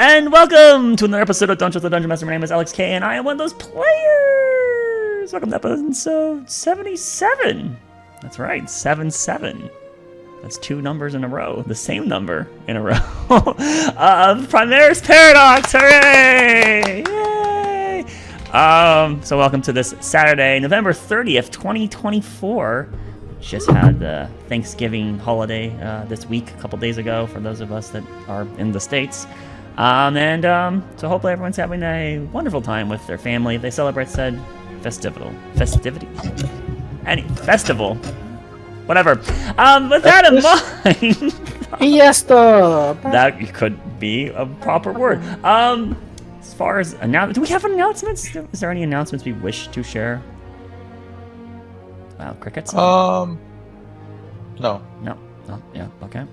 And welcome to another episode of Don't Trust the Dungeon Master. My name is Alex K, and I am one of those players. Welcome to episode 77. That's right, 77. That's two numbers in a row, the same number in a row. Primerus Paradox, hooray! Yay! So welcome to this Saturday, November 30th, 2024. Just had the Thanksgiving holiday this week, a couple days ago, for those of us that are in the States. So hopefully everyone's having a wonderful time with their family. They celebrate said festivity. Festival. Whatever. With that in mind... Fiesta! That could be a proper word. As far as... do we have announcements? Is there any announcements we wish to share? Wow, crickets? No. No. Oh, yeah, okay.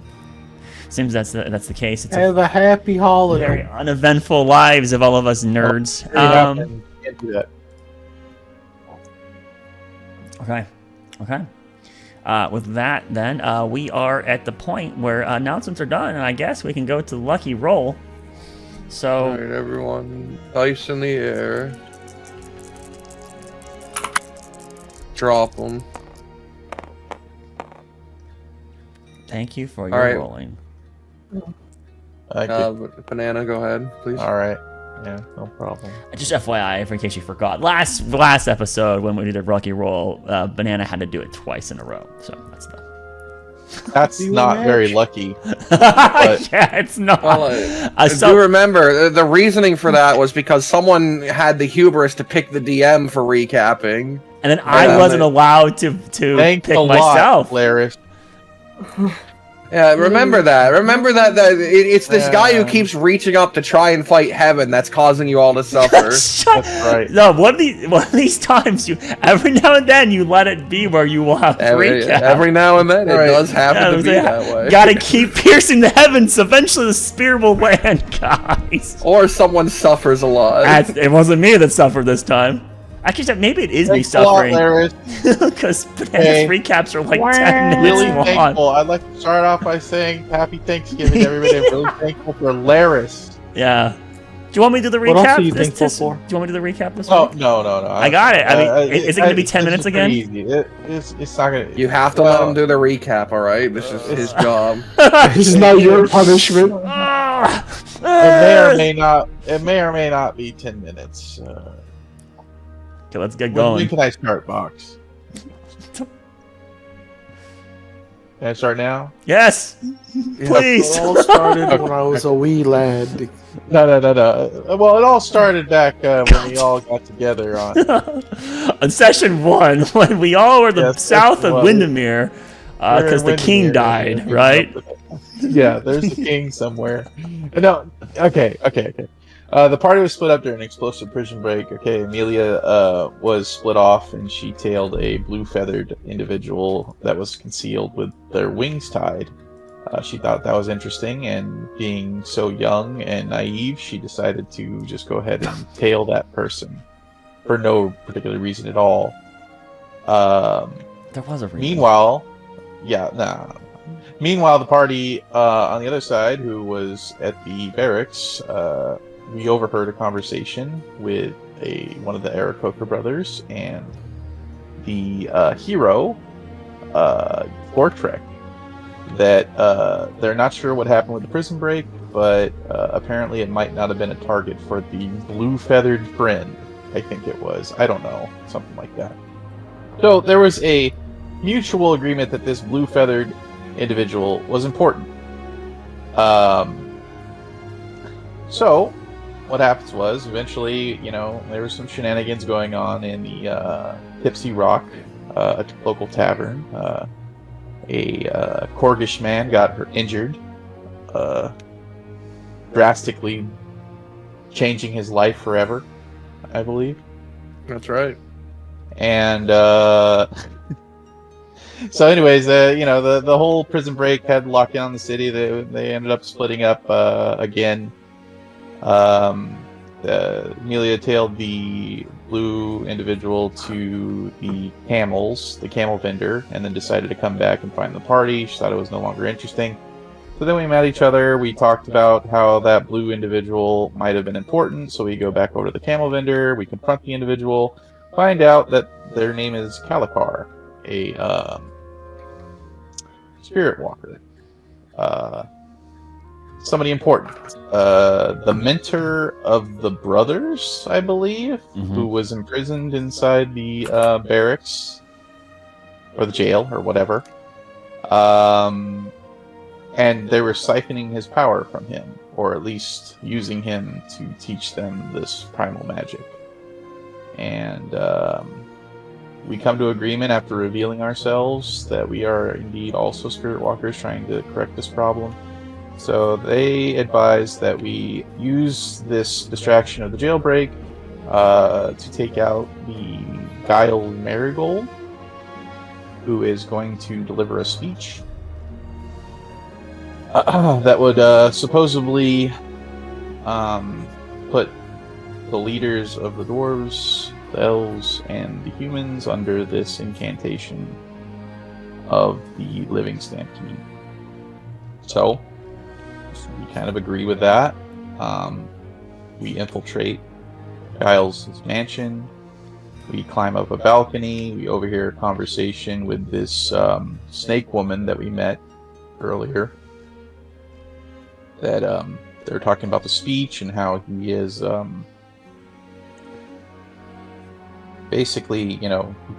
Seems that's the case. It's Have a happy holiday. very uneventful lives of all of us nerds. Can't do that. Okay. With that, then, we are at the point where announcements are done, and I guess we can go to Lucky Roll. So, all right, everyone, dice in the air. Drop them. Thank you for your rolling. Banana, go ahead, please. All right. Yeah, no problem. Just FYI, in case you forgot, last episode when we did a Lucky Roll, Banana had to do it twice in a row. So That's not very lucky. Yeah, it's not. Well, I do remember the reasoning for that was because someone had the hubris to pick the DM for recapping. And then I wasn't allowed to pick myself. Larry. Yeah, remember that. Remember that it's this guy who keeps reaching up to try and fight heaven that's causing you all to suffer. That's right. No, one of these times, every now and then you let it be where you will have recap. Every now and then it does happen to be that way. Gotta keep piercing the heavens. Eventually the spear will land, guys. Or someone suffers a lot. It wasn't me that suffered this time. Actually, maybe it is me suffering. Because Banana's recaps are like 10 minutes really long. Thankful. I'd like to start off by saying Happy Thanksgiving, everybody. I'm really thankful for Laris. Yeah. Do you want me to do the recap? What else are you thankful for? Do you want me to do the recap this week? week? No. I got it. I mean, is it going to be 10 minutes again? Easy. It's not going to... You have to let him do the recap, alright? This is his job. This is not your punishment. It may or may not be 10 minutes. Okay, let's get going. When can I start, Box? Can I start now? Yes! Please! It all started when I was a wee lad. No. Well, it all started back when we all got together on session 1, when we all were south of Windermere, because the king died, right? Yeah, there's the king somewhere. No, okay. The party was split up during an explosive prison break. Okay, Amelia was split off, and she tailed a blue-feathered individual that was concealed with their wings tied. She thought that was interesting, and being so young and naive, she decided to just go ahead and tail that person for no particular reason at all. There was a reason. Meanwhile, the party on the other side, who was at the barracks, we overheard a conversation with one of the Aarakocra brothers and the hero, Gortrek, that they're not sure what happened with the prison break, but apparently it might not have been a target for the blue-feathered friend, I think it was. I don't know, something like that. So there was a mutual agreement that this blue-feathered individual was important. So what happens was, eventually, there was some shenanigans going on in the Tipsy Rock, a local tavern. A Korgish man got injured, drastically changing his life forever, I believe. That's right. And so anyways, the whole prison break had lockdown on the city. They ended up splitting up again. Amelia tailed the blue individual to the camel vendor, and then decided to come back and find the party. She thought it was no longer interesting. So then we met each other. We talked about how that blue individual might have been important. So we go back over to the camel vendor. We confront the individual. Find out that their name is Kalikar, a spirit walker. Somebody important. The mentor of the brothers, I believe, who was imprisoned inside the barracks or the jail or whatever. And they were siphoning his power from him, or at least using him to teach them this primal magic. And we come to agreement after revealing ourselves that we are indeed also spirit walkers trying to correct this problem. So they advise that we use this distraction of the jailbreak to take out the Guile Marigold, who is going to deliver a speech that would supposedly put the leaders of the dwarves, the elves, and the humans under this incantation of the living stampede. So we kind of agree with that. We infiltrate Giles' mansion. We climb up a balcony. We overhear a conversation with this snake woman that we met earlier. That they're talking about the speech and how he is basically, he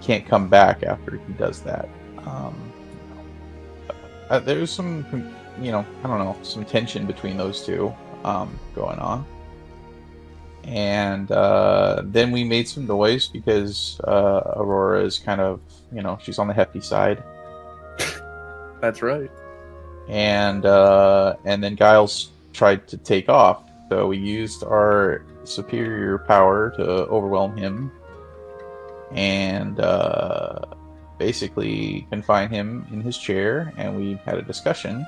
can't come back after he does that. There's some, I don't know, some tension between those two going on. And then we made some noise because Aurora is kind of, she's on the hefty side. That's right. And then Giles tried to take off. So we used our superior power to overwhelm him and basically confine him in his chair, and we had a discussion.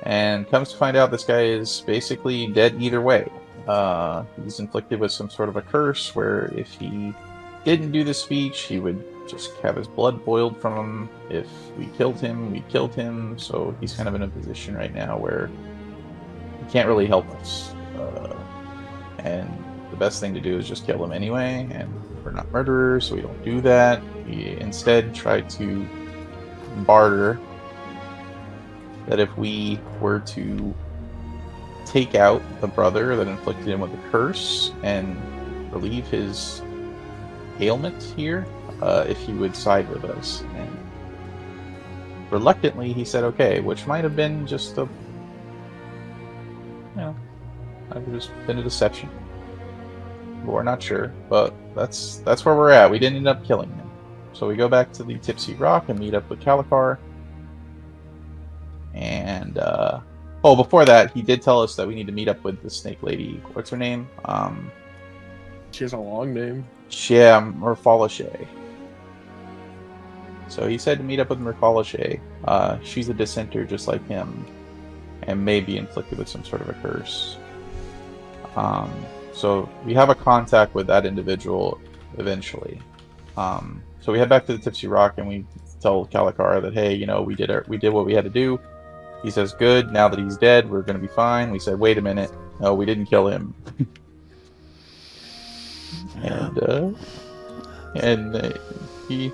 And comes to find out this guy is basically dead either way. He's inflicted with some sort of a curse where if he didn't do the speech, he would just have his blood boiled from him. If we killed him, we killed him. So he's kind of in a position right now where he can't really help us. And the best thing to do is just kill him anyway. And we're not murderers, so we don't do that. We instead try to barter that if we were to take out the brother that inflicted him with the curse and relieve his ailment here, if he would side with us. And reluctantly he said okay, which might have been just a might have just been a deception. We're not sure, but that's where we're at. We didn't end up killing him. So we go back to the Tipsy Rock and meet up with Kalikar. And before that, he did tell us that we need to meet up with the snake lady. What's her name? She has a long name. Yeah, Merfalache. So he said to meet up with Merfalache. She's a dissenter just like him, and may be inflicted with some sort of a curse. So we have a contact with that individual eventually. So we head back to the Tipsy Rock and we tell Kalikar that, hey, we did what we had to do. He says, good, now that he's dead, we're going to be fine. We said, wait a minute. No, we didn't kill him. And he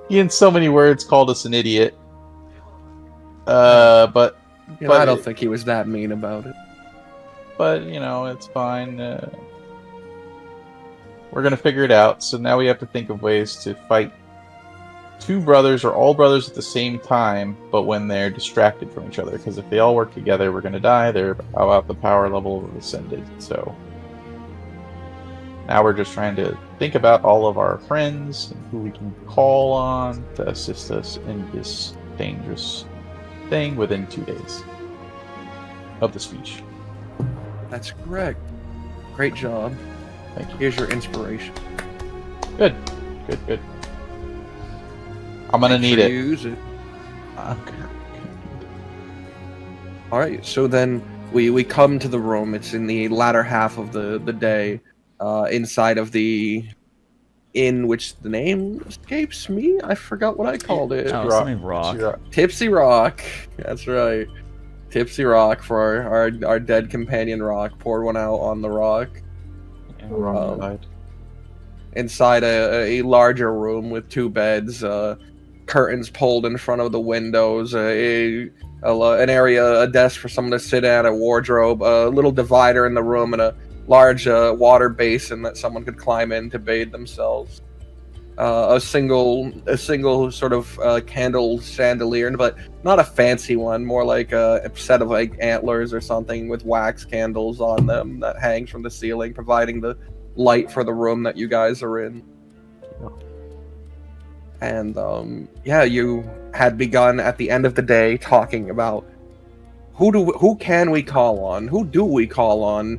in so many words called us an idiot. But I don't think he was that mean about it. But, it's fine. We're going to figure it out. So now we have to think of ways to fight two brothers or all brothers at the same time, but when they're distracted from each other. Because if they all work together, we're going to die. They're about the power level of ascended. So now we're just trying to think about all of our friends and who we can call on to assist us in this dangerous thing within 2 days of the speech. That's correct. Great job. Thank you. Here's your inspiration. Good. I'm gonna need it. Use it. Okay. All right. So then we come to the room. It's in the latter half of the day, inside of the inn, which the name escapes me. I forgot what I called it. Oh, something rock. Tipsy Rock. That's right. Tipsy rock for our dead companion rock. Pour one out on the rock. Yeah, wrong side. Inside a larger room with 2 beds, curtains pulled in front of the windows, an area, a desk for someone to sit at, a wardrobe, a little divider in the room, and a large water basin that someone could climb in to bathe themselves. A single sort of candle chandelier, but not a fancy one, more like a set of like antlers or something with wax candles on them that hangs from the ceiling, providing the light for the room that you guys are in. And you had begun at the end of the day talking about who can we call on? Who do we call on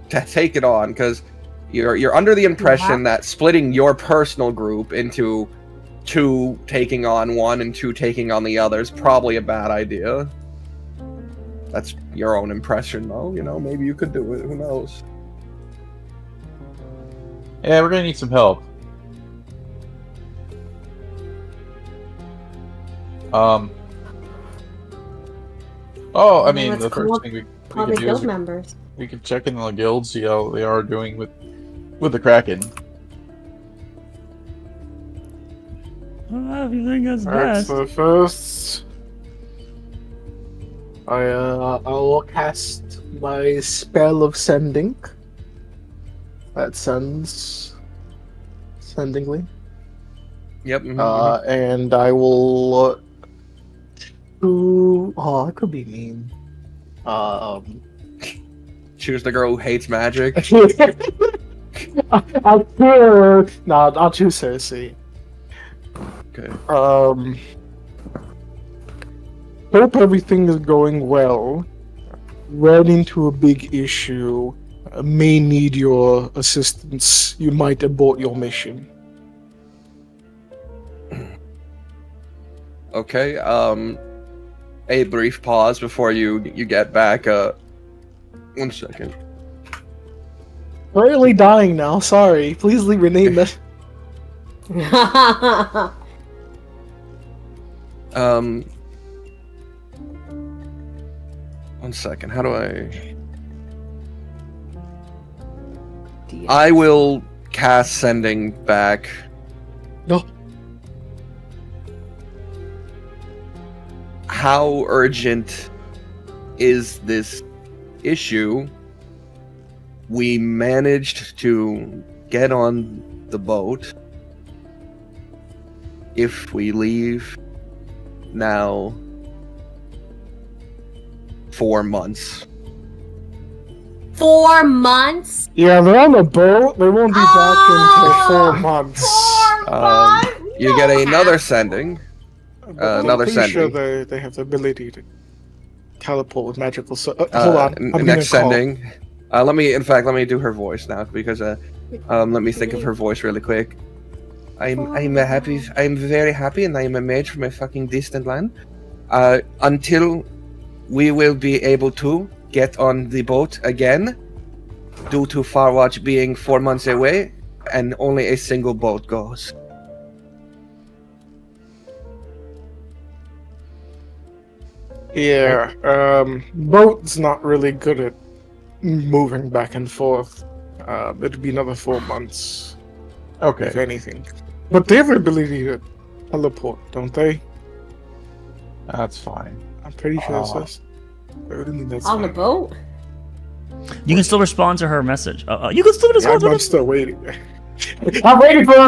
to take it on? Because you're under the impression that splitting your personal group into 2 taking on one and 2 taking on the other is probably a bad idea. That's your own impression, though. Maybe you could do it. Who knows? Yeah, we're gonna need some help. Oh, I mean, let's the call first up thing we all the could do is guild members. we could check in on the guild, see how they are doing with the Kraken. Well, if you think that's Alright, best. so first, I'll cast my spell of sending. That sends sendingly. Yep. And I will I could be mean. Choose the girl who hates magic. I'll choose Cersei. Okay. Hope everything is going well. Ran into a big issue. May need your assistance. You might abort your mission. Okay. A brief pause before you get back. 1 second. Really dying now. Sorry. Please leave your name. Um. 1 second. How do I? I will cast sending back. No. How urgent is this issue? We managed to get on the boat. If we leave now 4 months. 4 months? Yeah, they're on the boat. They won't be back until 4 months. 4 months? You get another sending. But Another I'm pretty sending. sure they have the ability to teleport with magical. Hold on. I'm Next gonna call. sending. Let me do her voice now because let me think of her voice really quick. I'm happy. I'm very happy, and I am a mage from a fucking distant land. Until we will be able to get on the boat again, due to Farwatch being 4 months away, and only a single boat goes. Yeah, boat's not really good at moving back and forth. It'll be another 4 months, if Okay. anything. But they have the ability to teleport, don't they? That's fine. I'm pretty sure it Oh. says. I really think that's On the fine. boat? You can still respond to her message. You can still Yeah, respond to I'm them. still waiting. I'm waiting for a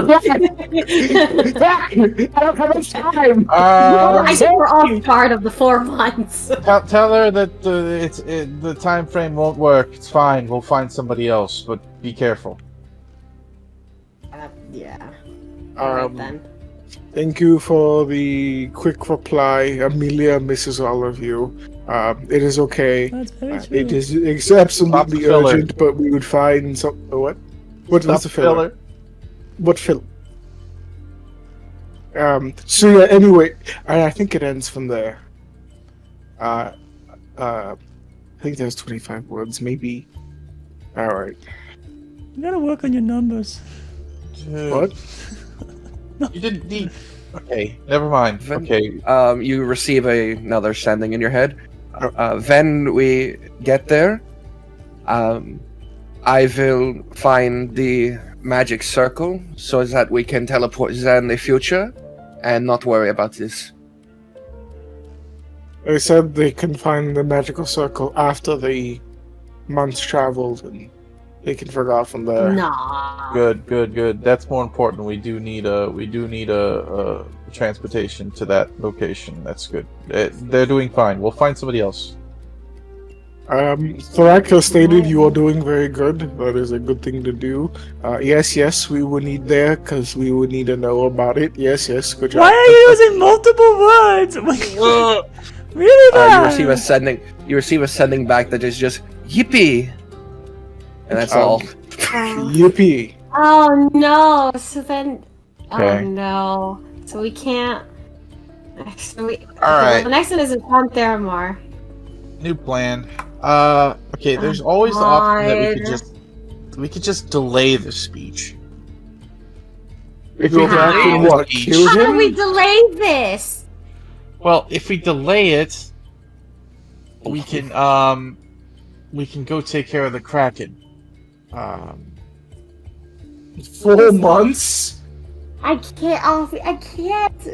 I don't have much time. I think we're all part of the 4 months. Tell her that the time frame won't work. It's fine. We'll find somebody else, but be careful. Yeah. Alright then. Thank you for the quick reply. Amelia misses all of you. It is okay. That's very true. It's absolutely Stop the filler. urgent, but we would find some. What? What's Stop the filler? What filler? So yeah. Anyway, I think it ends from there. I think there's 25 words, maybe. All right. You gotta work on your numbers. What? You didn't need. Okay, never mind. Okay. You receive another sending in your head. When we get there, I will find the magic circle so that we can teleport there in the future and not worry about this. They said they can find the magical circle after the months traveled, and they can figure out from there. Nah. Good. That's more important. We do need a transportation to that location. That's good. They're doing fine. We'll find somebody else. Thoraka stated you are doing very good. That is a good thing to do. Yes, we will need there because we would need to know about it. Yes, good job. Why are you using multiple words? Really bad. You receive a sending back that is just yippee, and that's all. Yippee. Oh no! So then, Okay. oh no! So we can't. So we. All right. Well, the next one is John Theramore. New plan. Okay. There's always the option that we could just delay the speech. If Go we back delay and the what? speech- Kill How do him? we delay this? Well, if we delay it, we can go take care of the Kraken. 4 months? I can't. I can't.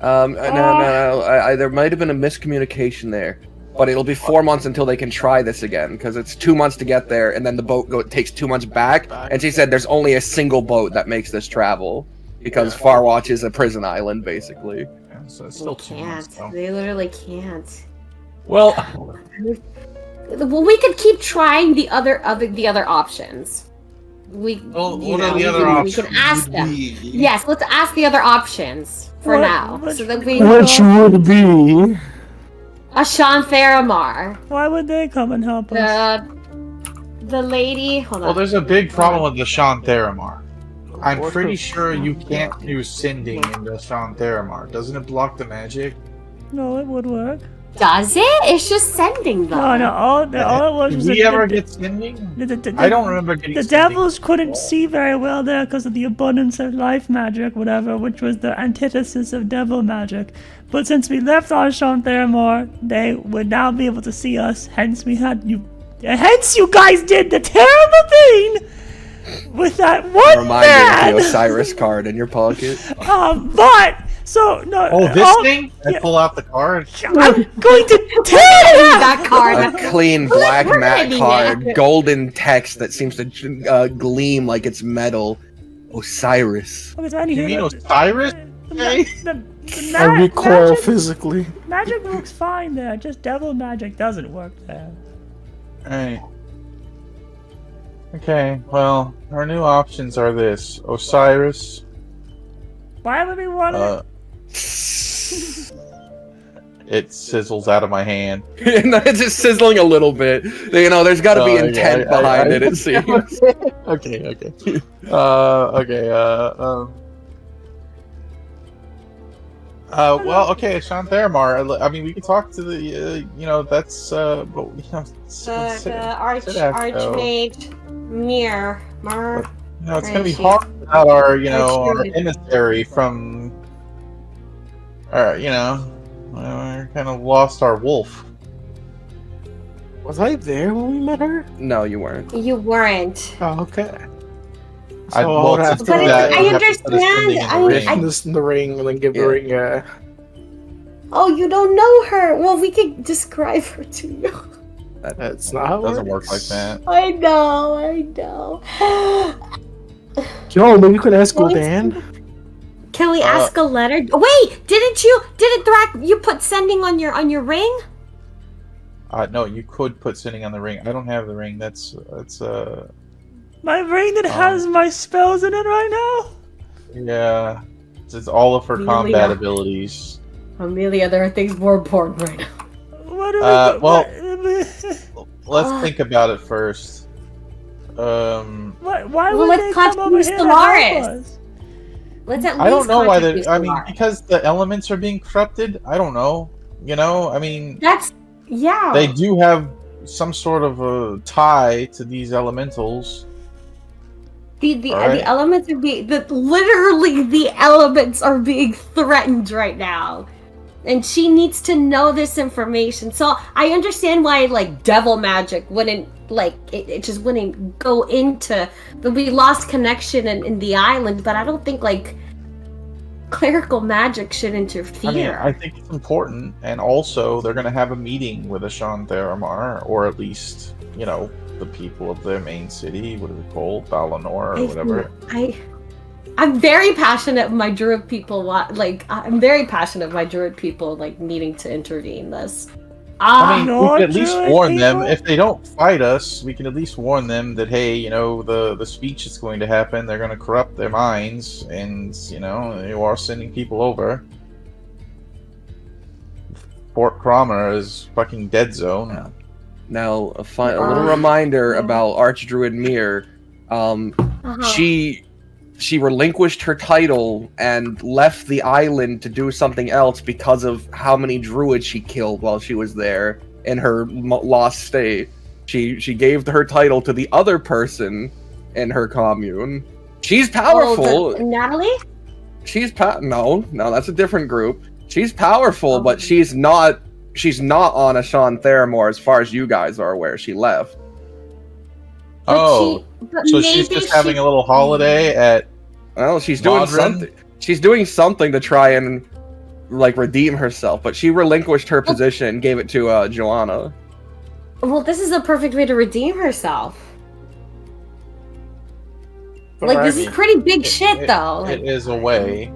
No. There might have been a miscommunication there, but it'll be 4 months until they can try this again because it's 2 months to get there, and then the boat takes 2 months back. And she said there's only a single boat that makes this travel because Farwatch is a prison island, basically. Yeah, so it's still They 2 months. can't. Though. They literally can't. Well, Well, we could keep trying the other options. what are the other We can options? ask them. Yes, let's ask the other options for What- now, what- so that we Which would be... Sean Theramar, Why would they come and help us? the lady. Hold on. Well, there's a big problem with the Sean Theramar. I'm pretty sure you can't use sending in the Sean Theramar. Doesn't it block the magic? No, it would work. Does it? It's just sending them. No, all it was Did was we the- ever the- get sending? the- I don't remember getting The sending. devils couldn't see very well there because of the abundance of life magic, whatever, which was the antithesis of devil magic. But since we left our Sean Theramore, they would now be able to see us. Hence, you guys did the terrible thing with that one Reminder man. of the Osiris card in your pocket. Oh, this thing? I yeah. pull out the card. I'm going to tear it out. that card. A clean black we're matte getting card, it. golden text that seems to gleam like it's metal. Osiris. Okay, so I need You mean to- Osiris? the I recoil magic, physically. magic works fine there, just devil magic doesn't work there. Alright. Okay, well, our new options are this. Osiris, Why would we want uh... It sizzles out of my hand. No, it's just sizzling a little bit. You know, there's got to be Oh, intent yeah, behind it. It seems. Okay. Well, okay, Sean Theramar. I mean, we can talk to the, that's, but, The Archmage Mir. it's gonna be Where is she? hard without our, our Archmage. emissary from, we're kind of lost our wolf. Was I there when we met her? No, you weren't. You weren't. Oh, okay. I So well, I'll have to to- do that, I you have to put a understand. sending in the ring. Put this in the ring and then give Yeah. the ring a... Oh, you don't know her. Well, we could describe her to you. That's not how It it doesn't work like works. that. I know. Yo, maybe you could ask Gul'dan. Can we ask a letter? Wait, didn't you put sending on your ring? No, you could put sending on the ring. I don't have the ring. That's My ring that has my spells in it right now? yeah. It's all of her Really combat not. abilities. Amelia, there are things more important right now. What do we well, what, Let's think about it first. why Well, would let's they come over use here to help Stellaris. us? Let's at least I don't know why contact they. I mean, Stellaris. because the elements are being corrupted. I don't know. I mean, That's they do have some sort of a tie to these elementals. the Alright. elements are being literally the elements are being threatened right now. and she needs to know this information. So I understand why like devil magic wouldn't like it just wouldn't go into we lost connection in the island, but I don't think like clerical magic should interfere. I mean, I think it's important, and also they're going to have a meeting with Ashan Theramar, or at least, you know, the people of their main city. What is it called? Valinor or whatever. I'm very passionate. My druid people I'm very passionate. My druid people like needing to intervene in this. I mean, we can at least druid warn them. people? If they don't fight us, we can at least warn them that, hey, you know, the speech is going to happen. They're going to corrupt their minds, and, you know, you are sending people over. Fort Cromer is fucking dead zone. Now, a little reminder about Archdruid Mir. She relinquished her title and left the island to do something else because of how many druids she killed while she was there in her lost state. She gave her title to the other person in her commune. She's powerful. Natalie? No, that's a different group. She's powerful, but she's not on Ashan Theramore as far as you guys are aware. She left. So she's just having a little holiday at. Well, she's doing something. She's doing something to try and like redeem herself, but she relinquished her position and gave it to Joanna. Well, this is a perfect way to redeem herself. Like this is pretty big shit, though. It is a way.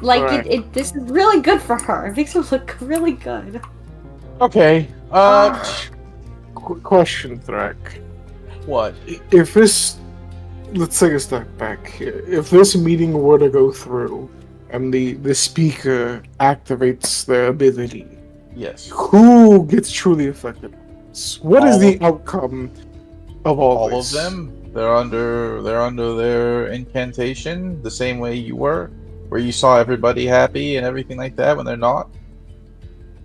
Like this is really good for her. It makes her look really good. Okay. Question, Threk. What? If this, let's take a step back here. If this meeting were to go through, and the speaker activates their ability, Yes. who gets truly affected? What is the outcome of all All this? of them. They're under their incantation, the same way you were, where you saw everybody happy and everything like that when they're not.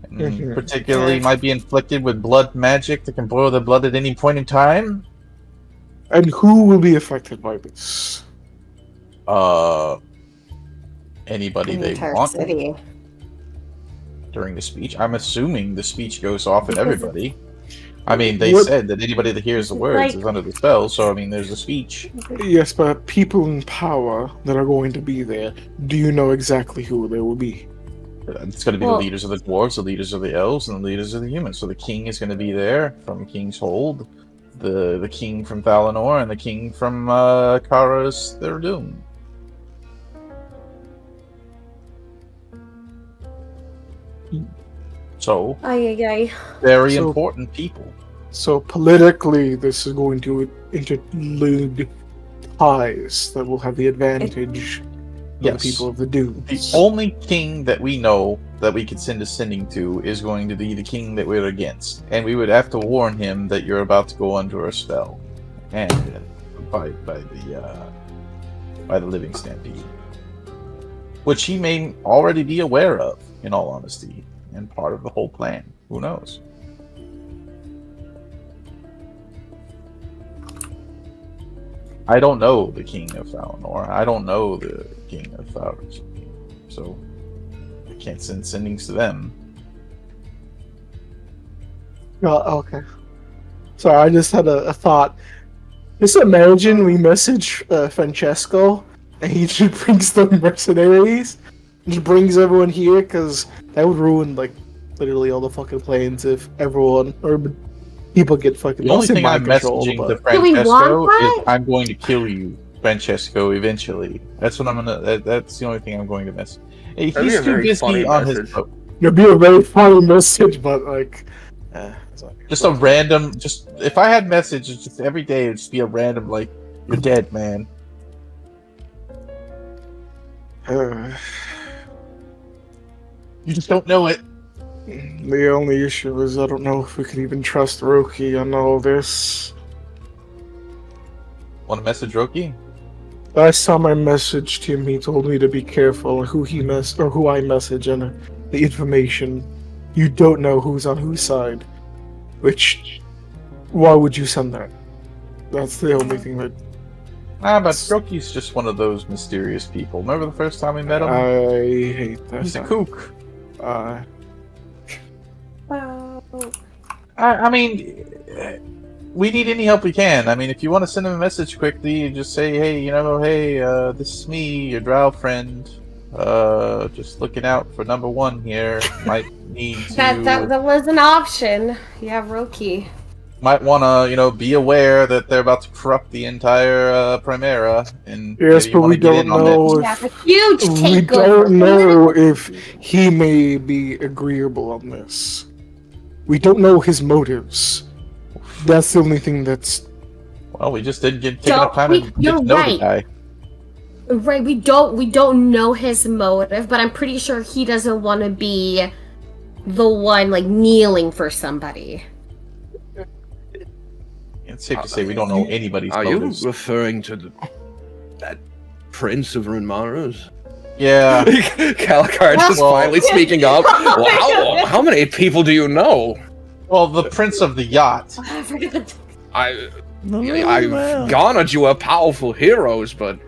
And Mhm. particularly might be inflicted with blood magic that can boil their blood at any point in time. And who will be affected by this? Anybody The they entire want city. during the speech. I'm assuming the speech goes off at Because everybody. I mean, they What- said that anybody that hears the words Like- is under the spell, so I mean, there's a speech. Yes, but people in power that are going to be there, do you know exactly who they will be? It's going to be Well- the leaders of the dwarves, the leaders of the elves, and the leaders of the humans. So the king is going to be there from King's Hold, the king from Valinor, and the king from Kara's Therdun. So, Ay. very So- important people. So politically, this is going to interlude ties that will have the advantage of Yes. the people of the The dunes. only king that we know that we could send a sending to is going to be the king that we're against, and we would have to warn him that you're about to go under a spell, and by the living stampede, which he may already be aware of, in all honesty, and part of the whole plan. Who knows? I don't know the king of Valinor. I don't know the king of Faros. So I can't send sendings to them. Okay. Sorry, I just had a thought. Just imagine we message Francesco, and he just brings the mercenaries, and just brings everyone here, because that would ruin, like, literally all the fucking plans if everyone, or people get fucking The only lost in thing I'm mind control, messaging but- to Do we Francesco want is that? I'm going to kill you, Francesco, eventually. That's what I'm gonna. That's the only thing I'm going to mess. Hey, That'd be he's a too very funny busy on his message. boat. It'd be a very funny message, but, like... sorry. Just a random. Just if I had messages, just every day it'd just be a random like, "You're dead, man." You just don't know it. The only issue is I don't know if we could even trust Roki on all this. Want to message Roki? Last time I messaged him, he told me to be careful who who I message and the information. You don't know who's on whose side. Which, why would you send that? That's the only thing that But Roki's just one of those mysterious people. Remember the first time we met him? I hate that. He's a kook. I mean, we need any help we can. I mean, if you want to send him a message quickly, just say, hey, this is me, your drow friend. Just looking out for number one here. Might need to. That was an option. Yeah, Roki. Might want to, be aware that they're about to corrupt the entire Primera. And Yes, maybe you but wanna we get in don't on know that. Yeah, a huge takeover. we don't know if he may be agreeable on this. We don't know his motives. That's the only thing that's. Well, we just didn't take enough time to get you're to know right. the guy. Right, we don't know his motive, but I'm pretty sure he doesn't want to be the one like kneeling for somebody. It's safe to say we don't know anybody's Are motives. you referring to that Prince of Primerus? Yeah. Calicard is Well- finally speaking up. Wow, how many people do you know? Well, the Prince of the Yacht. I've Well. garnered you a powerful heroes, but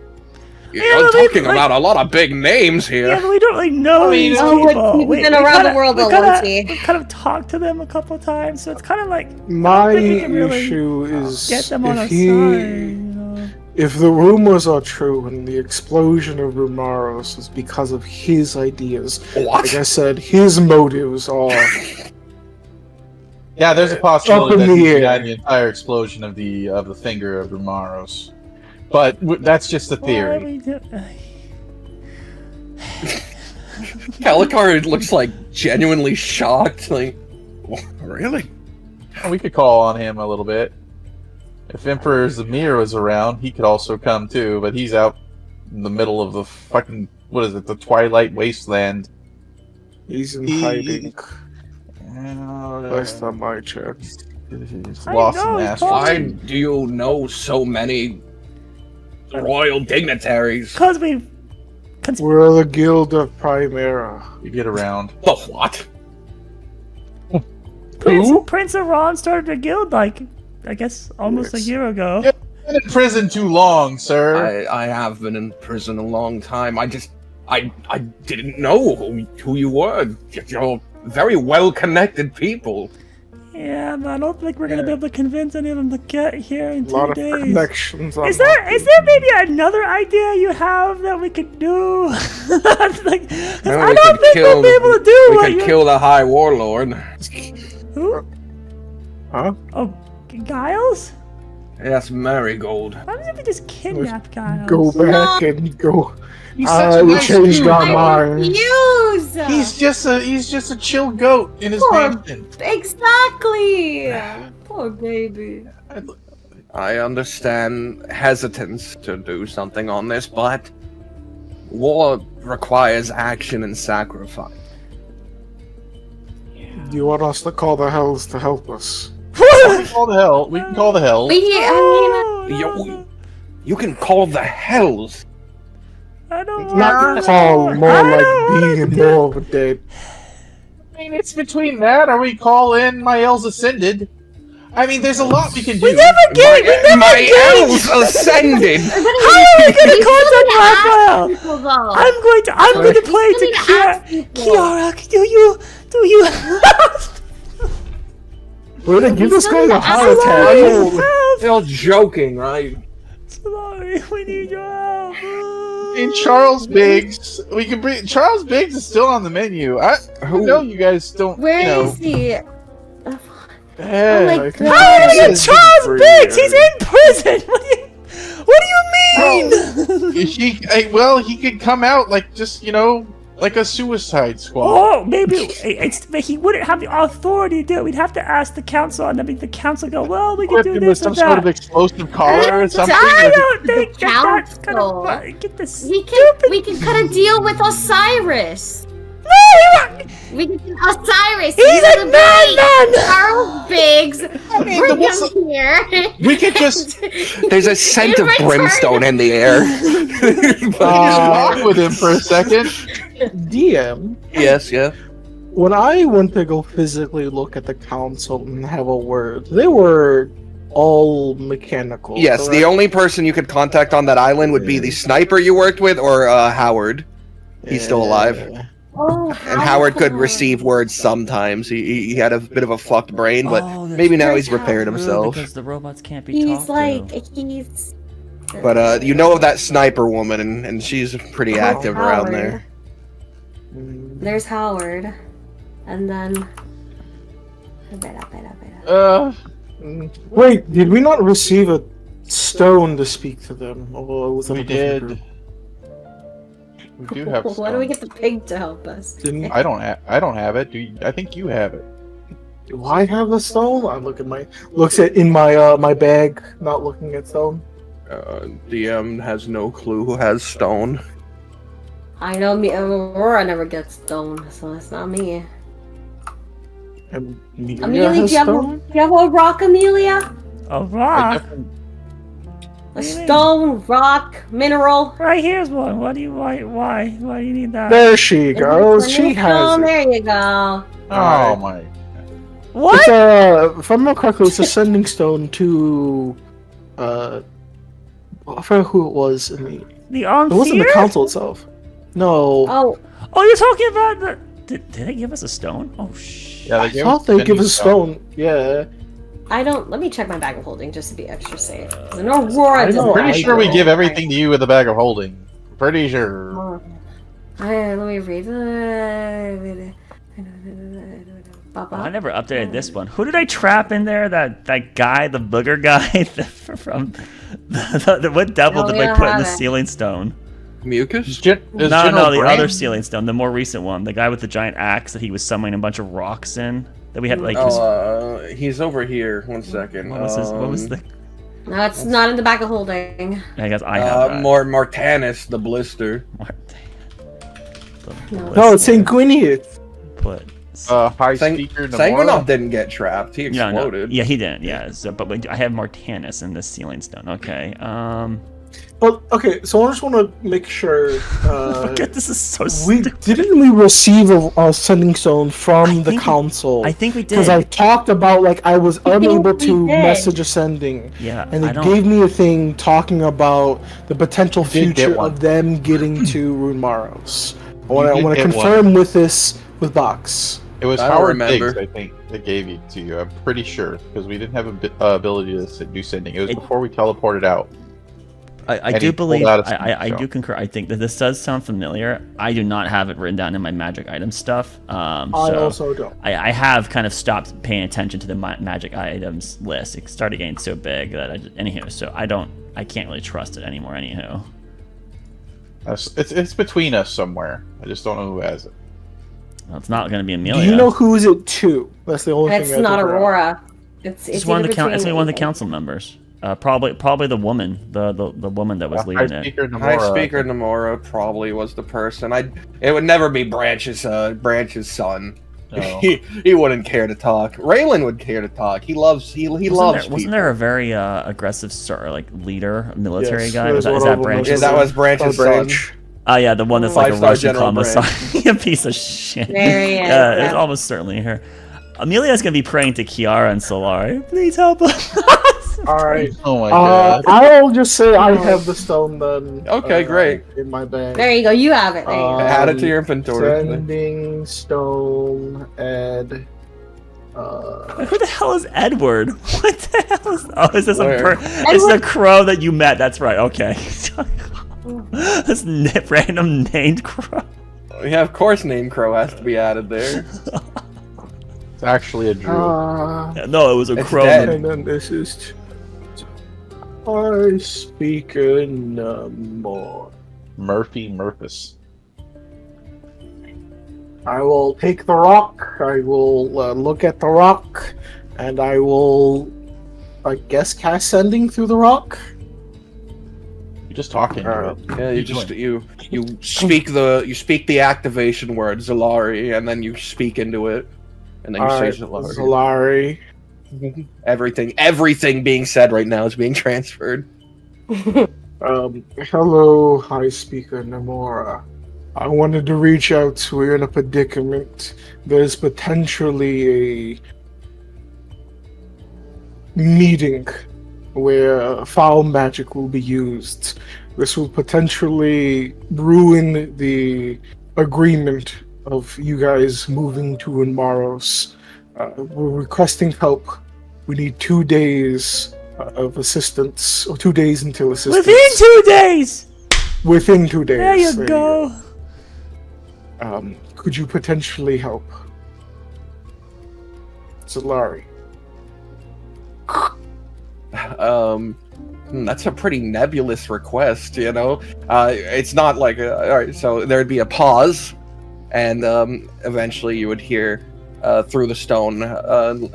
you're Yeah, but we- talking about a lot of big names here. Yeah, but we don't really know I mean, these oh, people. he's We been around kinda- the world we a kinda- lot, he. We kind of talked to them a couple of times, so it's kind of like My think we can really issue is get them on our if side. You know? if the rumors are true and the explosion of Primerus is because of his ideas, What? like I said, his motives are. Yeah, there's a possibility Up in that the he's air. behind the entire explosion of the finger of Primerus. But that's just a Why theory. we do- Calicard looks like genuinely shocked. Like, really? We could call on him a little bit. If Emperor Zamir was around, he could also come too, but he's out in the middle of the fucking, the Twilight Wasteland. He's in He- hiding. Uh, Last time I checked. He's I lost know, in he's astral. Why do you know so many royal dignitaries? Cause we We're the Guild of Primera. You get around. The what? Prince of Ron started a guild like I guess almost a Yes. year ago. Yep. Been in prison too long, sir. I have been in prison a long time. I didn't know who you were. You're very well-connected people. Yeah, but I don't think we're gonna be able to convince any of them to get here in A 2 lot of days. connections. Is there maybe another idea you have that we could do? Like, 'cause Maybe I we don't could think we'll be able to do We what could you. kill the High Warlord. Who? Huh? Oh, Giles? Yes, Marigold. Why don't we just kidnap Giles? Go back and go. He's such a We nice changed dude. our I mind. refuse. He's just a chill goat in his Poor- mansion. Exactly. Poor baby. I understand hesitance to do something on this, but war requires action and sacrifice. Do you want us to call the Hells to help us? We can call the hell. We can call the hell. Oh, You- You can call the hells. I don't want Not to. call, more I like don't wanna being do- more of a dead. I mean, it's between that or we call in my elves ascended. I mean, there's a lot we can do. We never get. My elves ascended. How are we gonna contact Raphael? People, though. I'm going to play He's to gonna ask people. Kiara. Do you? We're gonna give this guy a heart Sorry, attack. help! You're joking, right? Sorry, we need your help. And Charles Biggs, we can bring Charles Biggs is still on the menu. I know you guys don't. Where is he? Yeah, Oh my I think God. How are we he get is Charles free. Biggs? He's in prison. What do you mean? He could come out like just like a Suicide Squad. Oh, maybe he wouldn't have the authority to do it. We'd have to ask the council, and then the council go, "Well, we can Equip do him with this some and sort of that." explosive collar or something. I don't think The that's gonna council. get this. We can cut a deal with Osiris. No, We can Osiris. he's a the madman. Charles Biggs. mean, Bring what's him here. We could just There's a scent of return- brimstone in the air. talk with him for a second. DM. Yes, yeah. When I went to go physically look at the council and have a word, they were all mechanical. Yes, the correct? only person you could contact on that island would be the sniper you worked with or Howard. He's still alive. Oh, And Howard could receive words sometimes. He had a bit of a fucked brain, but Oh, that's maybe now very he's repaired true, himself. because the robots can't be He's talked like to. he's. But you know of that sniper woman, and she's pretty Oh, active around Howard. there. There's Howard, and then. Wait, did we not receive a stone to speak to them? Or was that We a different did. group? We do have. Why do we some. get the pig to help us? Didn't I don't have it. I think you have it. do I have the stone? I look at looks at in my my bag, not looking at stone. DM has no clue who has stone. I know me. Aurora never gets stoned, so it's not me. Amelia Amelia, has do stone? you have a rock, Amelia? A I rock? definitely- A do you mean? stone, rock, mineral. Right here's one. Why do you need that? There she goes. She has stone. it. There you go. Oh my. What? It's if I'm not correctly, it's a sending stone to I forgot who it was in the. The It wasn't the Ampere? council itself. No. Oh, Oh, you're talking about the. Did they give us a stone? Oh shit. Yeah, I thought they'd give us a stone. Yeah. I don't. Let me check my bag of holding just to be extra safe. 'Cause an Aurora I does know, not. Pretty sure we know. give everything to you with a bag of holding. Pretty sure. Let me read. Oh, I never updated this one. Who did I trap in there? That guy, the booger guy from what devil No, did we I don't put in have the it. sealing stone? Mucus? No, the Brand? other sealing stone, the more recent one, the guy with the giant axe that he was summoning a bunch of rocks in. That we had like. He's over here. One second. What was the? No, it's not in the bag of holding. I guess I have that. Martanus, the blister. No, it's Saint Gwyneth. Put. High Sang- speaker Sanguinov Namora. didn't get trapped. He Yeah, exploded. no, yeah, he didn't. Yeah, so, but I have Martanus in this sealing stone. Okay. But okay, so I just want to make sure. Look at this is so We stupid. didn't we receive a sending stone from I the think we- council? I think we did. Because I talked about like I was unable we to did. message a sending, Yeah, and I it don't. gave me a thing talking about the potential did get future one. of them getting to Runmaros. I did want to get confirm with this with Box. It was I don't Howard remember. Biggs, I think, that gave it to you. I'm pretty sure because we didn't have ability to do sending. It was before we teleported out. I And do he pulled believe. out a I screenshot. do concur. I think that this does sound familiar. I do not have it written down in my magic item stuff. I So also don't. I have kind of stopped paying attention to the magic items list. It started getting so big that anywho. So I can't really trust it anymore. Anywho. It's between us somewhere. I just don't know who has it. Well, it's not going to be Do Amelia. you know who is it to? That's the only It's thing. not I Aurora. It's It's one of the either it's only one of the between- council members. Probably the woman, the woman that was High leading it. speaker High Namora. Speaker Namora probably was the person. It would never be Branch's son. No. He wouldn't care to talk. Raylan would care to talk. He loves Wasn't people. there a very aggressive leader, military Yes, guy? there's Was that, one is that of them Branch? Yeah, that was Branch's son. Branch. Oh yeah, the one that's like a Five-star Russian General commissar, a piece of shit. There he is, Yeah, it's yeah. almost certainly her. Amelia's gonna be praying to Kiara and Solari. Please help us. All right. Oh my god. I'll just say I have the stone then. Okay, great. In my bag. There you go. You have it. There you go. Add it to your inventory. Sending stone add. Who the hell is Edward? What the hell is? Oh, is this Where? It's the crow that you met. That's right. Okay. This random named crow. Yeah, of course, Name Crow has to be added there. It's actually a druid. No, it was a It's crow. dead. And then this is. I speak no more. Murphy Murphus. I will take the rock. I will look at the rock, and I will, I guess, cast sending through the rock. You're just talking. Alright. Yeah, you speak the activation word Zalari, and then you speak into it, and then you Alright, say Zalari. Zalari. Everything being said right now is being transferred. Hello, High Speaker Namora. I wanted to reach out. We're in a predicament. There's potentially a meeting where foul magic will be used. This will potentially ruin the agreement of you guys moving to Unmaros. We're requesting help. We need 2 days of assistance, or 2 days until assistance. Within 2 days! Within 2 days. There you go. Could you potentially help? Zalari. That's a pretty nebulous request, you know? It's not like, alright, so there'd be a pause, and eventually you would hear through the stone,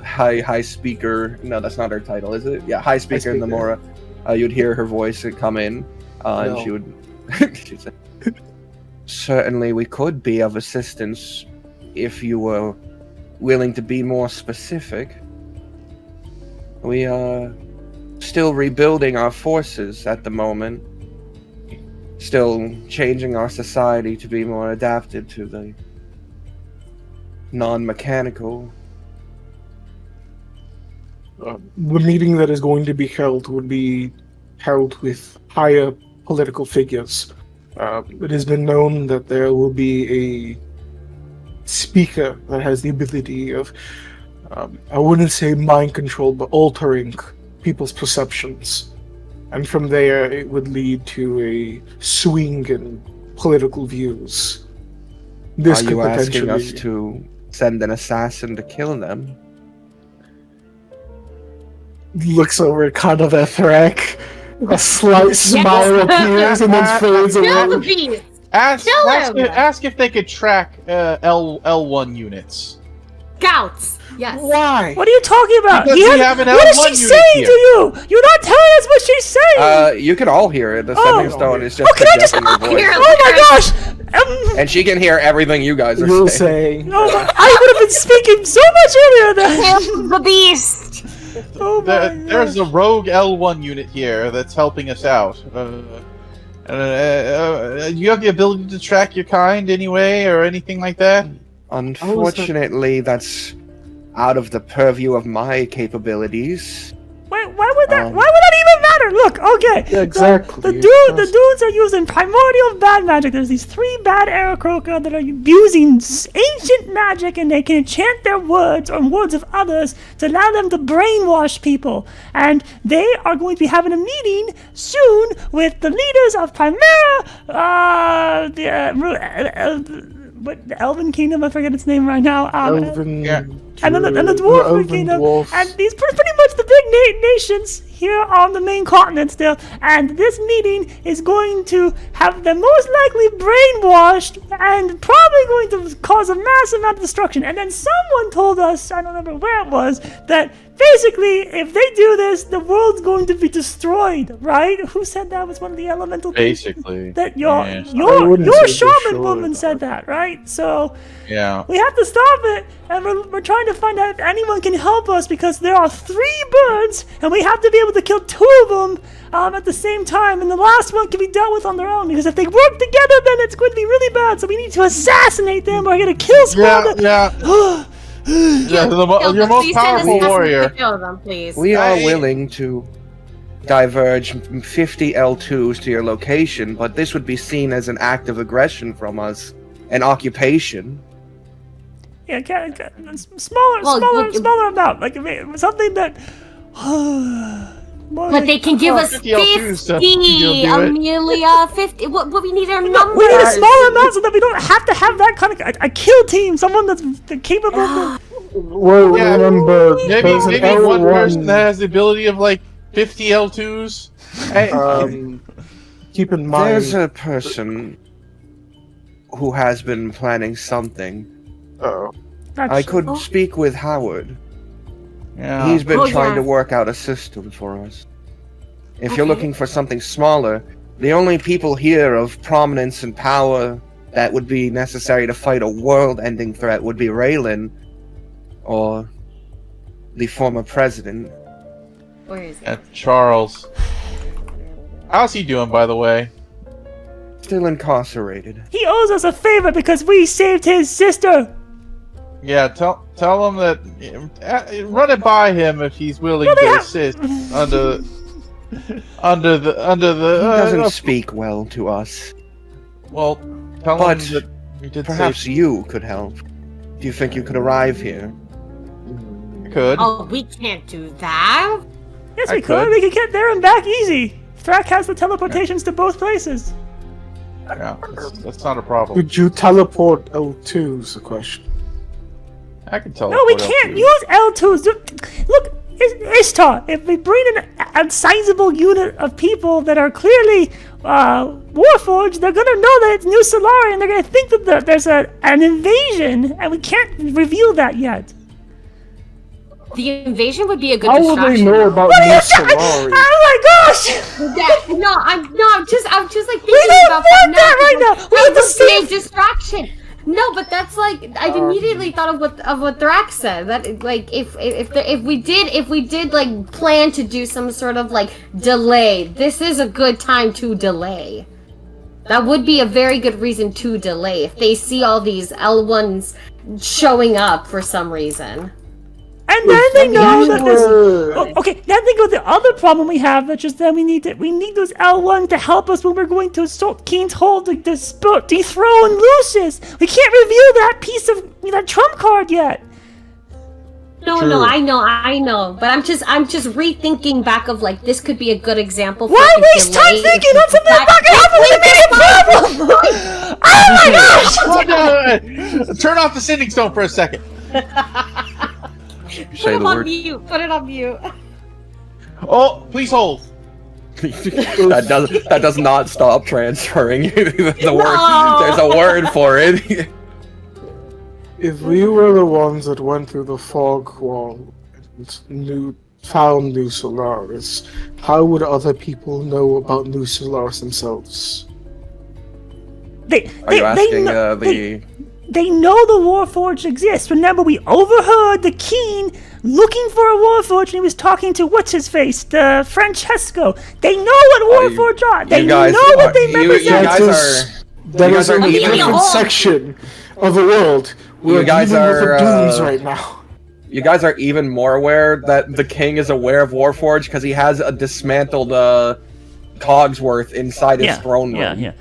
high speaker, no, that's not her title, is it? Yeah, high speaker in the Mora. You'd hear her voice come in, and she would she'd say, certainly we could be of assistance if you were willing to be more specific. We are still rebuilding our forces at the moment, still changing our society to be more adapted to the non-mechanical. The meeting that is going to be held would be held with higher political figures. It has been known that there will be a speaker that has the ability of, I wouldn't say mind control, but altering people's perceptions. And from there, it would lead to a swing in political views. This Are could you asking potentially... us to send an assassin to kill them? Looks over at Kanavathrak. A slight smile appears and then fades Kill the away. beast! Ask, Kill ask, him! ask if they could track L1 units. Scouts! Yes. Why? What are you talking about? Because we have an what is L1 she unit saying here. to you? You're not telling us what she's saying! You can all hear it. The Oh. sending stone is just Oh, can I just- projecting her voice. Hear it. Oh my gosh! And she can hear everything you guys are You're saying. saying... No, I would have been speaking so much earlier then! Kill the beast! Oh my There's a rogue L1 unit here that's helping us out. You have the ability to track your kind anyway, or anything like that? Unfortunately, that's out of the purview of my capabilities. Wait, why would that? Um, Why would that even matter? Look, okay. Yeah, exactly. The dudes are using primordial bad magic. There's these 3 bad Aarakocra that are using ancient magic, and they can enchant their words or words of others to allow them to brainwash people. And they are going to be having a meeting soon with the leaders of Primera, the Elven Kingdom. I forget its name right now. Elven... Yeah. And then the Elven Dwarf Kingdom, dwarfs. and these pretty much the big nations here on the main continent still. And this meeting is going to have them most likely brainwashed and probably going to cause a massive amount of destruction. And then someone told us, I don't remember where it was, that basically if they do this, the world's going to be destroyed, right? Who said that was one of the elemental things? Basically. That Yeah. I wouldn't your say shaman destroyed, woman but- said that, right? So Yeah. we have to stop it, and we're trying to find out if anyone can help us, because there are 3 birds, and we have to be able to kill 2 of them at the same time, and the last one can be dealt with on their own, because if they work together, then it's going to be really bad, so we need to assassinate them, or get a kill Yeah, squad. yeah. Yeah, Kill your them. most Please send powerful assassins to warrior. Kill them, please. We are I- willing to diverge 50 L2s to your location, but this would be seen as an act of aggression from us, an occupation. Yeah, smaller Well, look- smaller amount, like something that... But they can give us 50 L2 stuff, 50, you'll do it. Amelia, 50. What we need our numbers. We need a smaller amount so that we don't have to have that kind of a kill team, someone that's capable of... Well, Yeah, remember, Maybe there's an one person L1... that has the ability of like 50 L2s. Keep in mind... There's a person who has been planning something. Uh-oh. I could speak with Howard. Yeah. He's been Oh, trying yeah. to work out a system for us. If you're Okay. looking for something smaller, the only people here of prominence and power that would be necessary to fight a world-ending threat would be Raylan, or the former president. Where is it? Charles. How's he doing, by the way? Still incarcerated. He owes us a favor because we saved his sister. Yeah, tell him that. Run it by him if he's willing to assist under the. He doesn't speak well to us. Well, tell But him that We did Perhaps say you could help. Do you think you could arrive here? we could. Oh, we can't do that. Yes, I we could. could. We could get there and back easy. Thrak has the teleportations to both places. Yeah, that's not a problem. Could you teleport L2 is the question. I can tell. No, we can't use L2s. Look, Ishtar, if we bring in a sizable unit of people that are clearly Warforged, they're gonna know that it's New Solari, and they're gonna think that there's an invasion, and we can't reveal that yet. The invasion would be a good How will distraction. they know though. about What are New you Solari? Oh my gosh! Yeah, I'm just like thinking We don't about want that right now. We That have to would be a save. distraction. No, but that's like I immediately thought of what Thrax said. That like if we did like plan to do some sort of like delay, this is a good time to delay. That would be a very good reason to delay if they see all these L1s showing up for some reason. And then they know that this. Word. Oh, okay, now think of the other problem we have, which is that we need those L1s to help us when we're going to assault Keen's Hold to dethrone Lucius. We can't reveal that piece of that trump card yet. No, True. I know, but I'm just rethinking back of like this could be a good example. For Why like, a waste time delay thinking if on something that's not gonna happen with an immediate problem? Oh my gosh! Hold on. Turn off the sending stone for a second. You Put say it the on word. mute. Put it on mute. Oh, please hold. that does not stop transferring. There's a word. No. There's a word for it. If we were the ones that went through the fog wall and found New Solaris, how would other people know about New Solaris themselves? Are you asking They know the Warforged exists. Remember, we overheard the Keen looking for a Warforged, and he was talking to what's-his-face, the Francesco. They know what Warforged are. They know what they represent. That is a Amelia different Hall. section of the world. We're guys dealing with the are, Dooms right now. You guys are even more aware that the king is aware of Warforged because he has a dismantled Cogsworth inside his throne room. Yeah.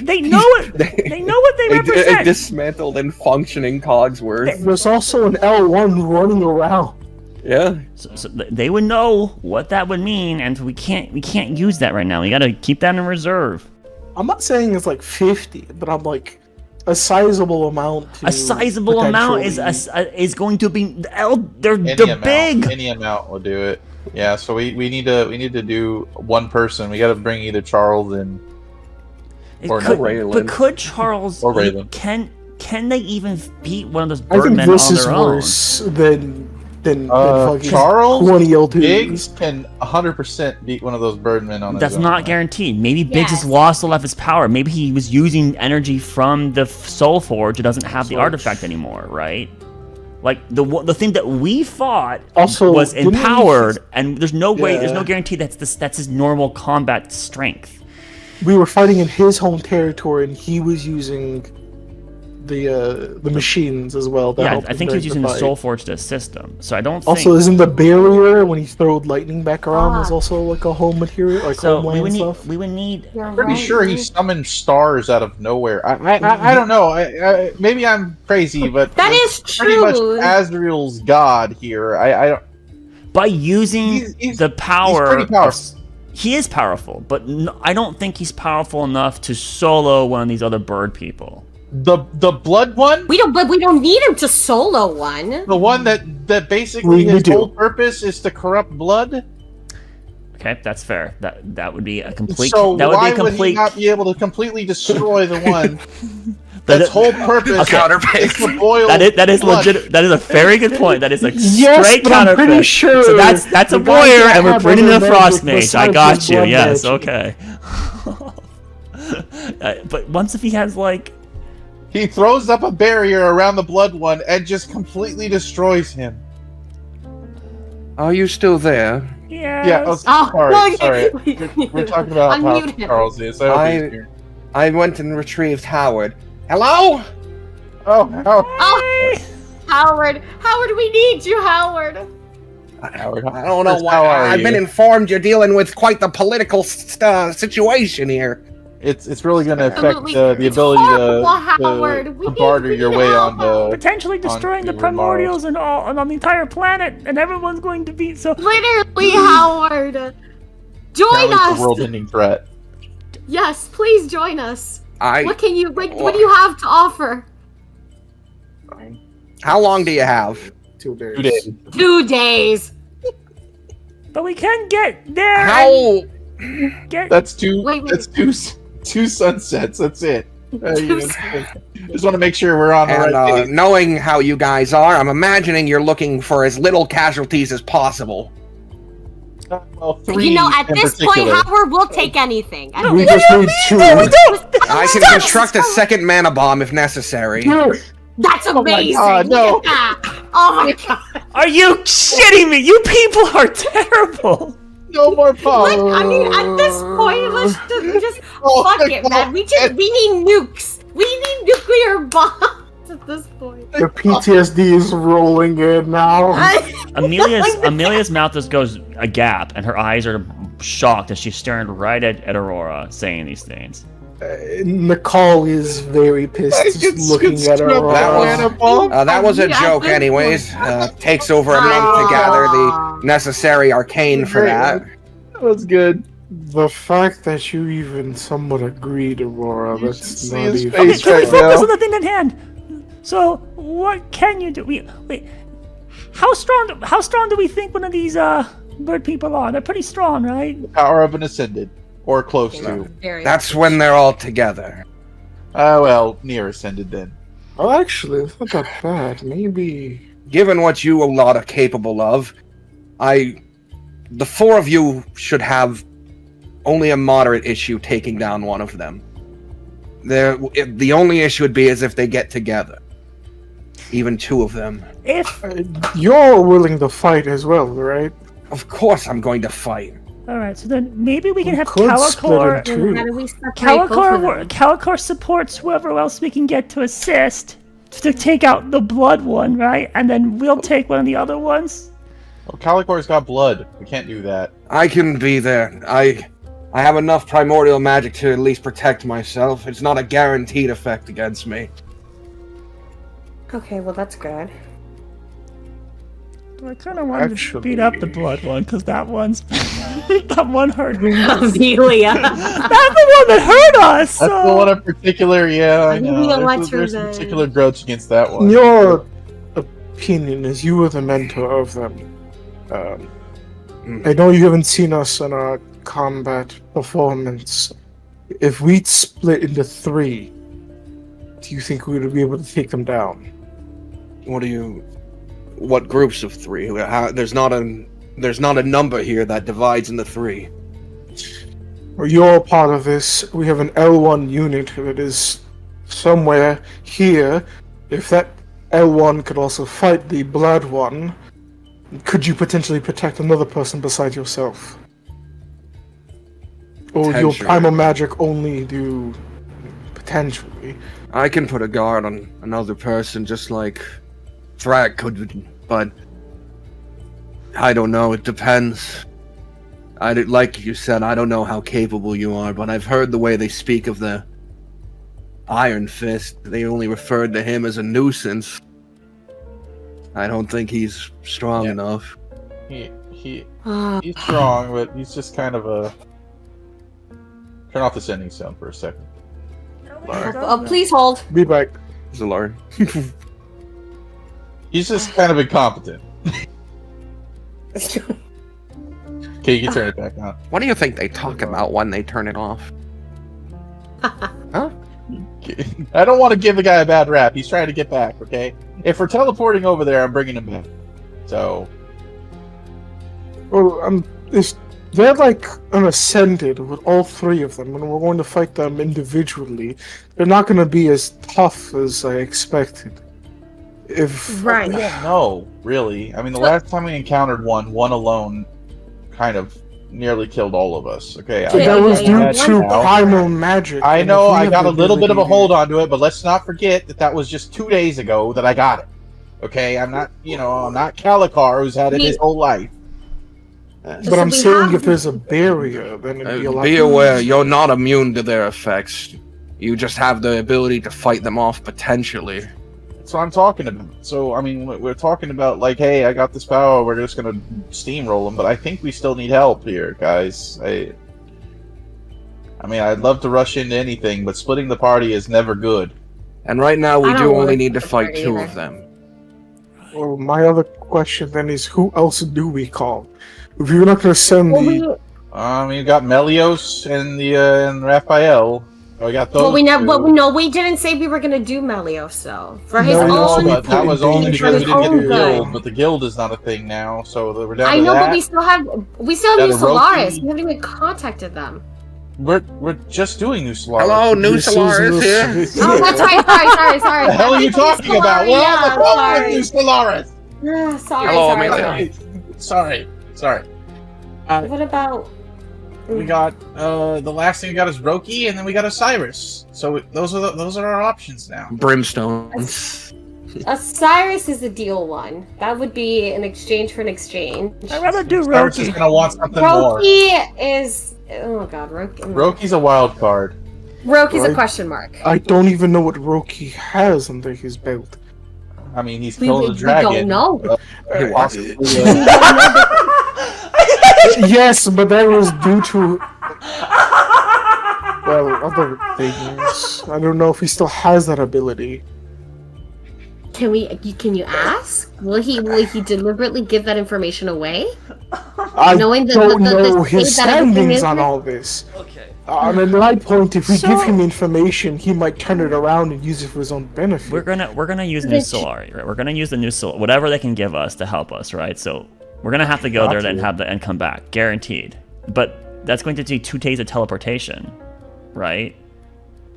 They know it. They know what they A represent. dismantled and functioning Cogsworth. There's also an L1 running around. Yeah. So they would know what that would mean, and we can't use that right now. We got to keep that in reserve. I'm not saying it's like 50, but I'm like a sizable amount. A sizable amount is going to be they're big. Any amount will do it. Yeah, so we need to do one person. We got to bring either Charles in or Raylan. But could Charles Or Raylan. Can they even beat one of those I think birdmen this on is their own? worse than fucking Charles 20 L2s. Biggs can 100% beat one of those birdmen on That's his own. not guaranteed. Maybe Biggs has Yes. lost all of his power. Maybe he was using energy from the Soul Forge. It doesn't have the Forge. artifact anymore, right? Like the thing that we fought Also, was didn't he- empowered, and there's no way, there's no Yeah. guarantee that's his normal combat strength. We were fighting in his home territory, and he was using the machines as well. That Yeah, helped I him think he was during using the the fight. Soul Forge to assist him. So I don't think. Also, isn't the barrier when he throwed lightning back around is Ah. also like a home material, like so homeland stuff? we would need. You're Pretty right. sure he summoned stars out of nowhere. I don't know. I maybe I'm crazy, but That is pretty much true. Azrael's god here. I don't. By using He's the power, pretty powerful. he is powerful, but I don't think he's powerful enough to solo one of these other bird people. The blood one, We don't need him to solo one. the one that basically We his do. whole purpose is to corrupt blood. Okay, that's fair. That would be a complete. So that would why be a would he complete. not be able to completely destroy the one that- that's whole purpose Okay. is to boil? that is blood? legit. That is a very good point. That is a Yes, straight but I'm counterfeit. pretty sure So that's a the guys warrior, that and we're have bringing in a other frost magic mage. I besides got his you. blood Yes. magic. Okay. But once if he has like. He throws up a barrier around the blood one and just completely destroys him. Are you still there? Yeah, Yes. sorry. We're talking about how Unmute him. Charles is. I hope he's here. I went and retrieved Howard. Hello? Oh, Oh, Howard, we need you, Howard. Howard. I don't know First, why. how are I've been you? informed you're dealing with quite the political situation here. It's really going to affect Absolutely. the It's ability horrible, Howard. We to need- barter we your need way on help. the. Potentially destroying the onto primordials and all and on the entire planet, and everyone's going to be so. Literally, Howard. Join Apparently it's us. a world-ending threat. Yes, please join us. I. What can you? What do you have to offer? How long do you have? 2 days. 2 days. 2 days. But we can get there. How? And get. That's two. Wait. That's two sunsets. That's it. Just want to make sure we're on the And right page. knowing how you guys are, I'm imagining you're looking for as little casualties as possible. Well, 3 You know, at in this particular. point, Howard will take anything. At We this- just need 2. No, we don't. I can construct a second mana bomb if necessary. That's amazing. God, no. Look at that. Oh my god. Are you shitting me? You people are terrible. No more power. What? I mean, at this point, let's just Oh fuck my it, man. We need nukes. We need nuclear bombs at this point. The PTSD is rolling in now. Amelia's mouth just goes a gap, and her eyes are shocked as she's staring right at Aurora, saying these things. Nicole is very pissed just looking at her. That was a Yeah, joke, this anyways. Takes over a month to gather the necessary arcane for that. That was good. The fact that you even somewhat agreed, Aurora, You that's should see not his even... Okay, face can we right focus now. on the thing at hand? So, what can you do? Wait. How strong do we think one of these bird people are? They're pretty strong, right? The power of an ascended, or close to. Very That's when they're all together. Well, near ascended then. Oh, actually, it's not that bad. Maybe... Given what you a lot are capable of, the 4 of you should have only a moderate issue taking down one of them. The only issue would be is if they get together. Even 2 of them. If You're willing to fight as well, right? Of course I'm going to fight. all right, so then maybe we can have could split Calicor. it too. How do we separate both of them? Calicor supports whoever else we can get to assist to take out the blood one, right? And then we'll take one of the other ones. Well, Calicor's got blood. We can't do that. I can be there. I have enough primordial magic to at least protect myself. It's not a guaranteed effect against me. Okay, well that's good. I kind of wanted to Actually- beat up the blood one because that one's that one hurt me. Amelia. That's the one that hurt us. That's the one in particular, yeah, I Amelia, know. what's There's her a name? particular grudge against that one. Your opinion is you were the mentor of them. I know you haven't seen us in our combat performance. If we'd split into 3, do you think we would be able to take them down? What groups of 3? There's not a number here that divides into 3. Well, you're part of this. We have an L1 unit that is somewhere here. If that L1 could also fight the blood one, could you potentially protect another person besides yourself? Or your Potentially. primal magic only do potentially? I can put a guard on another person just like Thrak could, but I don't know, it depends. Like you said, I don't know how capable you are, but I've heard the way they speak of the Iron Fist. They only referred to him as a nuisance. I don't think he's strong Yeah. enough. He's strong, but he's just kind of a... Turn off the sending sound for a second. Please hold. Be back. Zalard. He's just kind of incompetent. Okay, you can turn it back on. What do you think they talk about when they turn it off? I don't want to give the guy a bad rap. He's trying to get back, okay? If we're teleporting over there, I'm bringing him back. So, Well, they're like an ascended with all 3 of them, and we're going to fight them individually. They're not going to be as tough as I expected. If Right. no, really. I mean, the last time we encountered one alone kind of nearly killed all of us, okay? Yeah, But that was due yeah, to now. primal magic. I and know if we I have got the a little bit of a ability hold onto it, but let's not forget that that was just 2 days ago that I got it. Okay, I'm not Calicar, who's had it his whole life. Just But I'm so we saying have- if there's a barrier, then it'd be a lot Be aware, easier. you're not immune to their effects. You just have the ability to fight them off potentially. That's what I'm talking about. So, I mean, we're talking about, like, hey, I got this power, we're just gonna steamroll them, but I think we still need help here, guys. I mean, I'd love to rush into anything, but splitting the party is never good. And right now, we I do don't only wanna need to split the fight party two either. of them. Well, my other question then is, who else do we call? If you're not gonna send Well, the... You got Melios and and Raphael. We got those. Well, two. we didn't say we were gonna do Melios though. For his Melios own. we but that put was in only danger because we didn't get the good. guild. But the guild is not a thing now, so we're down I to know, that. but we still have New Yeah, the Solaris. Roki- We haven't even contacted them. We're just doing New Solaris. Hello, New This is Solaris New- here. Oh, that's right. Sorry. What the hell are you talking about? We're on the phone with New Solaris. Solaris. Sorry, Hello, sorry, Amelia. sorry. Sorry. What about? We got the last thing we got is Roki, and then we got Osiris. So those are our options now. Brimstone. Osiris is the deal one. That would be an exchange for an exchange. I'd rather do Osiris is Roki. gonna want something more. Roki is. Oh god, Roki. Roki's a wild card. Roki's a Right. question mark. I don't even know what Roki has under his belt. I mean, he's We killed a dragon. don't know. Possibly, Yes, but that was due to... Well, other things. I don't know if he still has that ability. Can you ask? Will he deliberately give that information away? I Knowing the- don't the know his state that everything standings is on in? all this. Okay. At my point, if we give So- him information, he might turn it around and use it for his own benefit. We're gonna use New Solari, right? We're gonna use the New Sol, whatever they can give us to help us, right? So we're gonna have to go there and have and come back, guaranteed. But that's going to take 2 days of teleportation, right?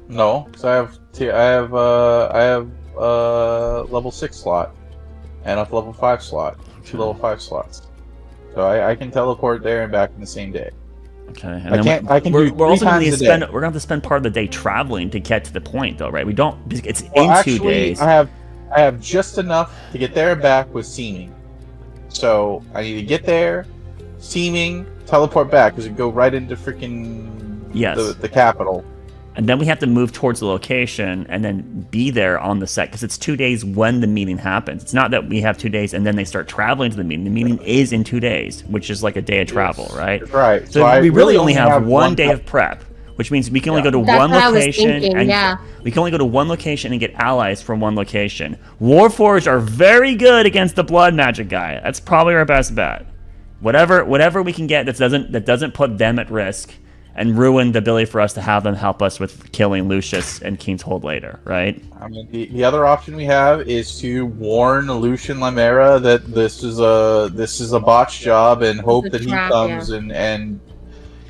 No, so I have level 6 slot and a level 5 slot, 2 level 5 slots. So I can teleport there and back in the same day. Okay. I can do we're also going to 3 times a spend. day. We're going to have to spend part of the day traveling to get to the point, though, right? We don't. It's Well, in actually, 2 days. I have just enough to get there and back with seeming. So I need to get there, seeming, teleport back because we go right into freaking Yes. the capital. And then we have to move towards the location and then be there on the set because it's 2 days when the meeting happens. It's not that we have 2 days and then they start traveling to the meeting. The meeting is in 2 days, which is like a day of travel, right? Right. So I we really only have 1 day of prep, which means we can only go to That's one what I was location, thinking, and yeah. we can only go to one location and get allies from one location. Warforged are very good against the blood magic guy. That's probably our best bet. Whatever we can get that doesn't put them at risk and ruin the ability for us to have them help us with killing Lucius and King's Hold later, right? I mean, the other option we have is to warn Lucian Limera that this is a botch job and hope a that he trap, comes and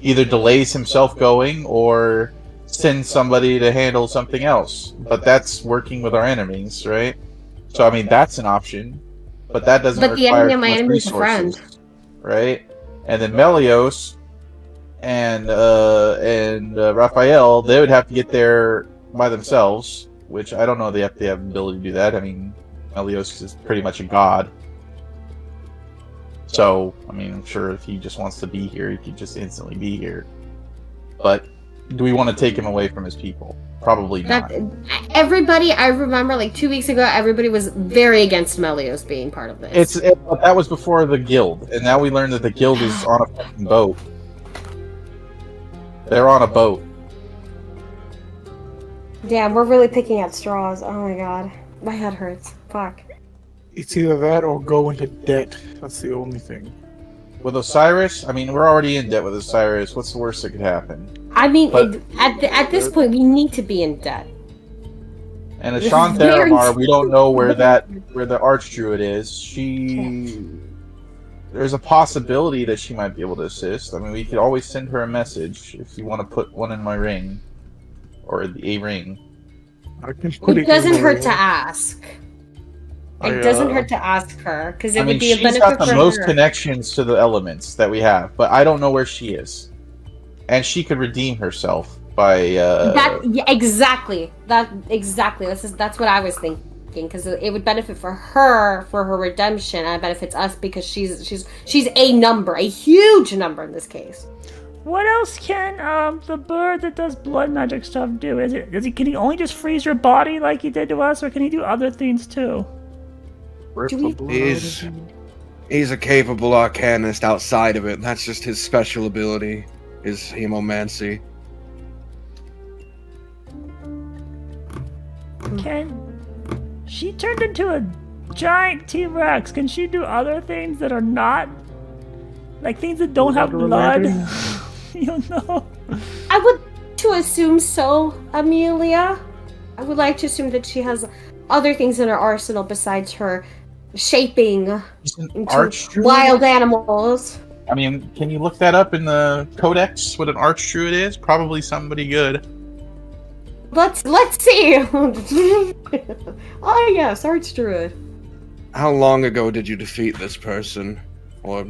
either delays himself going or sends somebody to handle something else. But that's working with our enemies, right? So I mean, that's an option, but that doesn't But the require enemy of my too much enemy is a friend. resources, right? And then Melios and Raphael, they would have to get there by themselves, which I don't know they have the ability to do that. I mean, Melios is pretty much a god. So, I mean, I'm sure if he just wants to be here, he could just instantly be here. But do we want to take him away from his people? Probably not. Everybody, I remember like 2 weeks ago, everybody was very against Melios being part of this. That was before the guild, and now we learned that the guild is on a fucking boat. They're on a boat. Damn, we're really picking at straws. Oh my god. My head hurts. Fuck. It's either that or go into debt. That's the only thing. With Osiris, I mean, we're already in debt with Osiris. What's the worst that could happen? I mean, But- at this point, we need to be in debt. And This Ashan is very Theramar, we don't know where the Archdruid is. There's a possibility that she might be able to assist. I mean, we could always send her a message if you want to put one in my ring. Or a ring. I can put It doesn't in hurt my- to ask. It I, doesn't hurt to ask her, because it I mean, would be a she's benefit got the for most her. connections to the elements that we have, but I don't know where she is. And she could redeem herself by Exactly. That's what I was thinking. thinking, because it would benefit for her redemption, and it benefits us because she's a number, a huge number in this case. What else can the bird that does blood magic stuff do? Can he only just freeze your body like he did to us, or can he do other things too? He's a capable arcanist outside of it. That's just his special ability, his hemomancy. She turned into a giant T-Rex. Can she do other things that are not, like things that don't have blood? You don't know. I would to assume so, Amelia. I would like to assume that she has other things in her arsenal besides her shaping into wild animals. I mean, can you look that up in the codex? What an archdruid is? Probably somebody good. Let's see. Oh yes, archdruid. How long ago did you defeat this person? Or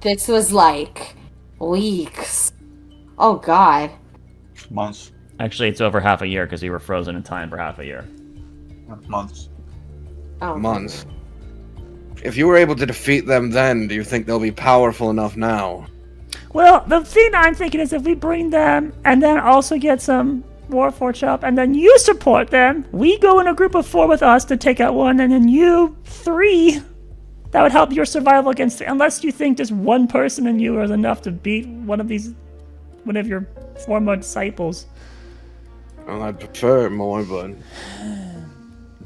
This was like weeks. Oh god. Months. Actually, it's over half a year because we were frozen in time for half a year. Months. Oh. months? If you were able to defeat them then, do you think they'll be powerful enough now? Well, the thing I'm thinking is if we bring them and then also get some Warforged up, and then you support them, we go in a group of 4 with us to take out one, and then you 3. That would help your survival against, unless you think just one person in you is enough to beat one of your former disciples. Well, I'd prefer more, but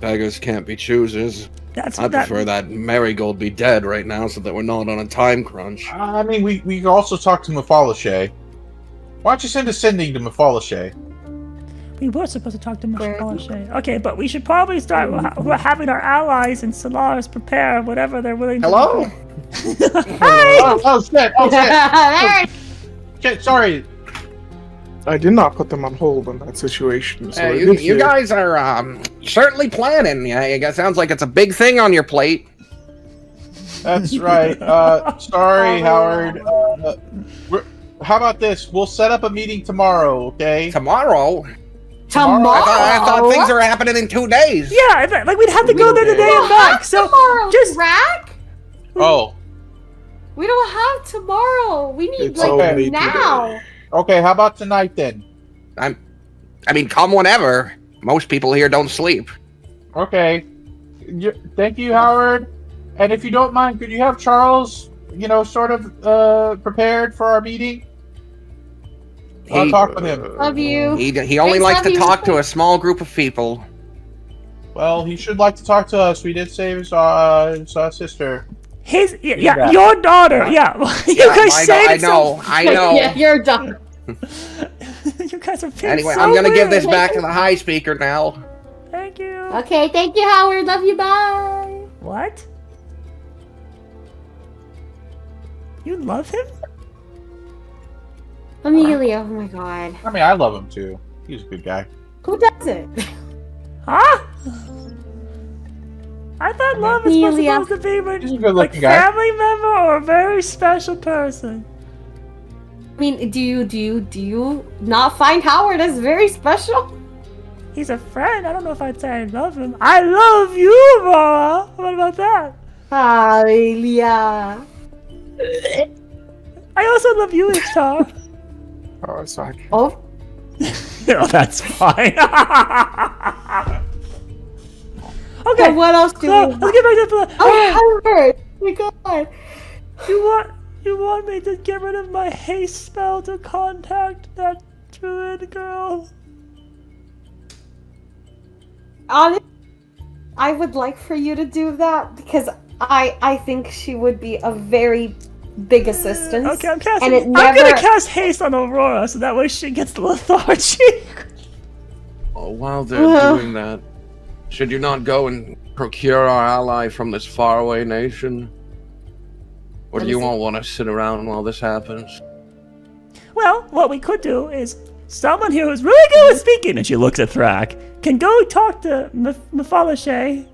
beggars can't be choosers. I prefer that Marigold be dead right now so that we're not on a time crunch. I mean, we also talked to Mephilashe. Why don't you send a sending to Mephilashe? We were supposed to talk to Mephilashe. Okay, but we should probably start having our allies and Solaris prepare whatever they're willing to Hello? do. Hi! Oh shit! Shit, sorry. I did not put them on hold in that situation. So You guys are certainly planning. Yeah, it sounds like it's a big thing on your plate. That's right. Sorry, Howard. How about this? We'll set up a meeting tomorrow, okay? Tomorrow? Tomorrow? I thought things are happening in 2 days. Yeah, like we'd have to go there today and back. So just Rack? Oh. We don't have tomorrow. We need It's only now. today. Okay, how about tonight then? I mean, come whenever. Most people here don't sleep. Okay. Thank you, Howard. And if you don't mind, could you have Charles, sort of prepared for our meeting? I'll talk with him. Love you. He only Thanks, likes to love you. talk to a small group of people. Well, he should like to talk to us. We did save his sister. Your daughter. Yeah, you guys saved I know. Yeah, you're done. You guys are being Anyway, so I'm gonna give weird. this back to the high speaker now. Thank you. Okay, thank you, Howard. Love you. Bye. What? You love him? Amelia. Oh my god. I mean, I love him too. He's a good guy. Who doesn't? Huh? I thought love was Amelia. supposed to be He's a like good-looking guy. family member or a very special person. I mean, do you not find Howard as very special? He's a friend. I don't know if I'd say I love him. I love you, Mara. What about that? Amelia. I also love you, Ishtar. Oh, it's fine. Oh, No, that's fine. Okay, so what else do so we? let's get back to the. Oh, Howard. Oh my god. You want me to get rid of my haste spell to contact that druid girl? Honestly, I would like for you to do that because I think she would be a very big assistance. Okay, I'm casting. And it I'm never. gonna cast haste on Aurora so that way she gets the lethargy. Oh, while they're doing that, should you not go and procure our ally from this faraway nation? Or do you all want to sit around while this happens? Well, what we could do is someone here who's really good at speaking, and she looks at Thrak, can go talk to Mephilashe.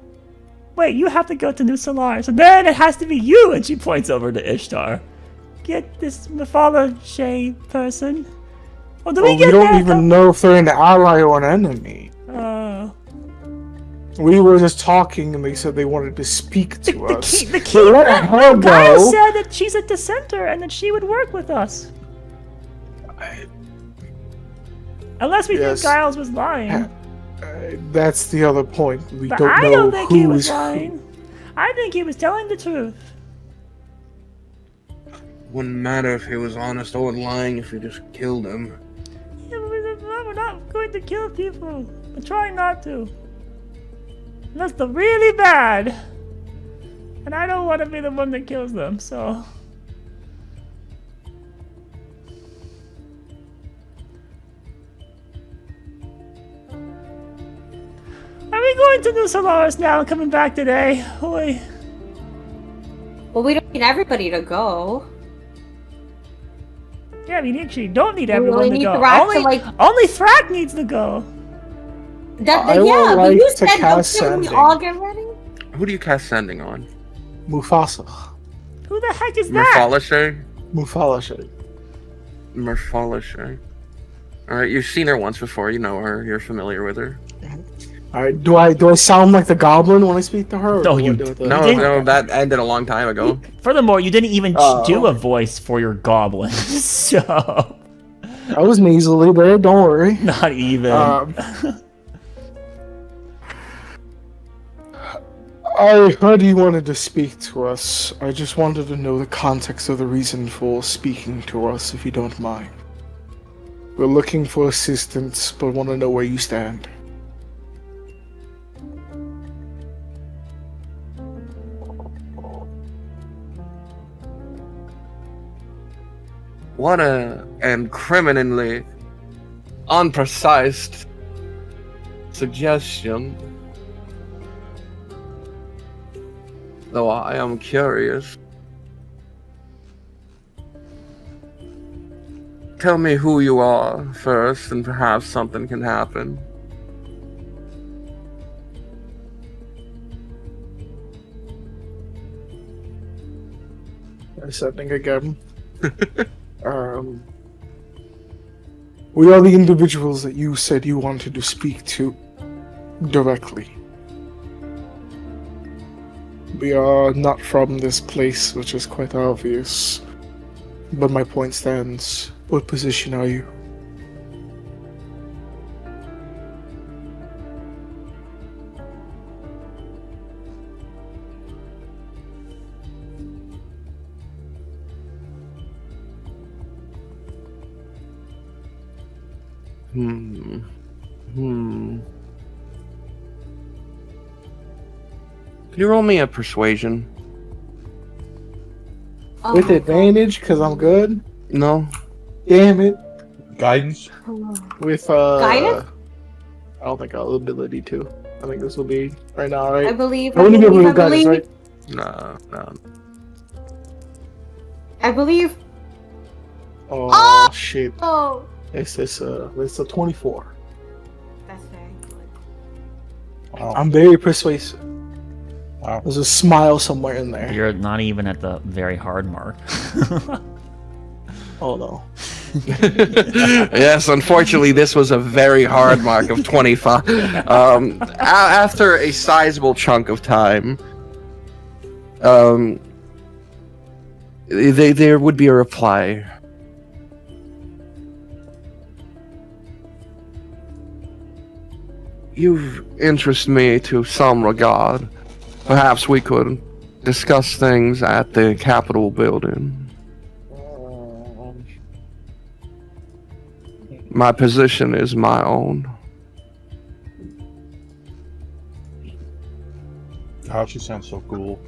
Wait, you have to go to New Solaris, and then it has to be you, and she points over to Ishtar. Get this Mephilashe person. Well, do Well, we get we don't that? even know if they're an ally or an enemy. We were just talking, and they said they wanted to speak to us. The They let her Gaia go. said that she's a dissenter and that she would work with us. Unless we Yes. think Giles was lying. That's the other point. We But don't I know don't think he was who's lying. I think he was telling the truth. Wouldn't matter if he was honest or lying if we just killed him. Yeah, but we're not going to kill people. We're trying not to. Unless they're really bad. And I don't want to be the one that kills them, so... Are we going to New Solaris now and coming back today? Oi. Well, we don't need everybody to go. Yeah, we actually don't need We everyone only to need go. Thrak to, like- Only Thrak needs to go. I would Yeah, but like you to said cast don't we Sending. all get ready? Who do you cast sending on? Mufasa. Who the heck is that? Merfalashe? Mufasa. Merfalashe. Alright, you've seen her once before, you know her, you're familiar with her. Alright, do I sound like the goblin when I speak to her? or No, do I you- do it the- No, didn't- no, that ended a long time ago. Furthermore, you didn't even Oh. do a voice for your goblin, so I was nasally there, don't worry. not even. I heard you wanted to speak to us. I just wanted to know the context of the reason for speaking to us, if you don't mind. We're looking for assistance, but want to know where you stand. What a incriminatingly unprecise suggestion. Though I am curious. Tell me who you are first, and perhaps something can happen. I said, think again. We are the individuals that you said you wanted to speak to directly. We are not from this place, which is quite obvious. But my point stands. What position are you? Can you roll me a persuasion? Oh With my advantage, because I'm good? No? Damn it. Guidance. God. With, Guidance? I don't think I'll have ability to. I think this will be right now, I right? believe. I wouldn't be able to guidance, right? No, no. I believe. Oh, shit. Oh, It's a 24. that's very good. Wow. I'm very persuasive. Wow. There's a smile somewhere in there. You're not even at the very hard mark. Oh no. Yes, unfortunately, this was a very hard mark of 25. After a sizable chunk of time, there would be a reply. You interest me to some regard. Perhaps we could discuss things at the Capitol building. My position is my own. Gosh, you sound so cool.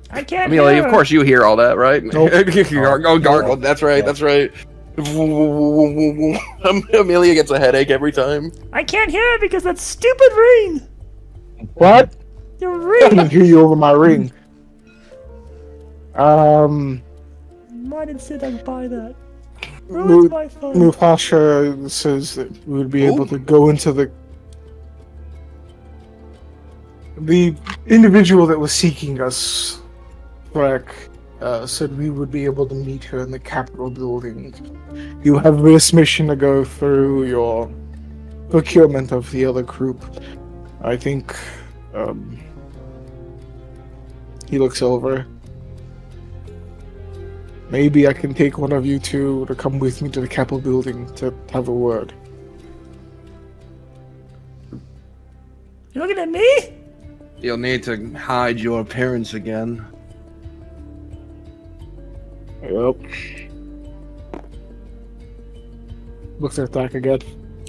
I can't. Amelia, hear. of course you hear all that, right? Nope. Oh, gargle. That's right. That's right. Amelia gets a headache every time. I can't hear it because that stupid ring. What? The I can ring. hear you over my ring. Why did Sidak buy that? Ruins my phone. Mufasha says that we would be able to go into the individual that was seeking us, Black, said we would be able to meet her in the Capitol building. You have this mission to go through. Your procurement of the other group. I think he looks over. Maybe I can take one of you two to come with me to the Capitol building to have a word. You looking at me? You'll need to hide your appearance again. Yep. Looks at Thack again.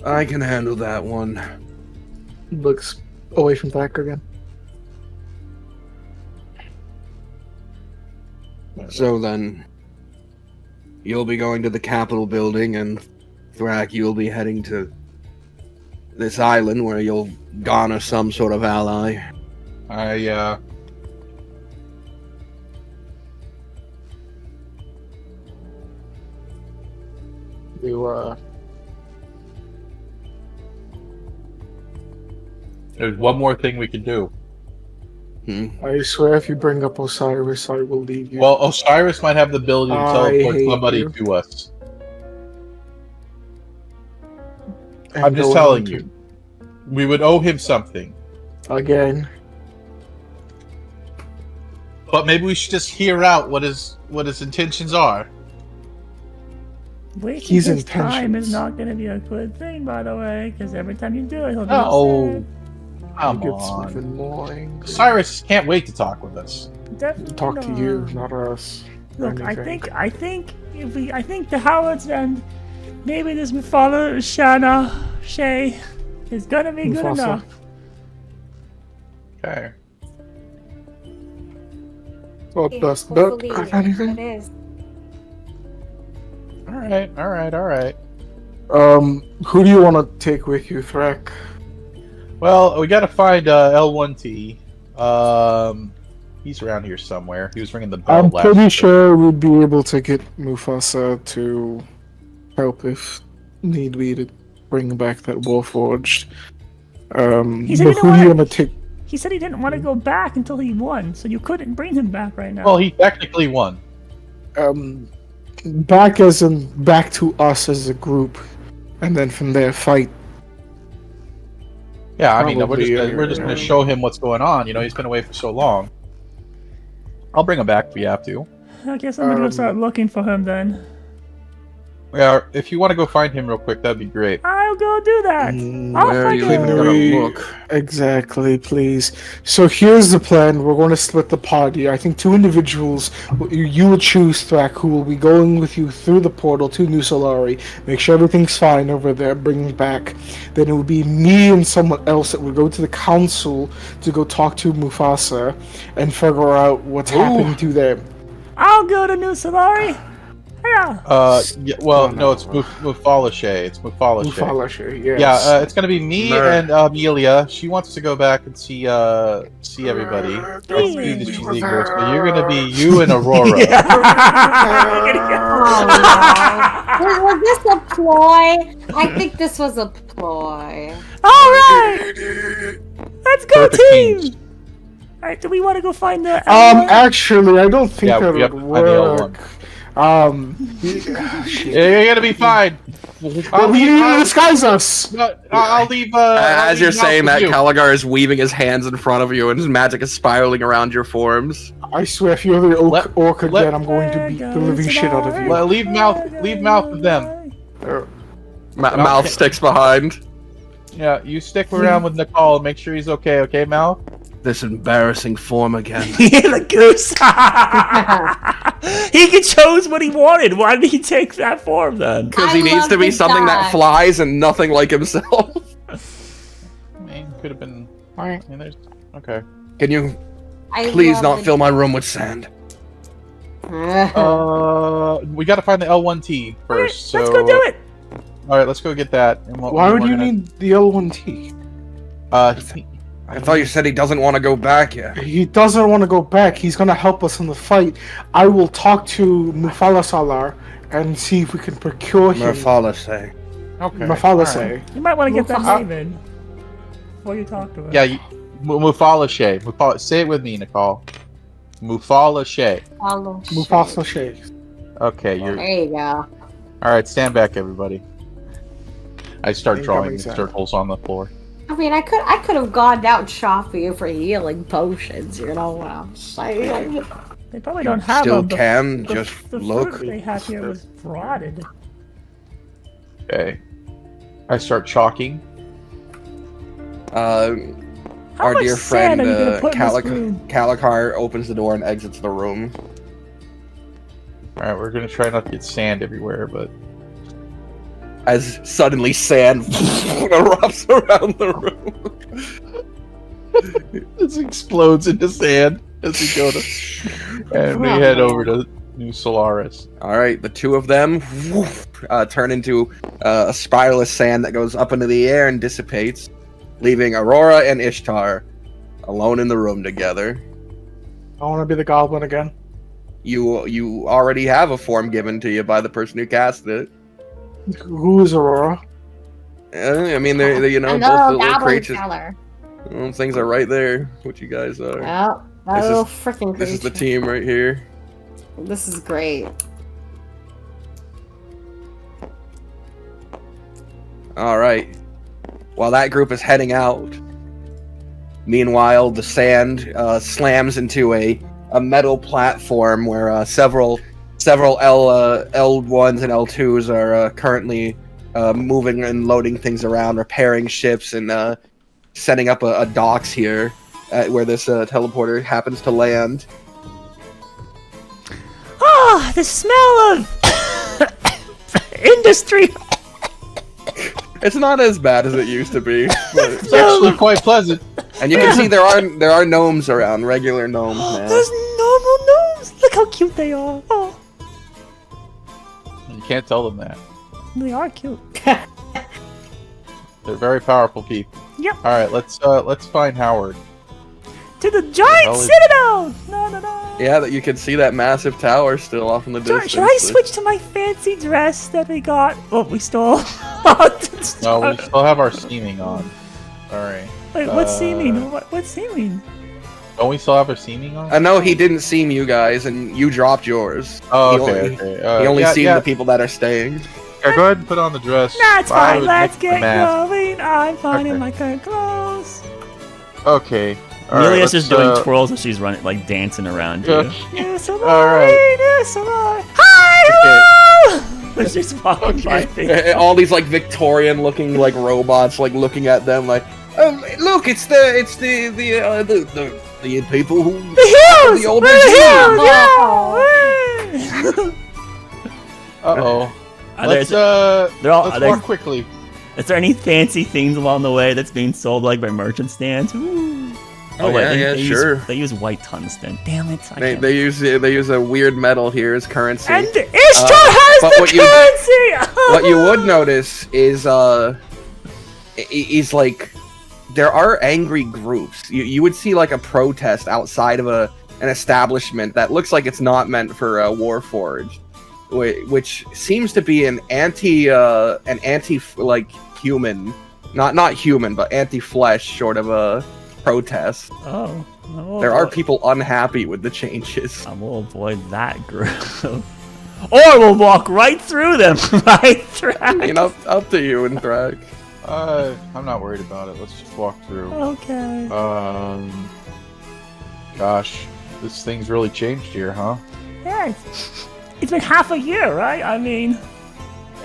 I can handle that one. Looks away from Thack again. So then, you'll be going to the Capitol building, and Thrak, you'll be heading to this island where you'll garner some sort of ally. There's one more thing we can do. I swear if you bring up Osiris, I will leave you. Well, Osiris might have the ability to I teleport hate somebody you. to us. And I'm just no telling one you. We would owe him something. Again. But maybe we should just hear out what his intentions are. Wasting His his time intentions. is not going to be a good thing, by the way, because every time you do it, he'll be Oh, upset. come It gets on. even more angry. Osiris can't wait to talk with us. Definitely Talk to not. you, not us. Look, Anything. I think the Howards and maybe this father Shay is gonna be good Mufasa. enough. Okay. Well, Yeah, does Bert hopefully have it anything? is. Alright. Who do you want to take with you, Thrak? Well, we gotta find L1T. He's around here somewhere. He was ringing the bell I'm last pretty time. sure we'd be able to get Mufasa to help if need be to bring back that Warforged. He said But he who do you didn't want to take? He said he didn't want to go back until he won, so you couldn't bring him back right now. Well, he technically won. Back as in back to us as a group, and then from there fight. Yeah, I mean, Probably, we're just gonna show him what's going on. You know, he's been away for so long. I'll bring him back if we have to. I guess I'm gonna go start looking for him then. Yeah, if you want to go find him real quick, that'd be great. I'll go do that. I'll Where are find you him. even gonna we- look? Exactly, please. So here's the plan. We're going to split the party. I think two individuals, you will choose Thrak, who will be going with you through the portal to New Solari. Make sure everything's fine over there, bring me back. Then it would be me and someone else that would go to the council to go talk to Mufasa and figure out what's happening to them. I'll go to New Solari. Yeah. Yeah, well, no, it's Mufalishay. It's Mufalishay. Mufasa, yes. Yeah, it's gonna be me Mer. and Amelia. She wants to go back and see everybody. That's me that she's eager. So you're gonna be you and Aurora. Was this a ploy? I think this was a ploy. All right. Let's go, Perfect team. teams. All right. Do we want to go find the? L1? Actually, I don't think Yeah, that we have would to find the L1. work. Shit. You're gonna be fine. But we need to disguise us! I'll leave. As you're saying that, you. Caligar is weaving his hands in front of you, and his magic is spiraling around your forms. I swear, if you're the orc let- again, I'm going to beat the living shit out of you. Well, leave mouth with them. Mouth sticks behind. Yeah, you stick around with Nicole and make sure he's okay. Okay, Mal? This embarrassing form again. the goose. He chose what he wanted. Why did he take that form then? Because I he needs love to be this something that guy. flies and nothing like himself. I mean, could have been. I mean, there's. Okay. Can you I please love not it. fill my room with sand? We gotta find the L1T first. Let's go do it. All right, let's go get that. And Why would you need the L1T? I thought you said he doesn't want to go back yet. He doesn't want to go back. He's going to help us in the fight. I will talk to Mufala Salar and see if we can procure him. Murfala say. Okay. Mufala all say. right. You might want to get that Mufasa. name in before you talk to him. Yeah, Mufala Shay. Say it with me, Nicole. Mufala Shay. Follow shit. Mufasa Shay. Okay, you're. There you go. All right, stand back, everybody. I start drawing Incoming sand. circles on the floor. I mean, I could have gone down shopping for healing potions, you know what I'm saying? They probably don't have Still them. can, The just fruit look. they have here was rotted. Okay. I start chalking. How Our much dear sand friend are you gonna put in this room? Calicar opens the door and exits the room. Alright, we're gonna try not to get sand everywhere, but As suddenly sand erupts around the room. this explodes into sand as we go to. And we head over to New Solaris. All right, the two of them turn into a spiral of sand that goes up into the air and dissipates, leaving Aurora and Ishtar alone in the room together. I want to be the goblin again. You already have a form given to you by the person who cast it. Who is Aurora? I mean, they're you know, I both know, the little goblin creatures. color. Well, things are right there. What you guys are. Oh, that This is- little freaking creature. This is the team right here. This is great. All right. While that group is heading out, meanwhile, the sand slams into a metal platform where several L1s and L2s are currently moving and loading things around, repairing ships, and setting up a docks here where this teleporter happens to land. Ah, the smell of industry. It's not as bad as it used to be, but It's actually quite pleasant. and you can see there are gnomes around, regular gnomes now. There's normal gnomes. Look how cute they are. Oh, You can't tell them that. they are cute. They're very powerful people. Yep. Alright, let's find Howard. To the giant hell is- citadel. No, no, no. Yeah, that you can see that massive tower still off in the distance. Should I switch to my fancy dress that we got? Oh, we stole. No, we still have our steaming on. Alright. Wait, what's seeming? What's seeming? Don't we still have our steaming on? I know he didn't seem you guys, and you dropped yours. Oh, He okay, only- okay. He only yeah, seen yeah. the people that are staying. Yeah, go ahead and put on the dress. That's I fine. would Let's make the get mask. going. I'm fine in Okay. my current clothes. Okay. Amelia's just doing let's, twirls as she's running, like dancing around you. Yeah. Yes, alive. Alright. Yes, alive. Hi, hello. She's walking by me. All these like Victorian-looking like robots, like looking at them, like, look, it's the people who The heroes. The old We're the regime. heroes. Yeah. Uh-oh. Let's they're all- let's are there- walk quickly. Is there any fancy things along the way that's being sold like by merchant stands? Ooh. Oh, wait, yeah, they sure. They use white tungsten. Damn it! I can't- They use a weird metal here as currency. And Ishtar has but the what you- currency. What you would notice is like there are angry groups. You would see like a protest outside of an establishment that looks like it's not meant for Warforged, which seems to be an anti like human, not human, but anti-flesh sort of a protest. Oh. There are people unhappy with the changes. I will avoid that group. Or I will walk right through them. Right through. You know, up to you, and Thrag. I'm not worried about it. Let's just walk through. Okay. Gosh, this thing's really changed here, huh? Yeah. It's been half a year, right? I mean,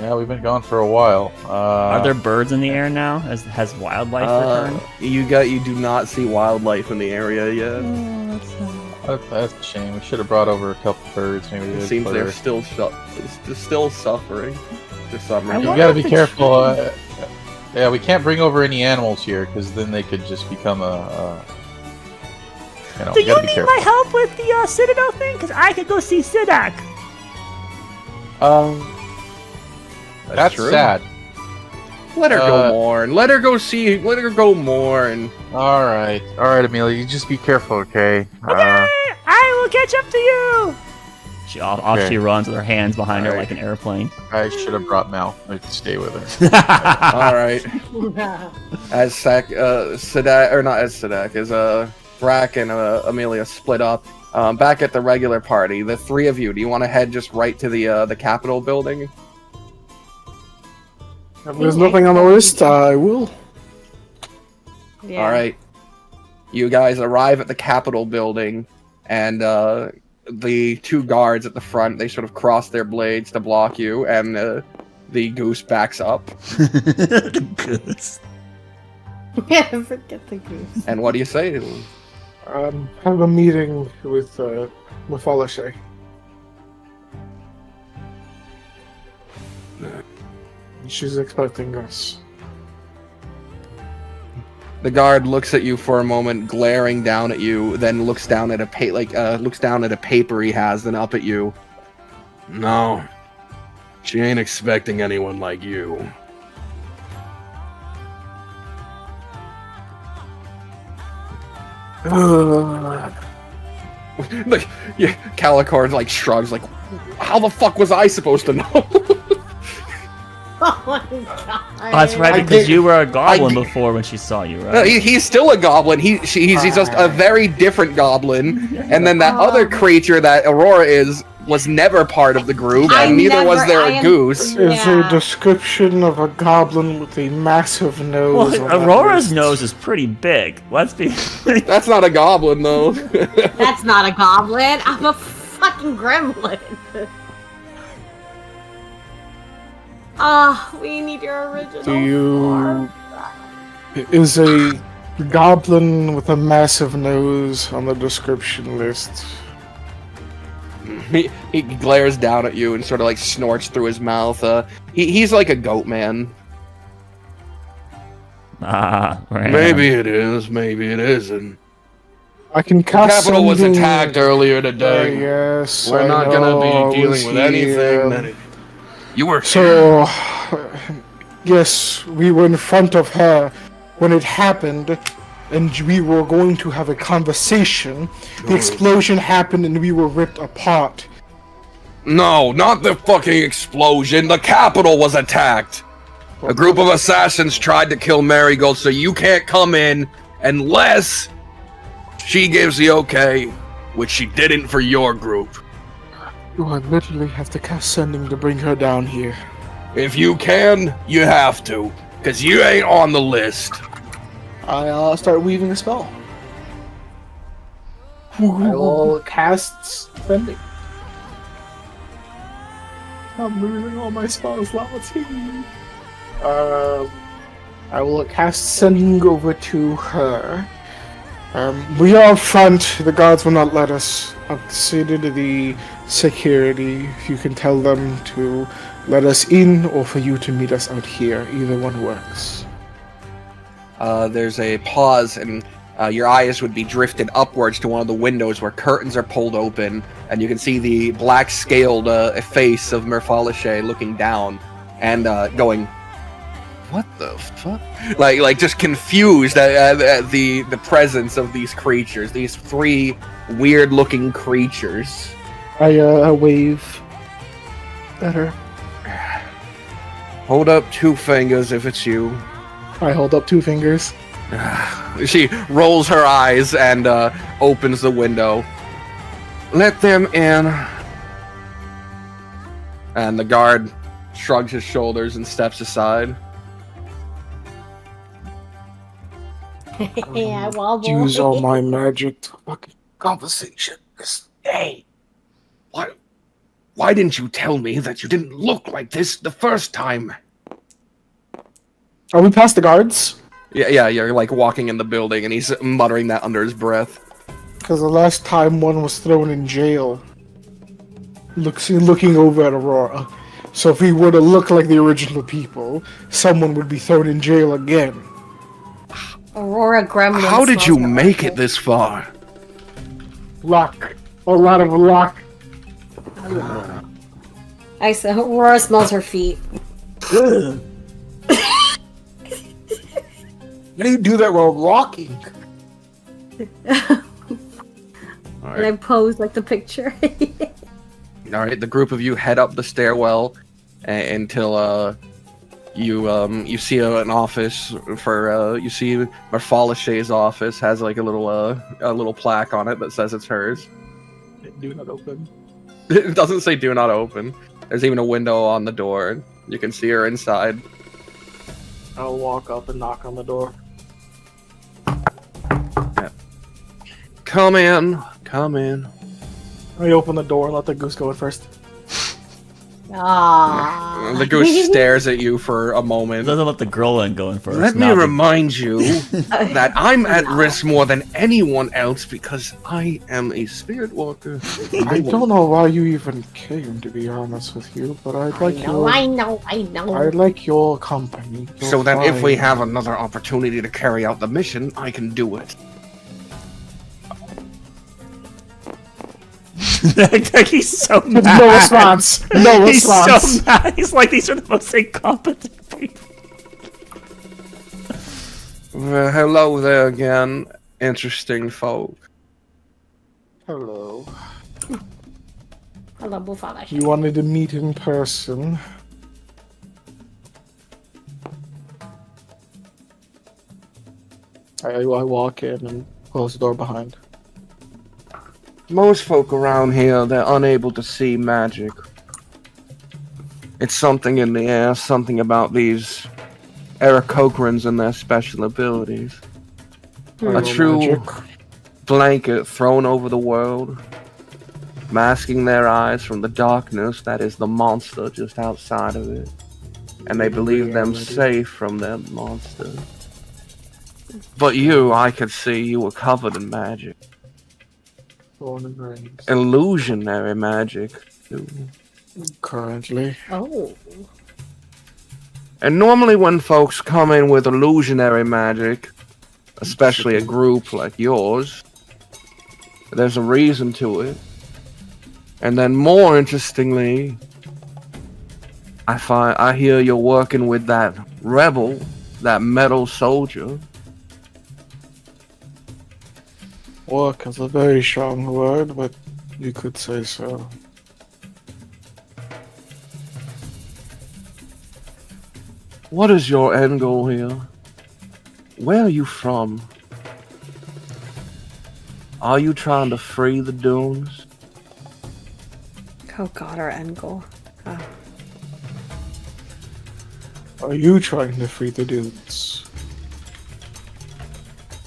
Yeah, we've been gone for a while. are there birds in the air now? Has wildlife returned? You do not see wildlife in the area yet. Oh, that's sad. That's a shame. We should have brought over a couple birds. Maybe It they'd seems put they're her- still suffering to some I You reason. wonder gotta if be it's- careful. Yeah, we can't bring over any animals here because then they could just become Do we you gotta be need careful. my help with the Citadel thing? Because I could go see Sidak. That's true. sad. Let her go mourn. Let her go see. Let her go mourn. All right, Amelia. You just be careful, okay? Okay, I will catch up to you. Off Okay. she runs with her hands behind her Alright. like an airplane. I should have brought Mal. I could stay with her. All right. As Sadak, or not as Sadak, as Brack and Amelia split up. Back at the regular party, the three of you. Do you want to head just right to the Capitol building? If there's nothing on the list, I will. Yeah. All right. You guys arrive at the Capitol building, and the two guards at the front, they sort of cross their blades to block you, and the goose backs up. The goose. Yeah, forget the goose. And what do you say to them? Have a meeting with Falashe. She's expecting us. The guard looks at you for a moment, glaring down at you, then looks down at a paper he has, then up at you. No, she ain't expecting anyone like you. Like, yeah, Calicord like shrugs, like, how the fuck was I supposed to know? Oh my god. Oh, that's right, because you were a goblin before when she saw you, right? He's still a goblin. He's just a very different goblin. And then that other creature that Aurora was never part of the group, and neither was there a goose. It's a description of a goblin with a massive nose. Well, Aurora's nose is pretty big. Let's be. That's not a goblin, though. That's not a goblin. I'm a fucking gremlin. We need your original form. Is a goblin with a massive nose on the description list? He glares down at you and sort of like snorts through his mouth. He's like a goat man. Right. Maybe it is, maybe it isn't. I can The cast capital was something- attacked earlier today. Yes, We're I not know, gonna I be dealing was with anything. here. You were So, yes, we were in front of her when it happened, and we were going to have a conversation. The explosion happened, and we were ripped apart. No, not the fucking explosion. The Capitol was attacked. A group of assassins tried to kill Marigold, so you can't come in unless she gives the okay, which she didn't for your group. You would literally have to cast sending to bring her down here. If you can, you have to, because you ain't on the list. I'll start weaving a spell. I will cast sending. I'm losing all my spells, Lati. I will cast sending over to her. We are up front. The guards will not let us. I've stated to the security if you can tell them to let us in or for you to meet us out here. Either one works. There's a pause, and your eyes would be drifted upwards to one of the windows where curtains are pulled open, and you can see the black scaled face of Merfalashe looking down and going, "What the fuck?" Like just confused at the presence of these creatures, these three weird-looking creatures. I wave at her. Hold up 2 fingers if it's you. I hold up 2 fingers. She rolls her eyes and opens the window. Let them in. And the guard shrugs his shoulders and steps aside. Yeah, wobble. Use all my magic to fucking conversation. Hey, why didn't you tell me that you didn't look like this the first time? Are we past the guards? Yeah, you're like walking in the building and he's muttering that under his breath. Because the last time one was thrown in jail, looking over at Aurora. So if we were to look like the original people, someone would be thrown in jail again. Aurora Gremlin. How did you smells make like it this far? Luck. A lot of luck. I said Aurora smells her feet. How do you do that while walking? And I pose like the picture. Alright, the group of you head up the stairwell until you see an office for you see Merfalashe's office has like a little plaque on it that says it's hers. Do not open. It doesn't say do not open. There's even a window on the door. You can see her inside. I'll walk up and knock on the door. Come in. Come in. I open the door and let the goose go in first. Ah. The goose stares at you for a moment. Doesn't let the girl in going first. Let me Not the- remind you that I'm at risk more than anyone else because I am a spirit walker. I don't know why you even came, to be honest with you, but I'd like I know. I'd like your company. You're So that if we fine. have another opportunity to carry out the mission, I can do it. He's so mad. No response. No He's response. so mad. He's like, these are the most incompetent people. Hello there again, interesting folk. Hello. Hello, Bufala. You wanted to meet in person. I walk in and close the door behind. Most folk around here, they're unable to see magic. It's something in the air, something about these Aarakocrans and their special abilities. A true Magic. blanket thrown over the world, masking their eyes from the darkness that is the monster just outside of it. And they believe them safe from that monster. But you, I could see you were covered in magic. Born and raised. Illusionary magic, too. Currently. Oh. And normally when folks come in with illusionary magic, especially a group like yours, there's a reason to it. And then more interestingly, I hear you're working with that rebel, that metal soldier. Work is a very strong word, but you could say so. What is your end goal here? Where are you from? Are you trying to free the dunes? Oh god, our end goal. Oh. Are you trying to free the dudes?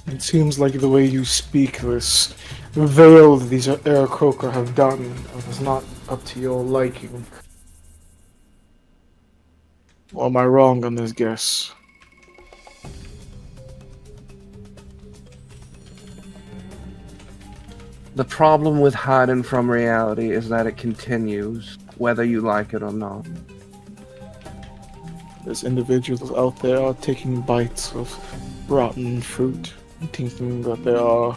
It seems like the way you speak this veil that these Aarakocra have done is not up to your liking. Or am I wrong on this guess? The problem with hiding from reality is that it continues, whether you like it or not. There's individuals out there taking bites of rotten fruit, thinking that they are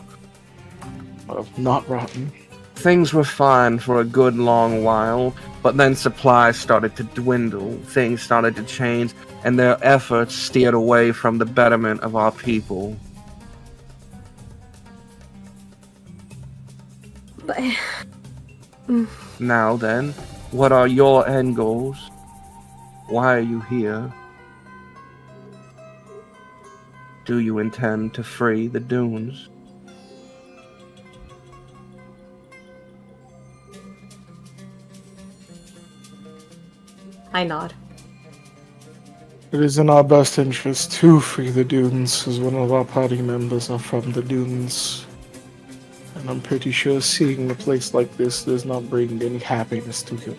not rotten. Things were fine for a good long while, but then supplies started to dwindle, things started to change, and their efforts steered away from the betterment of our people. But Now then, what are your end goals? Why are you here? Do you intend to free the dunes? I nod. It is in our best interest to free the dunes, as one of our party members are from the dunes. And I'm pretty sure seeing a place like this does not bring any happiness to him.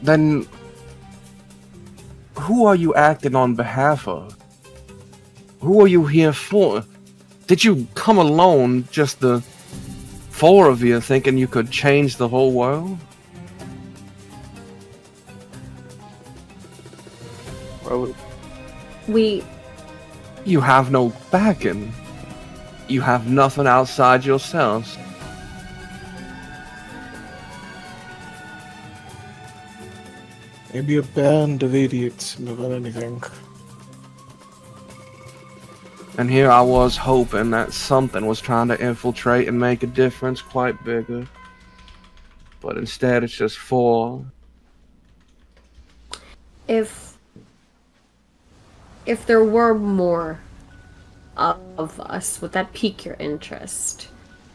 Then who are you acting on behalf of? Who are you here for? Did you come alone, just the four of you, thinking you could change the whole world? Well, We You have no backing. You have nothing outside yourselves. maybe a band of idiots more than anything. And here I was hoping that something was trying to infiltrate and make a difference quite bigger. But instead it's just four. if there were more of us? Would that pique your interest?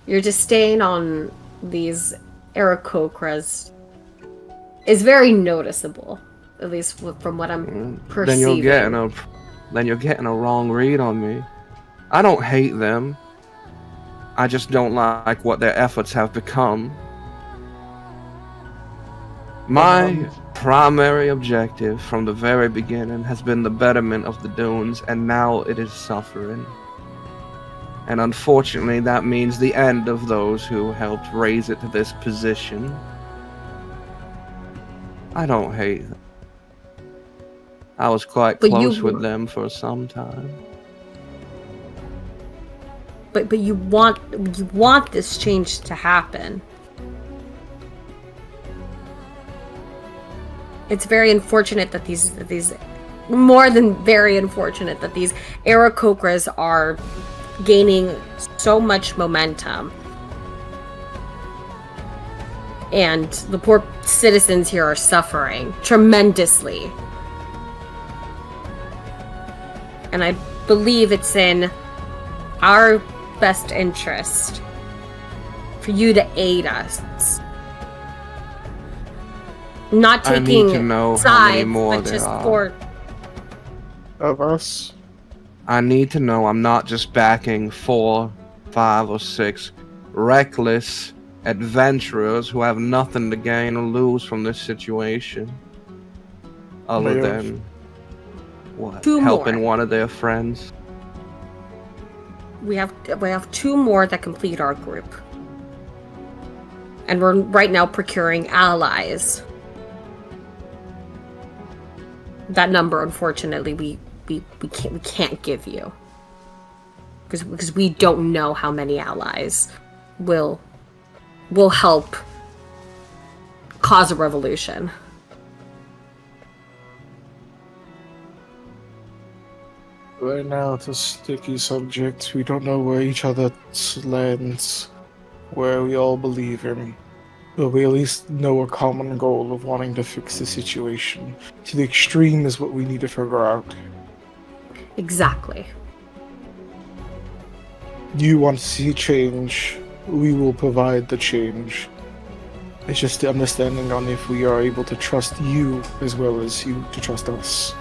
You're just staying on these Aarakocras is very noticeable, at least from what I'm perceiving. Then you're getting a wrong read on me. I don't hate them. I just don't like what their efforts have become. My primary objective from the very beginning has been the betterment of the dunes, and now it is suffering. And unfortunately, that means the end of those who helped raise it to this position. I don't hate them. I was quite close with them for some time. But you want this change to happen. It's very unfortunate that these more than very unfortunate that these Aarakocras are gaining so much momentum. And the poor citizens here are suffering tremendously. And I believe it's in our best interest for you to aid us. Not taking I need to know sides, how many more but there just are. for Of us? I need to know I'm not just backing 4, 5, or 6 reckless adventurers who have nothing to gain or lose from this situation. Other Mayor. than, what, Two helping more. one of their friends? we have 2 more that complete our group. And we're right now procuring allies. That number, unfortunately, we can't give you. Because we don't know how many allies will help cause a revolution. Right now, it's a sticky subject. We don't know where each other lands, where we all believe in. But we at least know a common goal of wanting to fix the situation. To the extreme is what we need to figure out. Exactly. You want to see change, we will provide the change. It's just the understanding on if we are able to trust you as well as you to trust us.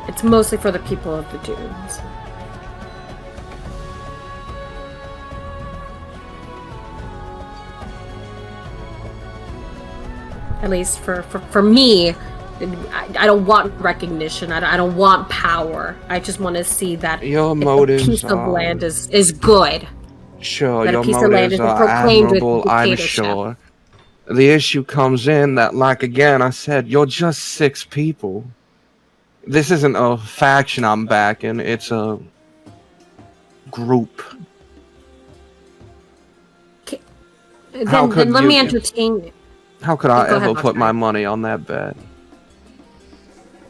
It's mostly for the people of the dunes. At least for me, I don't want recognition. I don't want power. I just want to see that Your a motives piece of are- land is good. Sure, That a your piece of land motives isn't are proclaimed with admirable, I'm dictatorship. sure. The issue comes in that, like again, I said, you're just 6 people. This isn't a faction I'm backing, it's a group. Then could let you- me entertain you. How could I Go ahead, ever put Oscar. my money on that bet?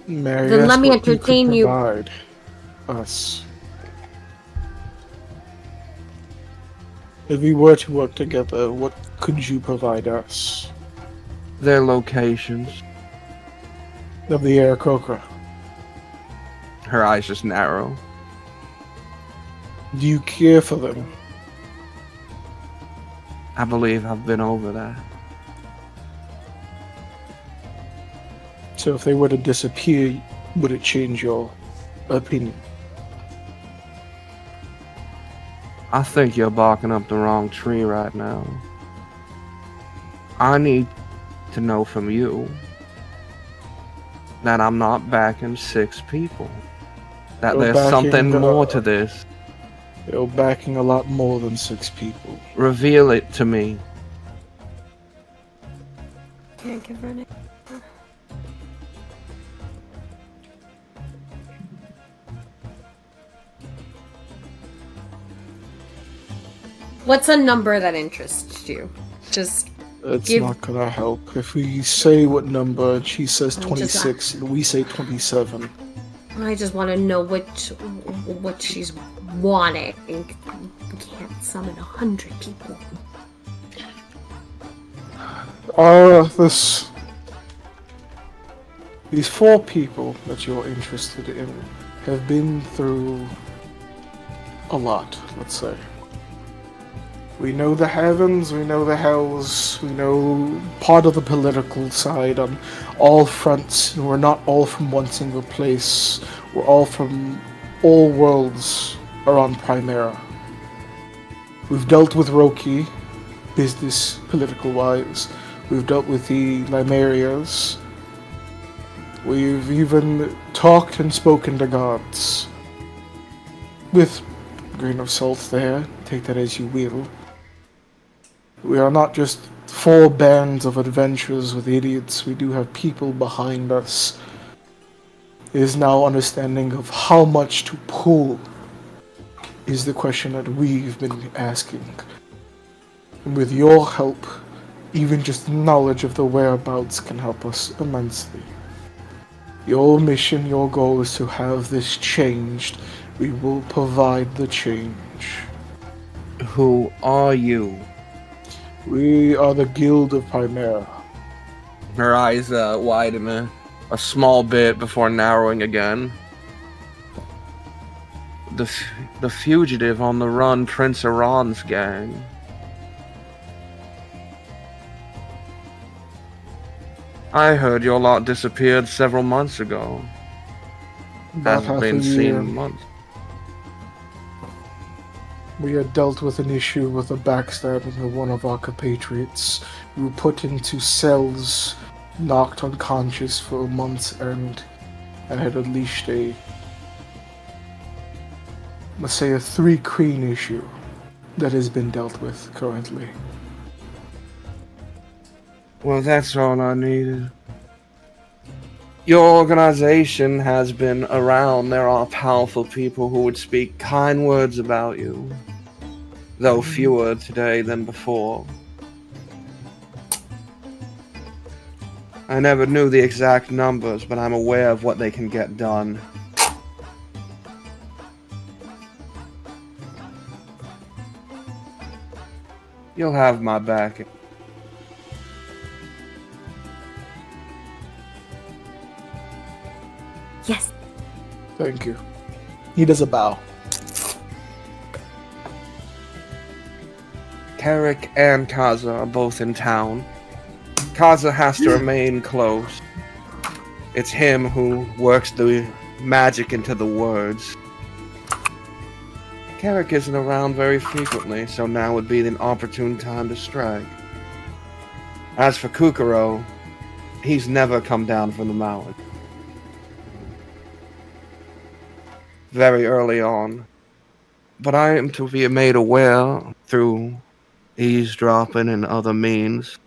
Mary, Then let ask me what entertain you you. could provide us. If we were to work together, what could you provide us? Their locations. Of the Aarakocra. Her eyes just narrow. Do you care for them? I believe I've been over that. So if they were to disappear, would it change your opinion? I think you're barking up the wrong tree right now. I need to know from you that I'm not backing 6 people. That You're there's backing something the- more to this. You're backing a lot more than 6 people. Reveal it to me. Can't give her an What's a number that interests you? Just It's Give- not gonna help. If we say what number and she says I'm just 26 and we say 27, I just want to know what she's wanting. We can't summon 100 people. this These 4 people that you're interested in have been through a lot, let's say. We know the heavens, we know the hells, we know part of the political side on all fronts, and we're not all from one single place. We're all from all worlds around Primera. We've dealt with Roki, business, political-wise. We've dealt with the Limerias. We've even talked and spoken to gods. With a grain of salt there, take that as you will. We are not just 4 bands of adventurers with idiots. We do have people behind us. It is now understanding of how much to pull is the question that we've been asking. And with your help, even just knowledge of the whereabouts can help us immensely. Your mission, your goal is to have this changed. We will provide the change. Who are you? We are the Guild of Primera. Her eyes widen a small bit before narrowing again. The fugitive on the run, Prince Iran's gang. I heard your lot disappeared several months ago. About half Hasn't a been seen year. in months. We had dealt with an issue with a backstabbing of one of our compatriots. We were put into cells, knocked unconscious for a month's end, and had unleashed let's say a 3 Queen issue that has been dealt with currently. Well, that's all I needed. Your organization has been around. There are powerful people who would speak kind words about you, though fewer today than before. I never knew the exact numbers, but I'm aware of what they can get done. You'll have my back. Yes. Thank you. He does a bow. Carrick and Kaza are both in town. Kaza has to remain close. It's him who works the magic into the words. Carrick isn't around very frequently, so now would be an opportune time to strike. As for Kukuro, he's never come down from the mountain. Very early on. But I am to be made aware through eavesdropping and other means.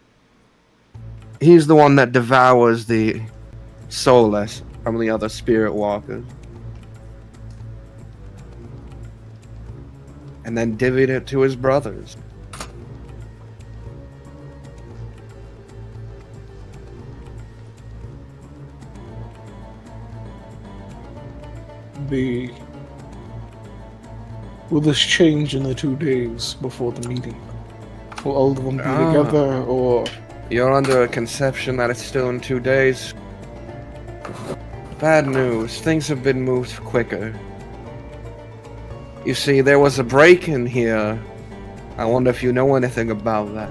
He's the one that devours the soulless from the other spirit walkers. And then divvied it to his brothers. Will this change in the 2 days before the meeting? Will all of them be together, or... You're under a conception that it's still in 2 days. Bad news. Things have been moved quicker. You see, there was a break-in here. I wonder if you know anything about that.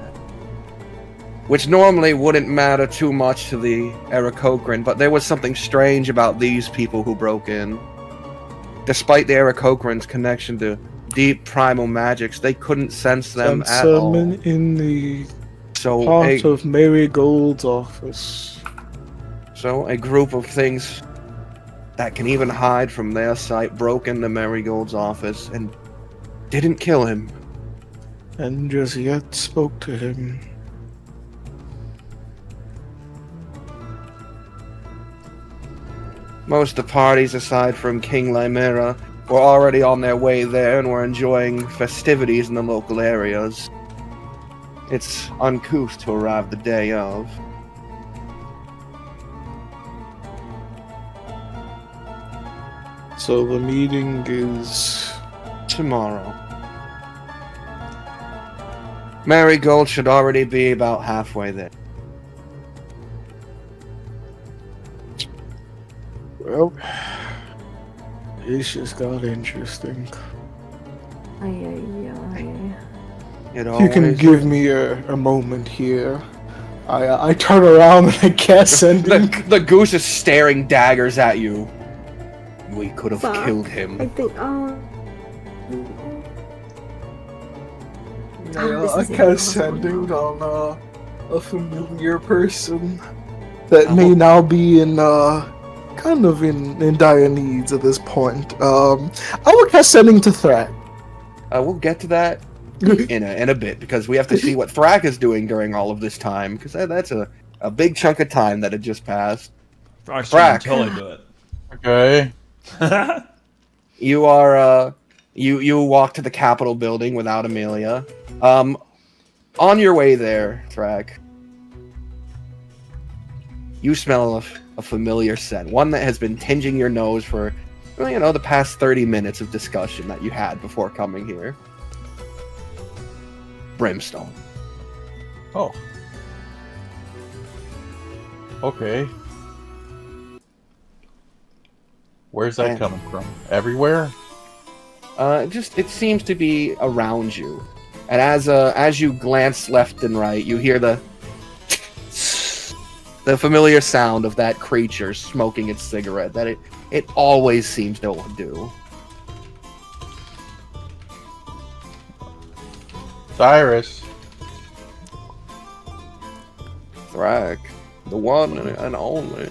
Which normally wouldn't matter too much to the Aarakocran, but there was something strange about these people who broke in. Despite the Aarakocran's connection to deep primal magics, they couldn't sense them at all. in the So part of Marigold's office. So a group of things that can even hide from their sight broke into Marigold's office and didn't kill him. And just yet spoke to him. Most of the parties, aside from King Lymera, were already on their way there and were enjoying festivities in the local areas. It's uncouth to arrive the day of. So the meeting is... tomorrow. Marigold should already be about halfway there. Well, it's just got interesting. Ay, ay, ay. It You can always give me a moment here. I turn around and I cast sending. the goose is staring daggers at you. We could have Fuck. killed I him. think. Oh. Yeah, this I is cast sending on a familiar person that may now be in kind of in dire needs at this point. I will cast sending to Thrak. We'll get to that in a bit because we have to see what Thrak is doing during all of this time because that's a big chunk of time that had just passed. Thrak. Totally do it. Okay. You are you walk to the Capitol building without Amelia. On your way there, Thrak, you smell a familiar scent, one that has been tinging your nose for, well, you know, the past 30 minutes of discussion that you had before coming here. Brimstone. Oh. Okay. Where's that And- coming from? Everywhere? It seems to be around you, and as you glance left and right, you hear the familiar sound of that creature smoking its cigarette that it always seems to do. Cyrus. Thrak, the one and only.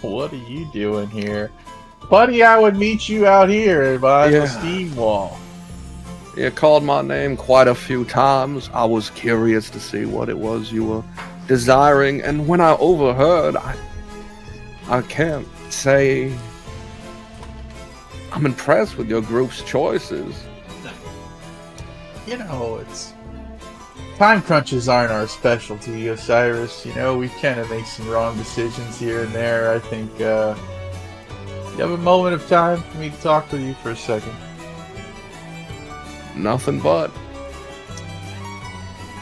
What are you doing here? Buddy, I would meet you out here behind the Yeah. steam wall. You called my name quite a few times. I was curious to see what it was you were desiring, and when I overheard, I can't say I'm impressed with your group's choices. You know, it's... Time crunches aren't our specialty, Osiris. You know, we kind of make some wrong decisions here and there. I think, you have a moment of time for me to talk with you for a second? Nothing but.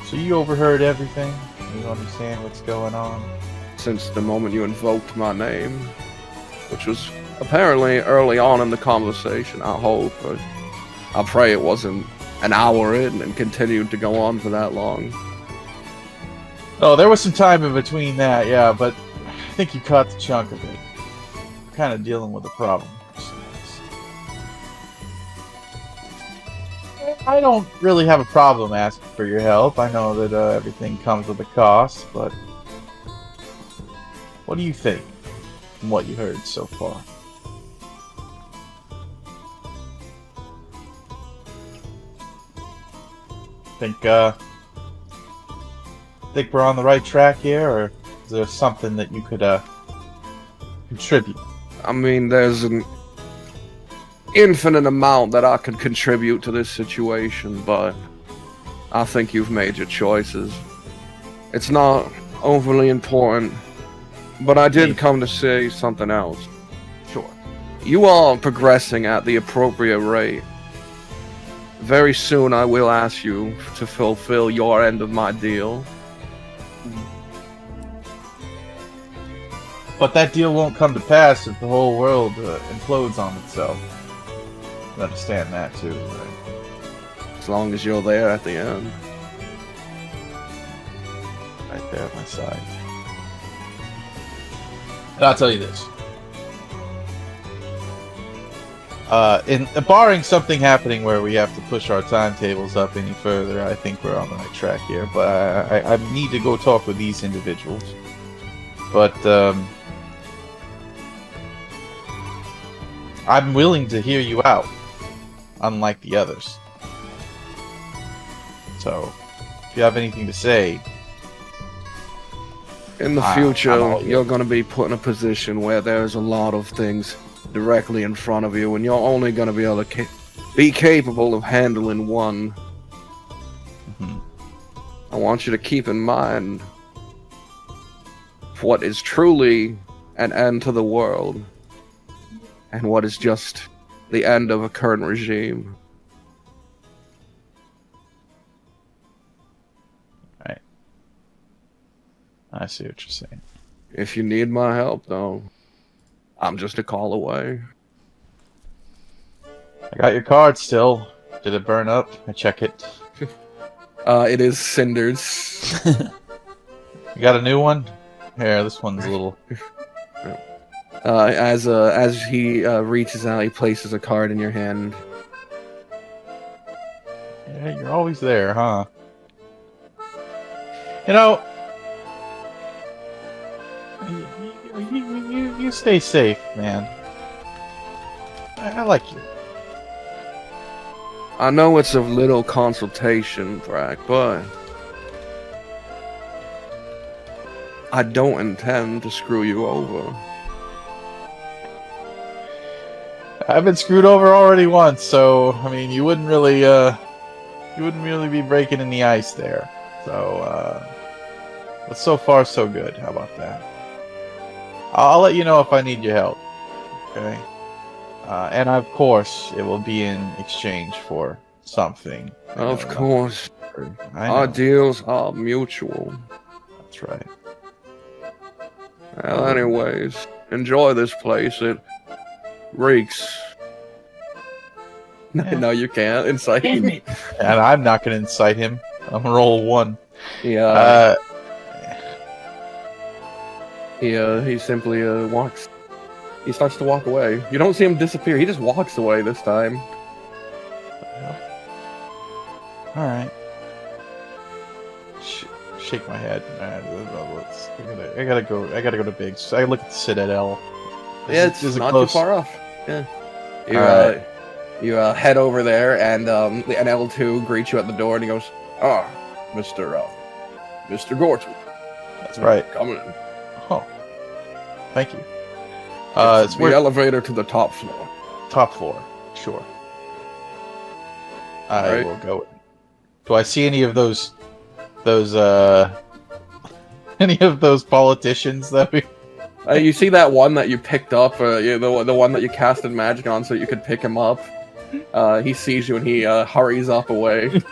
So you overheard everything? You understand what's going on? Since the moment you invoked my name, which was apparently early on in the conversation, I hope. But I pray it wasn't an hour in and continued to go on for that long. Oh, there was some time in between that, yeah, but I think you caught the chunk of it. Kind of dealing with a problem. I don't really have a problem asking for your help. I know that everything comes with a cost, but what do you think from what you heard so far? Think we're on the right track here, or is there something that you could contribute? I mean, there's an infinite amount that I could contribute to this situation, but I think you've made your choices. It's not overly important, but I did come to say something else. Sure. You are progressing at the appropriate rate. Very soon I will ask you to fulfill your end of my deal. But that deal won't come to pass if the whole world implodes on itself. You understand that too, right? As long as you're there at the end. Right there at my side. And I'll tell you this. Barring something happening where we have to push our timetables up any further, I think we're on the right track here. But I need to go talk with these individuals. But I'm willing to hear you out, unlike the others. So, if you have anything to say... In the I'm future, all you're yours. going to be put in a position where there's a lot of things directly in front of you, and you're only going to be able to be capable of handling one. Mhm. I want you to keep in mind what is truly an end to the world, and what is just the end of a current regime. I see what you're saying. If you need my help, though, I'm just a call away. I got your card still. Did it burn up? I check it. It is cinders. You got a new one? Here, this one's a little. As he reaches out, he places a card in your hand. Yeah, you're always there, huh? You know, you stay safe, man. I like you. I know it's a little consultation, Thrak, but I don't intend to screw you over. I've been screwed over already once, so I mean, you wouldn't really be breaking in the ice there. So, but so far so good. How about that? I'll let you know if I need your help. Okay. And of course, it will be in exchange for something. Of course, I know. our deals are mutual. That's right. Well, anyways, enjoy this place. It reeks. Yeah. No, you can't incite me. And I'm not going to incite him. I'm gonna roll 1. Yeah. He simply walks. He starts to walk away. You don't see him disappear. He just walks away this time. All right. Shake my head. I gotta go. I gotta go to Biggs. I look at the Citadel. Yeah, it's Is it not close? too far off. Yeah. You, Alright. you head over there, and an L2 greets you at the door, and he goes, "Ah, Mr. Gorton." That's right. Come in. Oh, thank you. It's It's the elevator to the top floor. top floor. Sure. I Alright. will go. Do I see any of those any of those politicians that we? You see that one that you picked up, the one that you casted magic on so you could pick him up. He sees you and he hurries up away.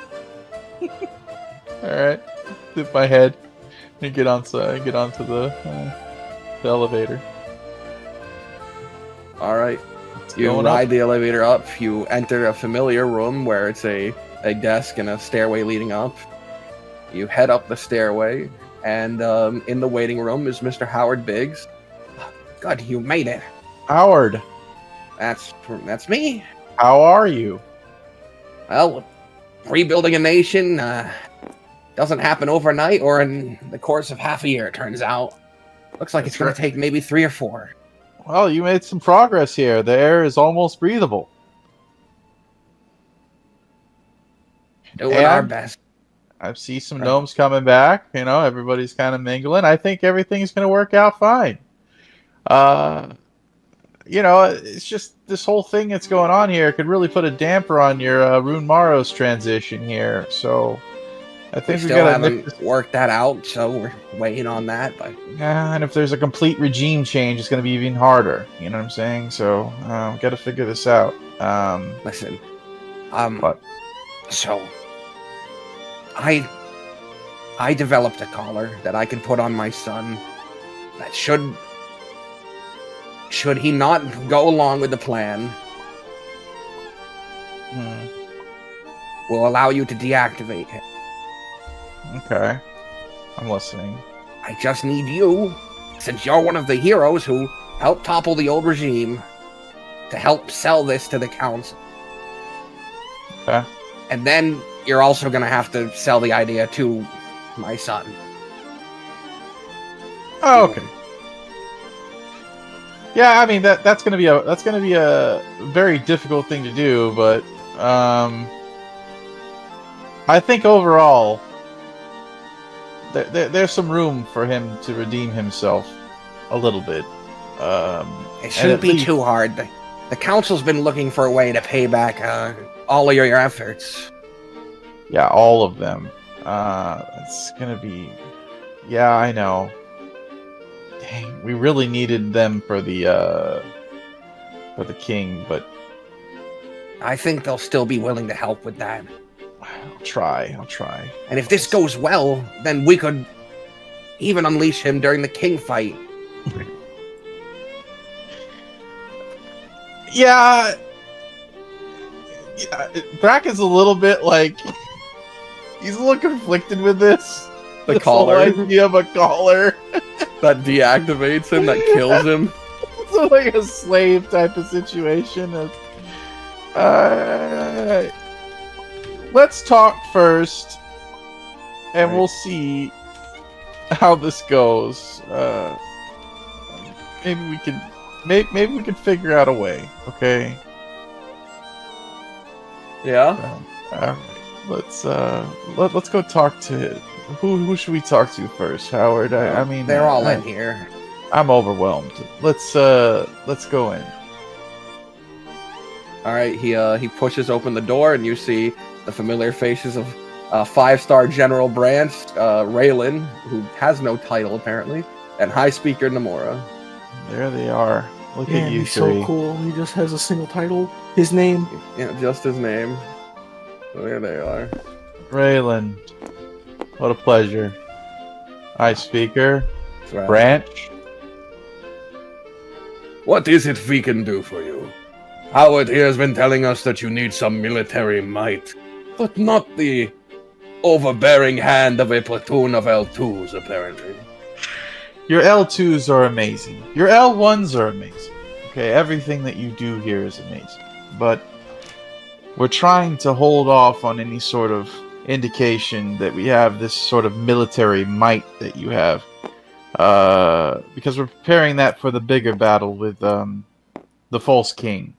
All right. Dip my head and get onto the elevator. All right. It's You going ride up. the elevator up. You enter a familiar room where it's a desk and a stairway leading up. You head up the stairway, and in the waiting room is Mr. Howard Biggs. God, you made it. Howard, That's me. how are you? Well, rebuilding a nation doesn't happen overnight or in the course of half a year, it turns out. Looks like it's going to take maybe 3 or 4. Well, you made some progress here. The air is almost breathable. Doing And our best. I see some gnomes coming back. You know, everybody's kind of mingling. I think everything's going to work out fine. You know, it's just this whole thing that's going on here could really put a damper on your Rune Maros transition here. So I We think we still got to haven't worked that out, so we're waiting on that. But Yeah, and if there's a complete regime change, it's going to be even harder. You know what I'm saying? So, got to figure this out. listen, What? so I developed a collar that I could put on my son that should he not go along with the plan, will allow you to deactivate him. Okay. I'm listening. I just need you, since you're one of the heroes who helped topple the old regime, to help sell this to the council. Okay. And then you're also gonna have to sell the idea to my son. Oh, okay. Yeah, I mean that's gonna be a very difficult thing to do, but I think overall there's some room for him to redeem himself a little bit. It shouldn't be too hard. The council's been looking for a way to pay back all of your efforts. Yeah, all of them. It's gonna be. Yeah, I know. Dang, we really needed them for the king, but I think they'll still be willing to help with that. I'll try. And if this goes well, then we could even unleash him during the king fight. Yeah. Brack is a little bit like he's a little conflicted with this. The This whole collar idea of a collar. that deactivates him, that kills him. It's like a slave type of situation. Let's talk first, and Right. we'll see how this goes. Maybe we can, maybe we can figure out a way. Okay. Yeah. All right. Let's go talk to who should we talk to first, Howard? I mean, They're all in here. I'm overwhelmed. Let's go in. All right. He pushes open the door, and you see the familiar faces of 5-star General Branch, Raylan, who has no title apparently, and High Speaker Namora. There they are. Look Yeah, at you he's three. so cool. He just has a single title. His name. Yeah, just his name. There they are. Raylan, what a pleasure. High Speaker, That's right. Branch. What is it we can do for you? Howard here has been telling us that you need some military might, but not the overbearing hand of a platoon of L2s, apparently. Your L2s are amazing. Your L1s are amazing. Okay, everything that you do here is amazing. But we're trying to hold off on any sort of indication that we have this sort of military might that you have. Because we're preparing that for the bigger battle with the False King.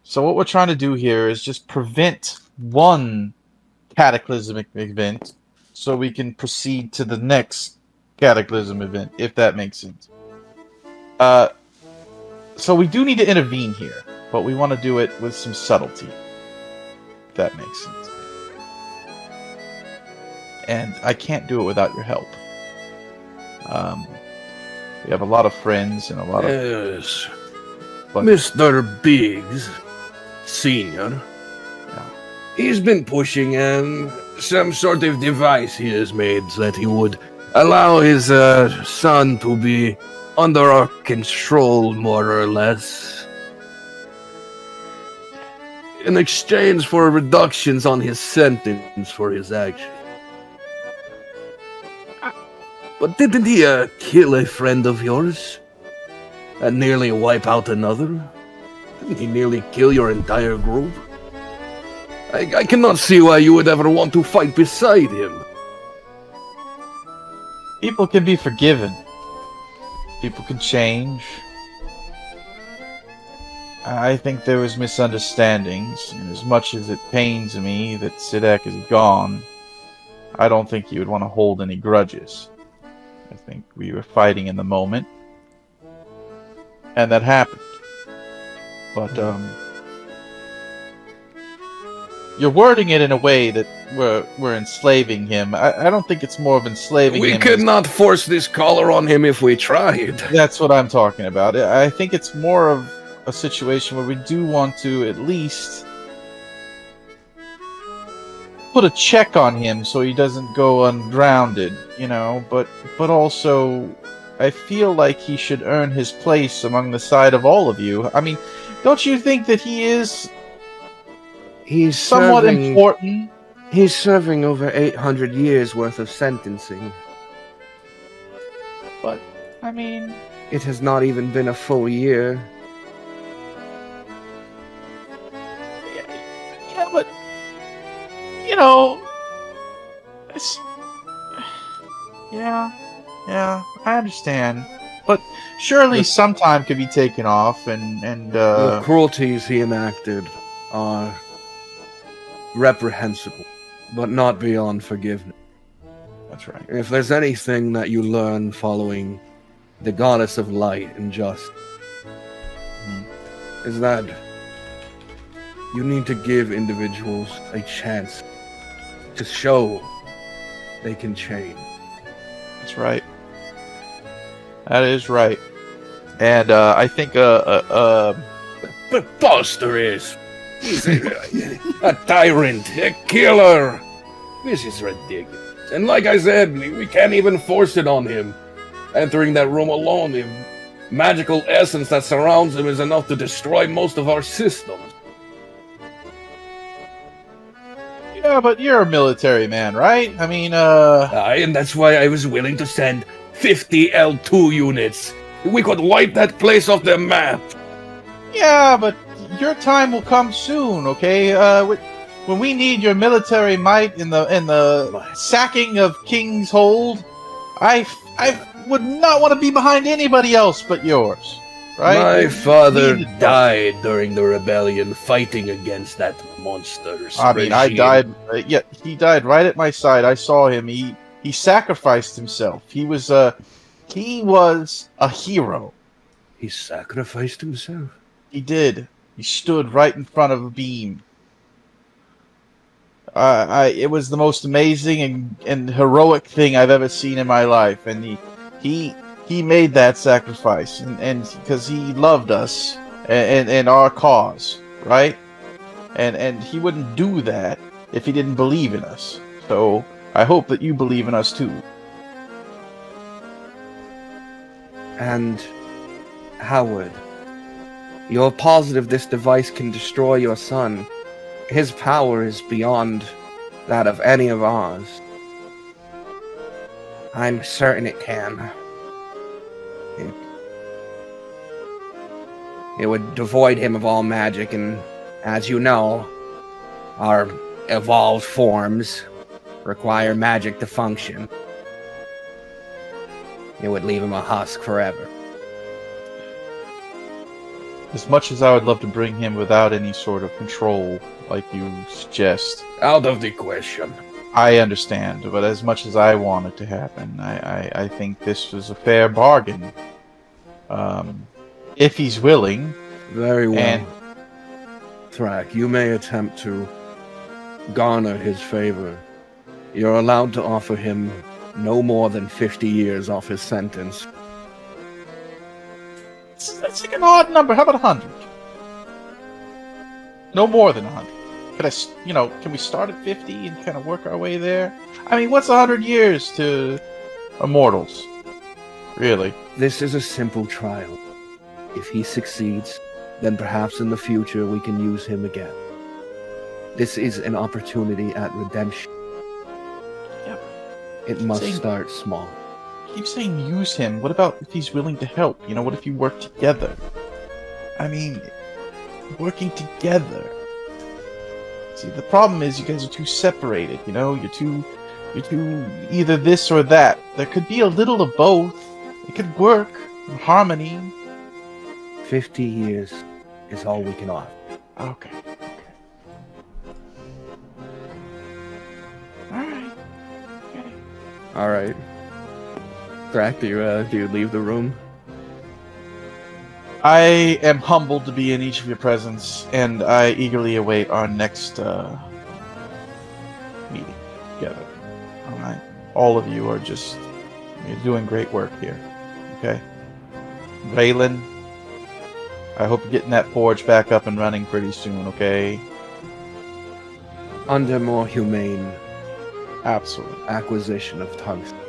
So what we're trying to do here is just prevent one cataclysmic event so we can proceed to the next cataclysm event, if that makes sense. So we do need to intervene here, but we want to do it with some subtlety, if that makes sense. And I can't do it without your help. We have a lot of friends and a lot of... Yes. But- Mr. Biggs, Senior. Yeah. He's been pushing some sort of device he has made that he would allow his son to be under our control, more or less. In exchange for reductions on his sentence for his actions. But didn't he kill a friend of yours? And nearly wipe out another? Didn't he nearly kill your entire group? I cannot see why you would ever want to fight beside him. People can be forgiven. People can change. I think there was misunderstandings, and as much as it pains me that Sidek is gone, I don't think he would want to hold any grudges. I think we were fighting in the moment, and that happened. But, you're wording it in a way that we're enslaving him. I don't think it's more of enslaving We him. could not force this collar on him if we tried. That's what I'm talking about. I think it's more of a situation where we do want to at least put a check on him so he doesn't go ungrounded, you know, but also I feel like he should earn his place among the side of all of you. I mean, don't you think that he is He's somewhat important? He's serving over 800 years worth of sentencing. But, I mean... It has not even been a full year. Yeah, but... You know... It's... Yeah, I understand. But surely some time could be taken off and The cruelties he enacted are reprehensible, but not beyond forgiveness. That's right. If there's anything that you learn following the goddess of light and justice, is that you need to give individuals a chance to show they can change. That's right. That is right. And I think But Foster is. He's a tyrant, a killer. This is ridiculous. And like I said, we can't even force it on him. Entering that room alone, magical essence that surrounds him is enough to destroy most of our systems. Yeah, but you're a military man, right? I mean, And that's why I was willing to send 50 L2 units. We could wipe that place off the map. yeah, but your time will come soon, okay? When we need your military might in the sacking of King's Hold, I would not want to be behind anybody else but yours, right? My You father need to- died during the rebellion fighting against that monster's I mean, I regime. died. Yeah, he died right at my side. I saw him. He sacrificed himself. He was a hero. He sacrificed himself. He did. He stood right in front of a beam. It was the most amazing and heroic thing I've ever seen in my life, and he made that sacrifice, and because he loved us and our cause, right? And he wouldn't do that if he didn't believe in us. So I hope that you believe in us too. And Howard, you're positive this device can destroy your son. His power is beyond that of any of ours. I'm certain it can. It would devoid him of all magic, and as you know, our evolved forms require magic to function. It would leave him a husk forever. As much as I would love to bring him without any sort of control, like you suggest, Out of the question. I understand. But as much as I want it to happen, I think this was a fair bargain. If he's willing. Very well. And- Thrak, you may attempt to garner his favor. You're allowed to offer him no more than 50 years off his sentence. That's like an odd number. How about 100? No more than 100. Can we start at 50 and kind of work our way there? I mean, what's 100 years to immortals? Really? This is a simple trial. If he succeeds, then perhaps in the future we can use him again. This is an opportunity at redemption. Yep. It must Saying- start small. Keep saying use him. What about if he's willing to help? What if you work together? I mean, working together. See, the problem is you guys are too separated. You're too either this or that. There could be a little of both. It could work in harmony. 50 years is all we can offer. Okay. All right. Okay. All right. Thrak, do you leave the room? I am humbled to be in each of your presence, and I eagerly await our next meeting together. All right, all of you you're doing great work here. Okay, Raylan, I hope you're getting that forge back up and running pretty soon. Okay, Under more humane absolutely, acquisition of tungsten.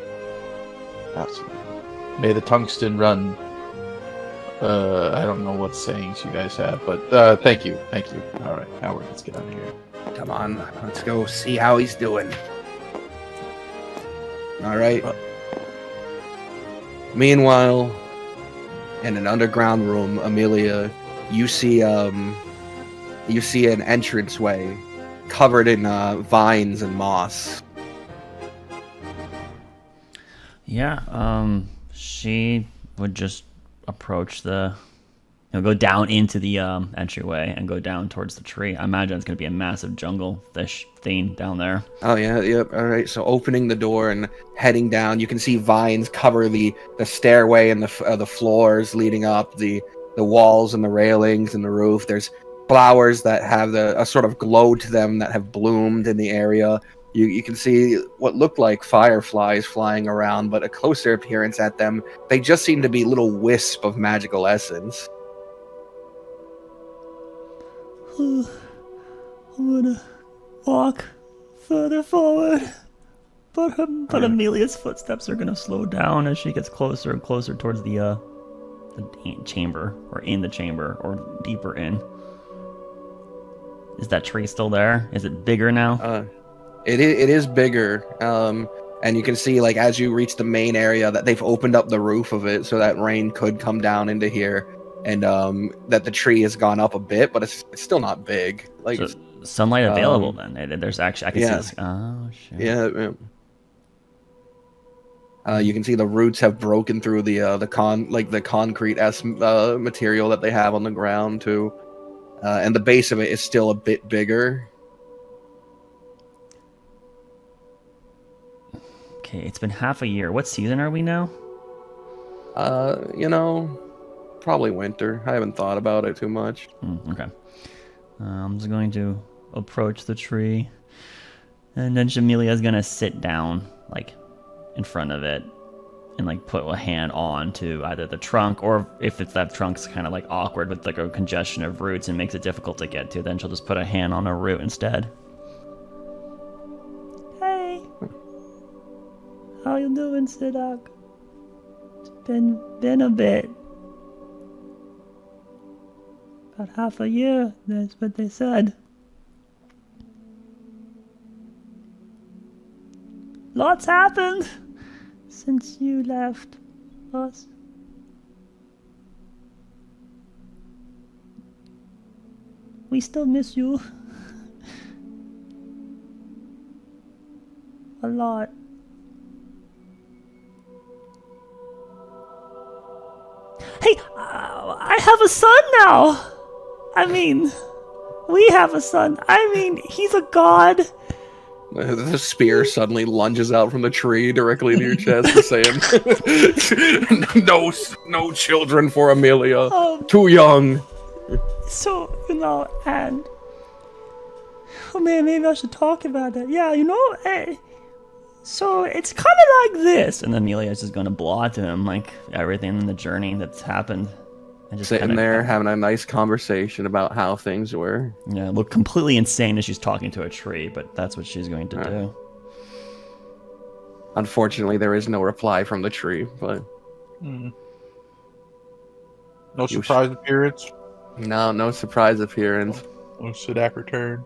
absolutely. May the tungsten run. I don't know what sayings you guys have, but thank you. All right, Howard, let's get out of here. Come on, let's go see how he's doing. All right. Meanwhile, in an underground room, Amelia, you see an entranceway covered in vines and moss. Yeah, she would just approach go down into the entryway and go down towards the tree. I imagine it's going to be a massive jungle fish thing down there. Oh yeah, yep. All right. So opening the door and heading down, you can see vines cover the stairway and the floors leading up, the walls and the railings and the roof. There's flowers that have a sort of glow to them that have bloomed in the area. You can see what look like fireflies flying around, but a closer appearance at them, they just seem to be little wisp of magical essence. I'm gonna walk further forward, but Amelia's footsteps are gonna slow down as she gets closer and closer towards the chamber, or in the chamber, or deeper in. Is that tree still there? Is it bigger now? It is bigger. And you can see, like, as you reach the main area, that they've opened up the roof of it so that rain could come down into here, and that the tree has gone up a bit, but it's still not big. Like, so sunlight available then. There's actually, I can see this. Oh shit. Yeah. You can see the roots have broken through the concrete material that they have on the ground too, and the base of it is still a bit bigger. Okay, it's been half a year. What season are we now? Probably winter. I haven't thought about it too much. Okay. I'm just going to approach the tree, and then Jamilia's gonna sit down, like, in front of it, and like put a hand on to either the trunk, or if it's that trunk's kind of like awkward with like a congestion of roots and makes it difficult to get to, then she'll just put a hand on a root instead. Hey, how you doing, Sidak? It's been a bit. About half a year, that's what they said. Lots happened since you left us. We still miss you. A lot. Hey, I have a son now! I mean, we have a son. I mean, he's a god. The spear suddenly lunges out from the tree directly into your chest and saying, no children for Amelia. Too young. So, and... Oh man, maybe I should talk about that. Yeah, so it's kind of like this. And Amelia's just going to blow to him, like, everything in the journey that's happened. And just sitting there having a nice conversation about how things were. Yeah, look completely insane as she's talking to a tree, but that's what she's going to do. Unfortunately, there is no reply from the tree, but... No surprise appearance? No surprise appearance. No Sidak return?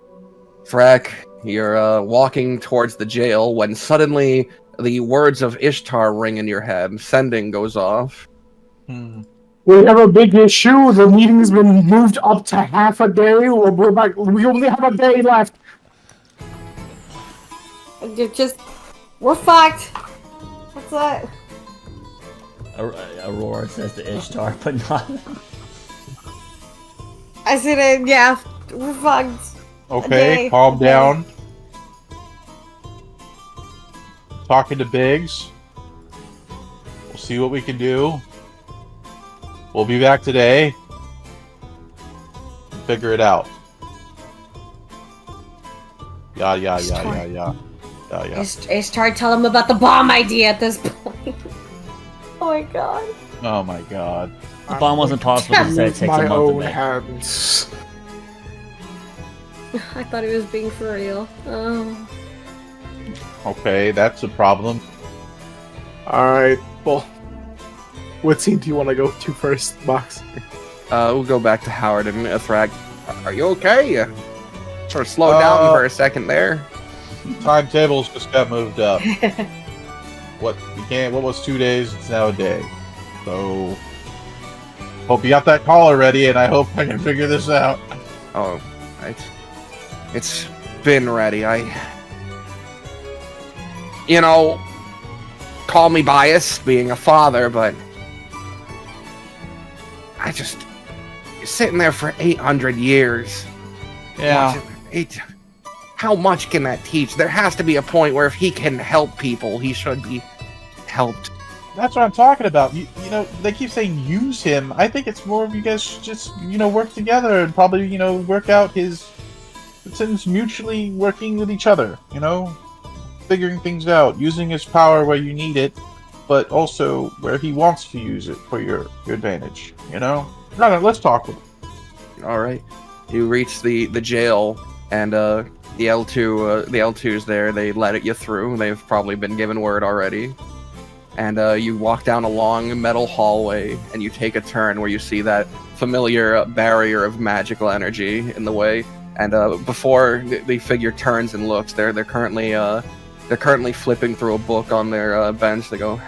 Thrak, you're walking towards the jail when suddenly the words of Ishtar ring in your head. Sending goes off. We have a big issue. The meeting's been moved up to half a day. We're back. We only have a day left. We're fucked. What's that? Aurora says to Ishtar, but not... I said, yeah, we're fucked. Okay, calm down. Talking to Biggs. We'll see what we can do. We'll be back today. Figure it out. Yeah. Ishtar, tell him about the bomb idea at this point. Oh my god. Oh my god. The bomb wasn't possible because it takes a month to make. Hands. I thought he was being for real. Oh. Okay, that's a problem. Alright, well. What scene do you want to go to first, Box? We'll go back to Howard and Thrak. Are you okay? Sort of slowed down for a second there. Timetables just got moved up. What was 2 days? It's now a day. So hope you got that call already, and I hope I can figure this out. Oh, it's been ready. Call me biased, being a father, but you're sitting there for 800 years. Yeah. How much can that teach? There has to be a point where if he can help people, he should be helped. That's what I'm talking about. You know, they keep saying use him. I think it's more of you guys should just, work together and probably, work out since mutually working with each other, figuring things out, using his power where you need it, but also where he wants to use it for your advantage, No, let's talk with him. All right. You reach the jail, and the L2's there. They let you through. They've probably been given word already. and you walk down a long metal hallway, and you take a turn where you see that familiar barrier of magical energy in the way. And before the figure turns and looks, they're currently flipping through a book on their bench. They go,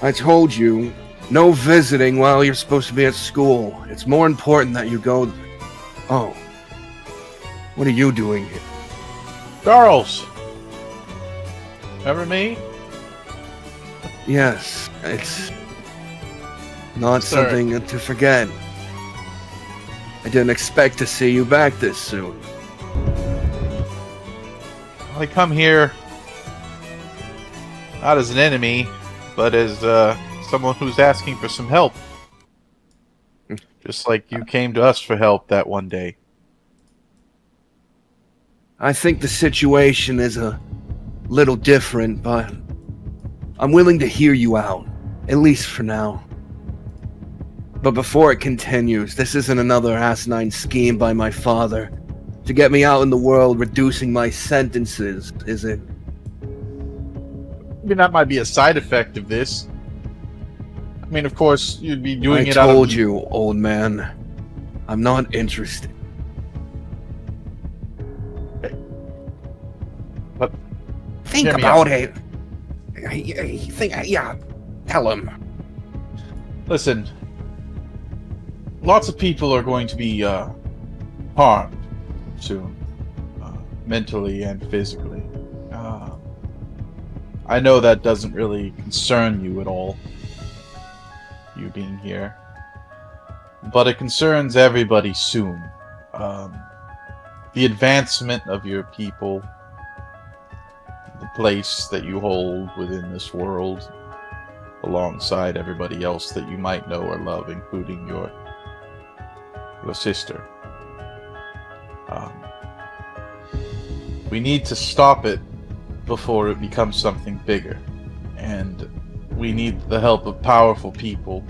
I told you, no visiting while you're supposed to be at school. It's more important that you go... Oh. What are you doing here? Charles! Remember me? Yes, it's not Sir. something to forget. I didn't expect to see you back this soon. I come here not as an enemy, but as someone who's asking for some help. Just like you came to us for help that one day. I think the situation is a little different, but I'm willing to hear you out, at least for now. But before it continues, this isn't another asinine scheme by my father to get me out in the world reducing my sentences, is it? I mean, that might be a side effect of this. I mean, of course, you'd be doing I it out of... told you, old man. I'm not interested. But think hear me about out. it. Yeah, tell him. Listen, lots of people are going to be harmed soon, mentally and physically. I know that doesn't really concern you at all, you being here, but it concerns everybody soon. The advancement of your people, the place that you hold within this world, alongside everybody else that you might know or love, including your sister. We need to stop it before it becomes something bigger, and we need the help of powerful people.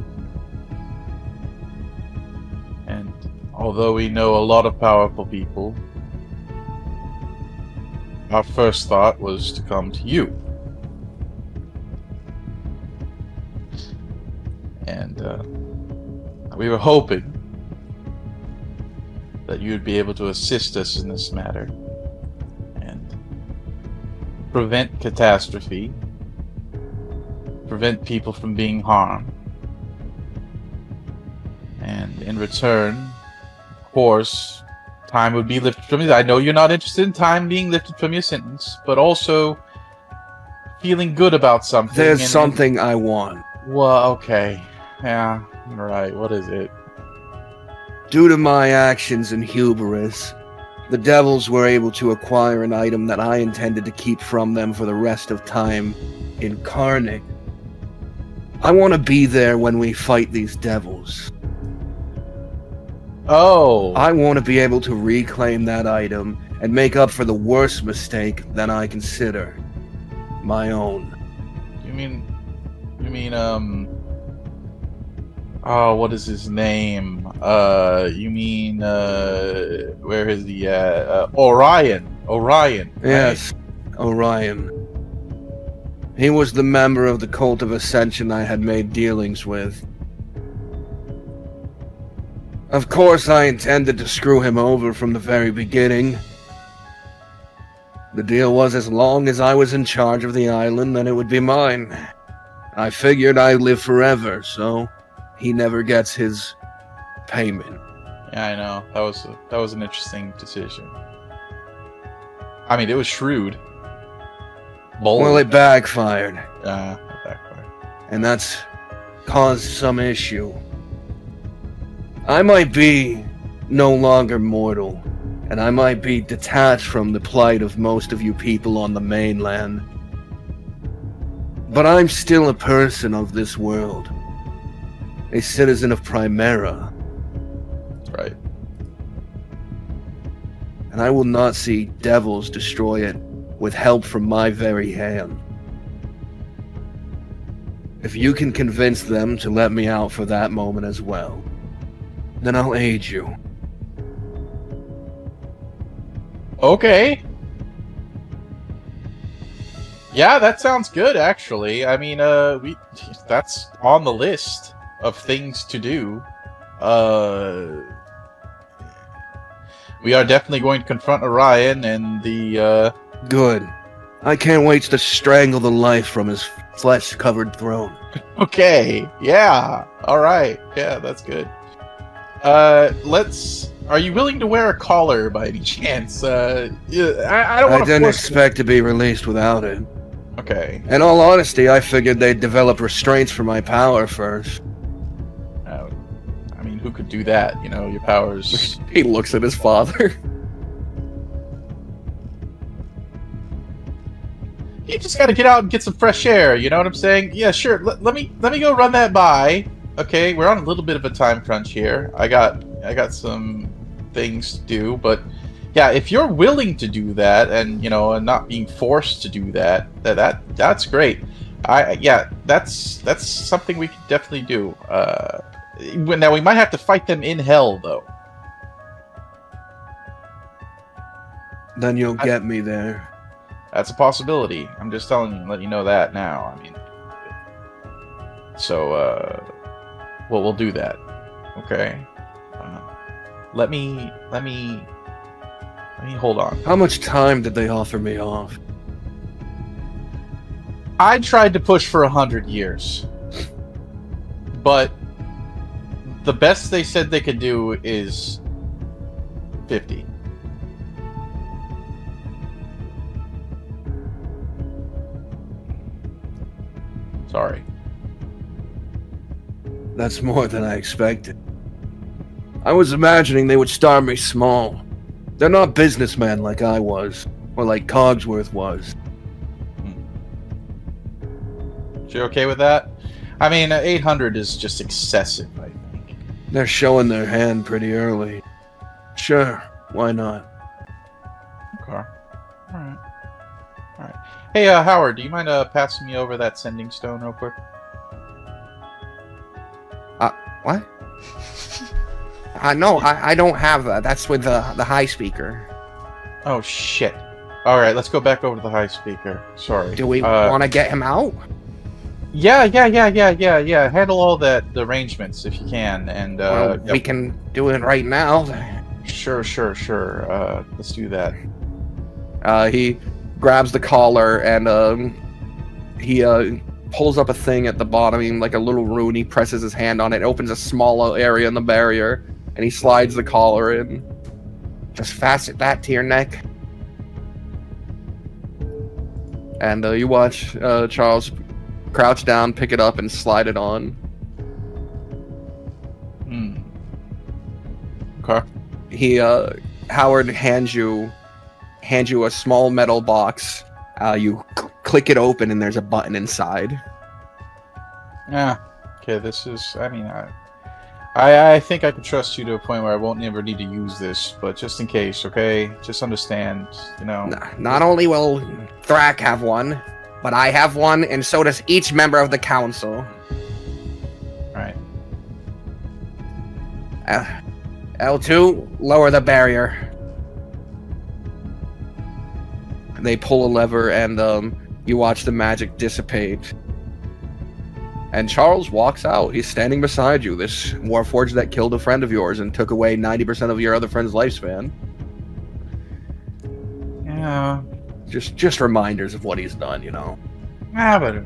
And although we know a lot of powerful people, our first thought was to come to you. And we were hoping that you'd be able to assist us in this matter and prevent catastrophe, prevent people from being harmed. And in return, of course, time would be lifted from you. I know you're not interested in time being lifted from your sentence, but also feeling good about something. There's something I want. Well, okay. Yeah, right. What is it? Due to my actions and hubris, the devils were able to acquire an item that I intended to keep from them for the rest of time, incarnate. I want to be there when we fight these devils. Oh. I want to be able to reclaim that item and make up for the worst mistake that I consider my own. You mean, oh, what is his name? You mean, where is he at? Orion. Right? Yes, Orion. He was the member of the Cult of Ascension I had made dealings with. Of course, I intended to screw him over from the very beginning. The deal was as long as I was in charge of the island, then it would be mine. I figured I'd live forever, so he never gets his payment. Yeah, I know. That was an interesting decision. I mean, it was shrewd. Bold. Well, it backfired, it backfired. and that's caused some issue. I might be no longer mortal, and I might be detached from the plight of most of you people on the mainland. But I'm still a person of this world, a citizen of Primera, Right. and I will not see devils destroy it with help from my very hand. If you can convince them to let me out for that moment as well, then I'll aid you. Okay. Yeah, that sounds good, actually. I mean, that's on the list of things to do. We are definitely going to confront Orion and the, Good. I can't wait to strangle the life from his flesh-covered throne. Okay, yeah, alright, yeah, that's good. Are you willing to wear a collar by any chance? Yeah, I don't I want to didn't force... expect to be released without it. Okay. In all honesty, I figured they'd develop restraints for my power first. I mean, who could do that? You know, your powers... He looks at his father. You just gotta get out and get some fresh air, you know what I'm saying? Yeah, sure, let me go run that by. Okay, we're on a little bit of a time crunch here. I got some things to do, but yeah, if you're willing to do that and, you know, and not being forced to do that, that's great. Yeah, that's something we could definitely do. Now we might have to fight them in hell though. Then you'll get me there. That's a possibility. I'm just telling you, let you know that now. I mean, so well, we'll do that. Okay. Let me hold on. How much time did they offer me off? I tried to push for 100 years, but the best they said they could do is 50. Sorry. That's more than I expected. I was imagining they would start me small. They're not businessmen like I was, or like Cogsworth was. You okay with that? I mean, 800 is just excessive, I think. They're showing their hand pretty early. Sure, why not? Okay. Alright. Alright. Hey, Howard, do you mind passing me over that sending stone real quick? What? No, I don't have that. That's with the high speaker. Oh, shit. Alright, let's go back over to the high speaker. Sorry. Do we want to get him out? Yeah. Handle all the arrangements if you can, and Well, we can do it right now. Sure. Let's do that. He grabs the collar and he pulls up a thing at the bottom, like a little rune. He presses his hand on it, opens a small area in the barrier, and he slides the collar in. Just fasten that to your neck. And you watch Charles crouch down, pick it up, and slide it on. Okay. He Howard hands you a small metal box. You click it open, and there's a button inside. Yeah. Okay. This is. I mean, I think I can trust you to a point where I won't ever need to use this, but just in case, okay? Just understand, you know. Not only will Thrak have one, but I have one, and so does each member of the council. Right. L2, lower the barrier. They pull a lever, and you watch the magic dissipate. And Charles walks out. He's standing beside you, this Warforged that killed a friend of yours and took away 90% of your other friend's lifespan. Yeah. Just reminders of what he's done, you know. Yeah, but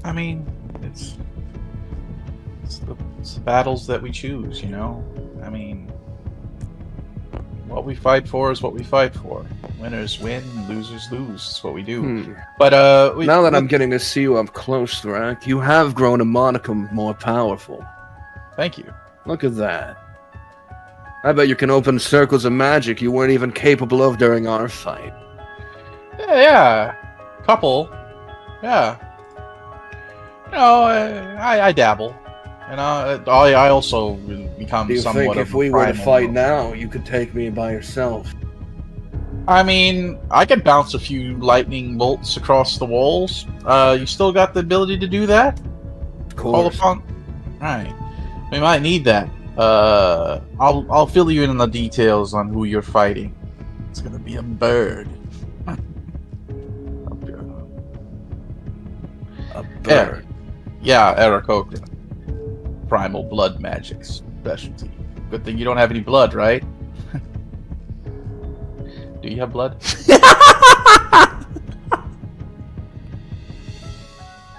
I mean, it's the battles that we choose, you know. I mean, what we fight for is what we fight for. Winners win, losers lose. That's what we do. But now that I'm getting to see you up close, Thrak, you have grown a monicum more powerful. Thank you. Look at that. I bet you can open circles of magic you weren't even capable of during our fight. Yeah. Couple. Yeah. You know, I dabble. And I also become Do you somewhat think of if a we were to primal fight mode. now, you could take me by yourself? I mean, I could bounce a few lightning bolts across the walls. You still got the ability to do that? Of Call course. upon. Right. We might need that. I'll fill you in on the details on who you're fighting. It's gonna be a bird. A bird. Yeah, Aarakocra. Primal blood magic specialty. Good thing you don't have any blood, right? Do you have blood?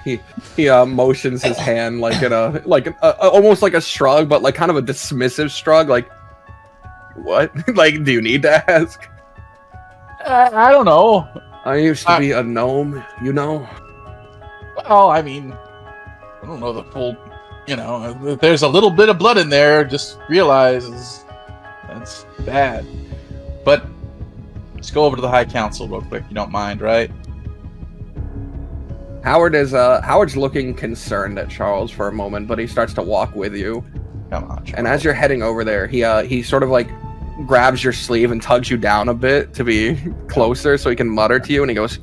He motions his hand like in a almost like a shrug, but like kind of a dismissive shrug. Like, what? Like, do you need to ask? I don't know. I used to be a gnome, you know. Well, I mean, I don't know the full. You know, if there's a little bit of blood in there, just realize that's bad. But let's go over to the High Council real quick. You don't mind, right? Howard's looking concerned at Charles for a moment, but he starts to walk with you. Come on, Charles. And as you're heading over there, he sort of like grabs your sleeve and tugs you down a bit to be closer, so he can mutter to you. And he goes,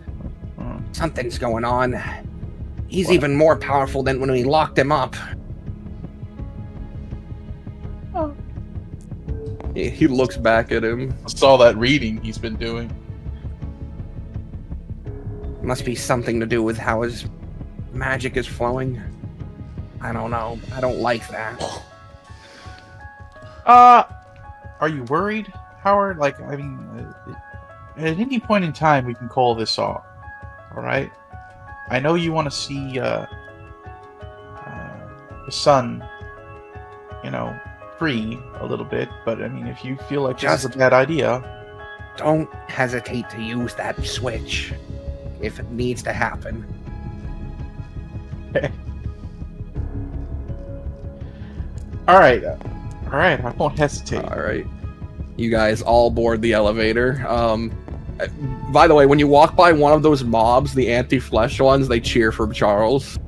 "Something's going on. He's even more powerful than when we locked him up." He looks back at him. I saw that reading he's been doing. Must be something to do with how his magic is flowing. I don't know. I don't like that. Are you worried, Howard? Like, I mean, at any point in time, we can call this off. All right. I know you want to see the son, you know, free a little bit, but I mean, if you feel like this is a bad idea, don't hesitate to use that switch if it needs to happen. All right, I won't hesitate. All right, you guys all board the elevator. By the way, when you walk by one of those mobs, the anti-flesh ones, they cheer for Charles.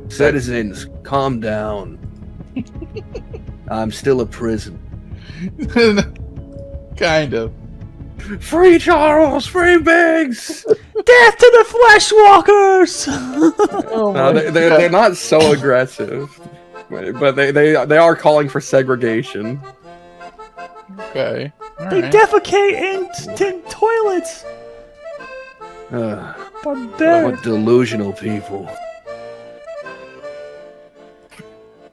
Citizens, calm down. I'm still a prison. Kind of. Free Charles! Free Biggs! Death to the flesh walkers! They're not so aggressive, but they are calling for segregation. Okay. All They right. defecate in toilets. Barbaric. What delusional people.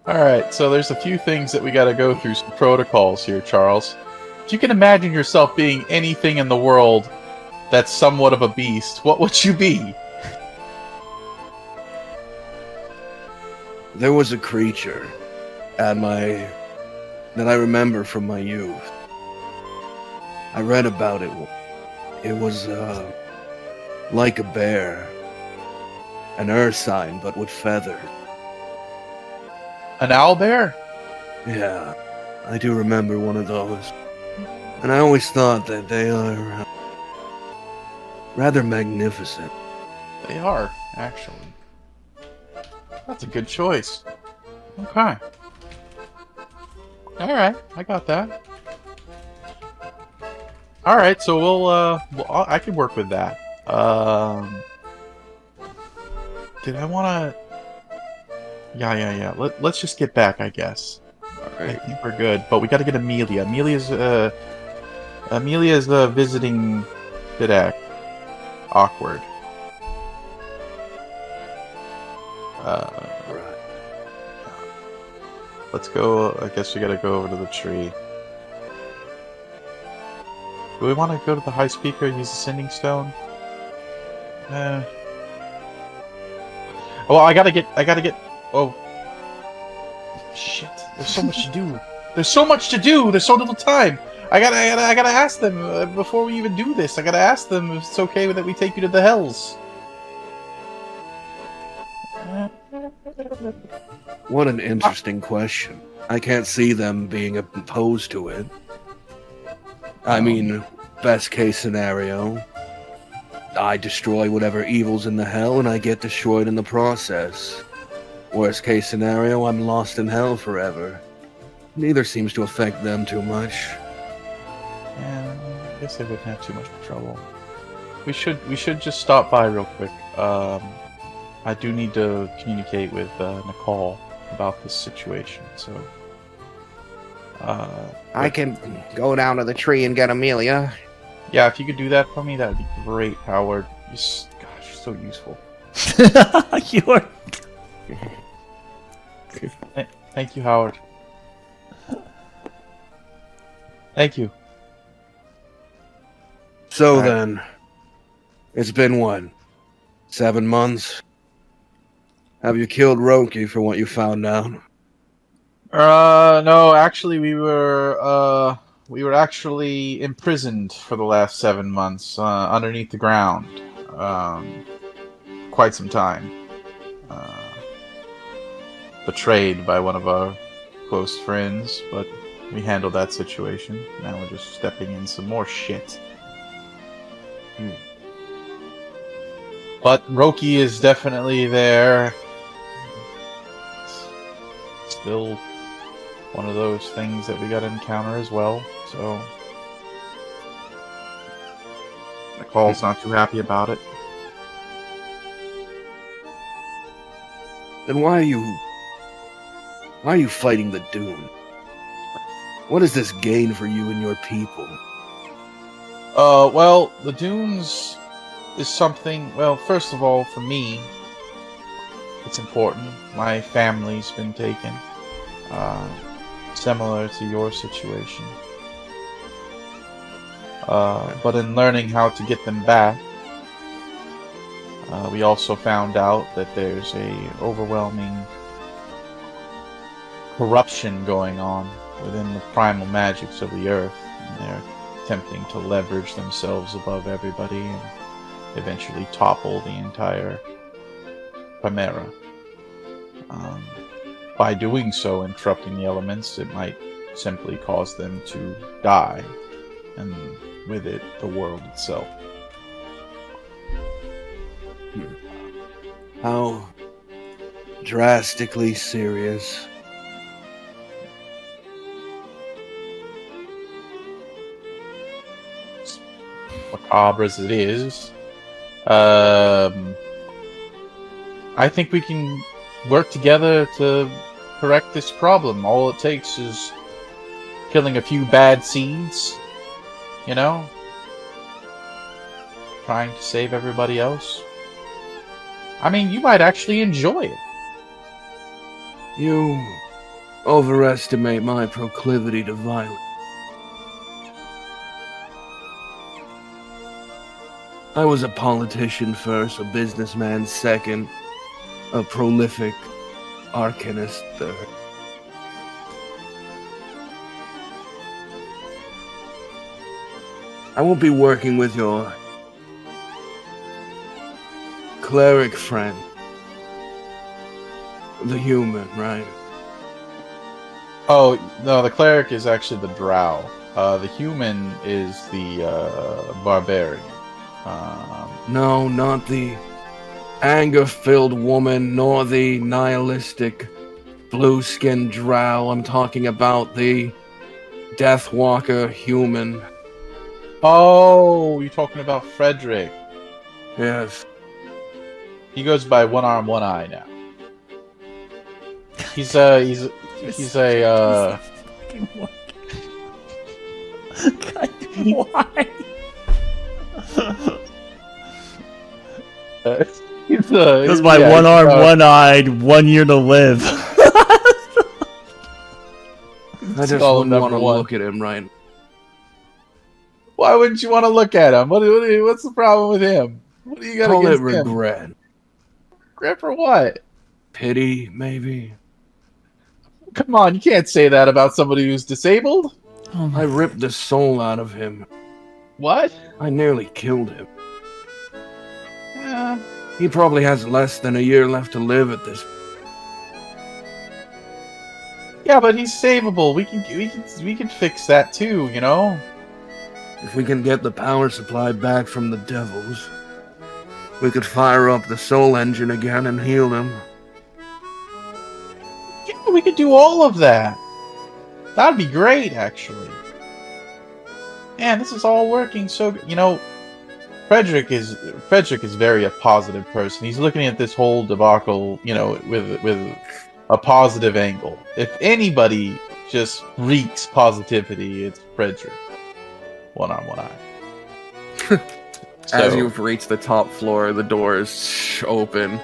All right, so there's a few things that we got to go through, some protocols here, Charles. If you can imagine yourself being anything in the world that's somewhat of a beast, what would you be? There was a creature that I remember from my youth. I read about it. It was like a bear, an Ursine, but with feathers. An owlbear? Yeah, I do remember one of those. And I always thought that they are rather magnificent. They are, actually. That's a good choice. Okay. Alright, I got that. Alright, so I can work with that. Did I want to... Yeah. Let's just get back, I guess. Alright. I think we're good, but we got to get Amelia. Amelia's visiting Didac. Awkward. Right. Let's go. I guess we got to go over to the tree. Do we want to go to the high speaker and use the sending stone? Well, I gotta get. Oh. Shit. There's so much to do. There's so much to do. There's so little time. I gotta ask them before we even do this. I gotta ask them if it's okay that we take you to the hells. What an interesting question. I can't see them being opposed to it. I mean, best case scenario, I destroy whatever evil's in the hell and I get destroyed in the process. Worst case scenario, I'm lost in hell forever. Neither seems to affect them too much. Yeah, I guess they wouldn't have too much trouble. We should just stop by real quick. I do need to communicate with Nicole about this situation, so... I can go down to the tree and get Amelia. Yeah, if you could do that for me, that'd be great, Howard. Gosh, you're so useful. You're... Thank you, Howard. Thank you. So Alright. then, it's been what? 7 months? Have you killed Roki for what you found out? No, actually, we were actually imprisoned for the last 7 months, underneath the ground. Quite some time. Betrayed by one of our close friends, but we handled that situation. Now we're just stepping in some more shit. But Roki is definitely there. Still one of those things that we gotta encounter as well, so McCall's not too happy about it. Then why are you fighting the Dune? What does this gain for you and your people? Well, the Dunes is something, well, first of all, for me, it's important. My family's been taken, similar to your situation. But in learning how to get them back, we also found out that there's a overwhelming corruption going on within the primal magics of the earth, and they're attempting to leverage themselves above everybody and eventually topple the entire Primera. By doing so, interrupting the elements, it might simply cause them to die, and with it, the world itself. How drastically serious? Macabre as it is, I think we can work together to correct this problem. All it takes is killing a few bad seeds, you know? Trying to save everybody else. I mean, you might actually enjoy it. You overestimate my proclivity to violence. I was a politician first, a businessman second, a prolific arcanist third. I won't be working with your cleric friend. The human, right? Oh, no, the cleric is actually the drow. The human is the barbarian. No, not the anger-filled woman, nor the nihilistic blue-skinned drow. I'm talking about the Deathwalker human. Oh, you're talking about Frederick. Yes. He goes by One Arm, One Eye now. He's a God, why? Goes by yeah, one arm, one-eyed, 1 year to live. I just Skull wouldn't want number to one. look at him right. Why wouldn't you want to look at him? What's the problem with him? What do you got Call it against him? regret. Regret for what? Pity, maybe. Come on, you can't say that about somebody who's disabled. Oh I ripped the soul out of him. What? I nearly killed him. Yeah. He probably has less than a year left to live at this. Yeah, but he's savable. We can fix that too, you know? If we can get the power supply back from the devils, we could fire up the soul engine again and heal him. Yeah, we could do all of that. That'd be great, actually. Man, this is all working so good. You know, Frederick is very a positive person. He's looking at this whole debacle, you know, with a positive angle. If anybody just reeks positivity, it's Frederick. One Arm, One Eye. As you've reached the top floor, the doors open,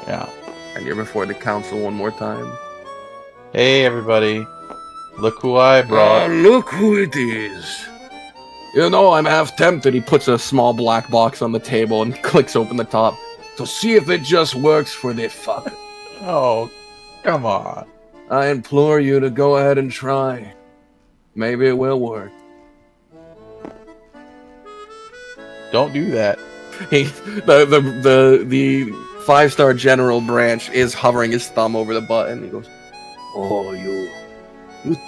Yeah. and you're before the council one more time. Hey, everybody. Look who I brought. Look who it is. You know, I'm half tempted. He puts a small black box on the table and clicks open the top. So see if it just works for the fucker. Oh, come on. I implore you to go ahead and try. Maybe it will work. Don't do that. The 5-star General Branch is hovering his thumb over the button. He goes, Oh, you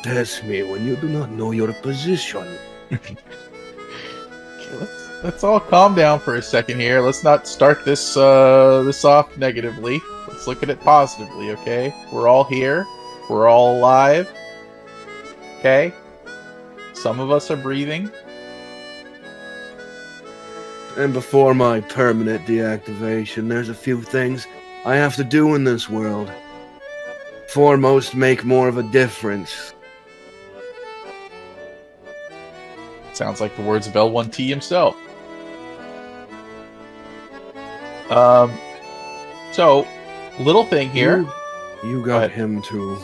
test me when you do not know your position. Okay, let's all calm down for a second here. Let's not start this off negatively. Let's look at it positively, okay? We're all here. We're all alive. Okay? Some of us are breathing. And before my permanent deactivation, there's a few things I have to do in this world. Foremost, make more of a difference. Sounds like the words of L1T himself. So, little thing here. You Go got ahead. him to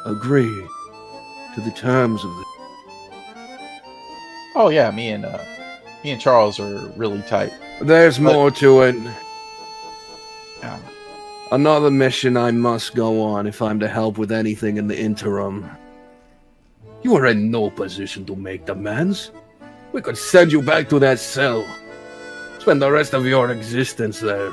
agree to the terms of the... Oh yeah, me and Charles are really tight. There's more to it. Yeah. Another mission I must go on if I'm to help with anything in the interim. You are in no position to make demands. We could send you back to that cell. Spend the rest of your existence there.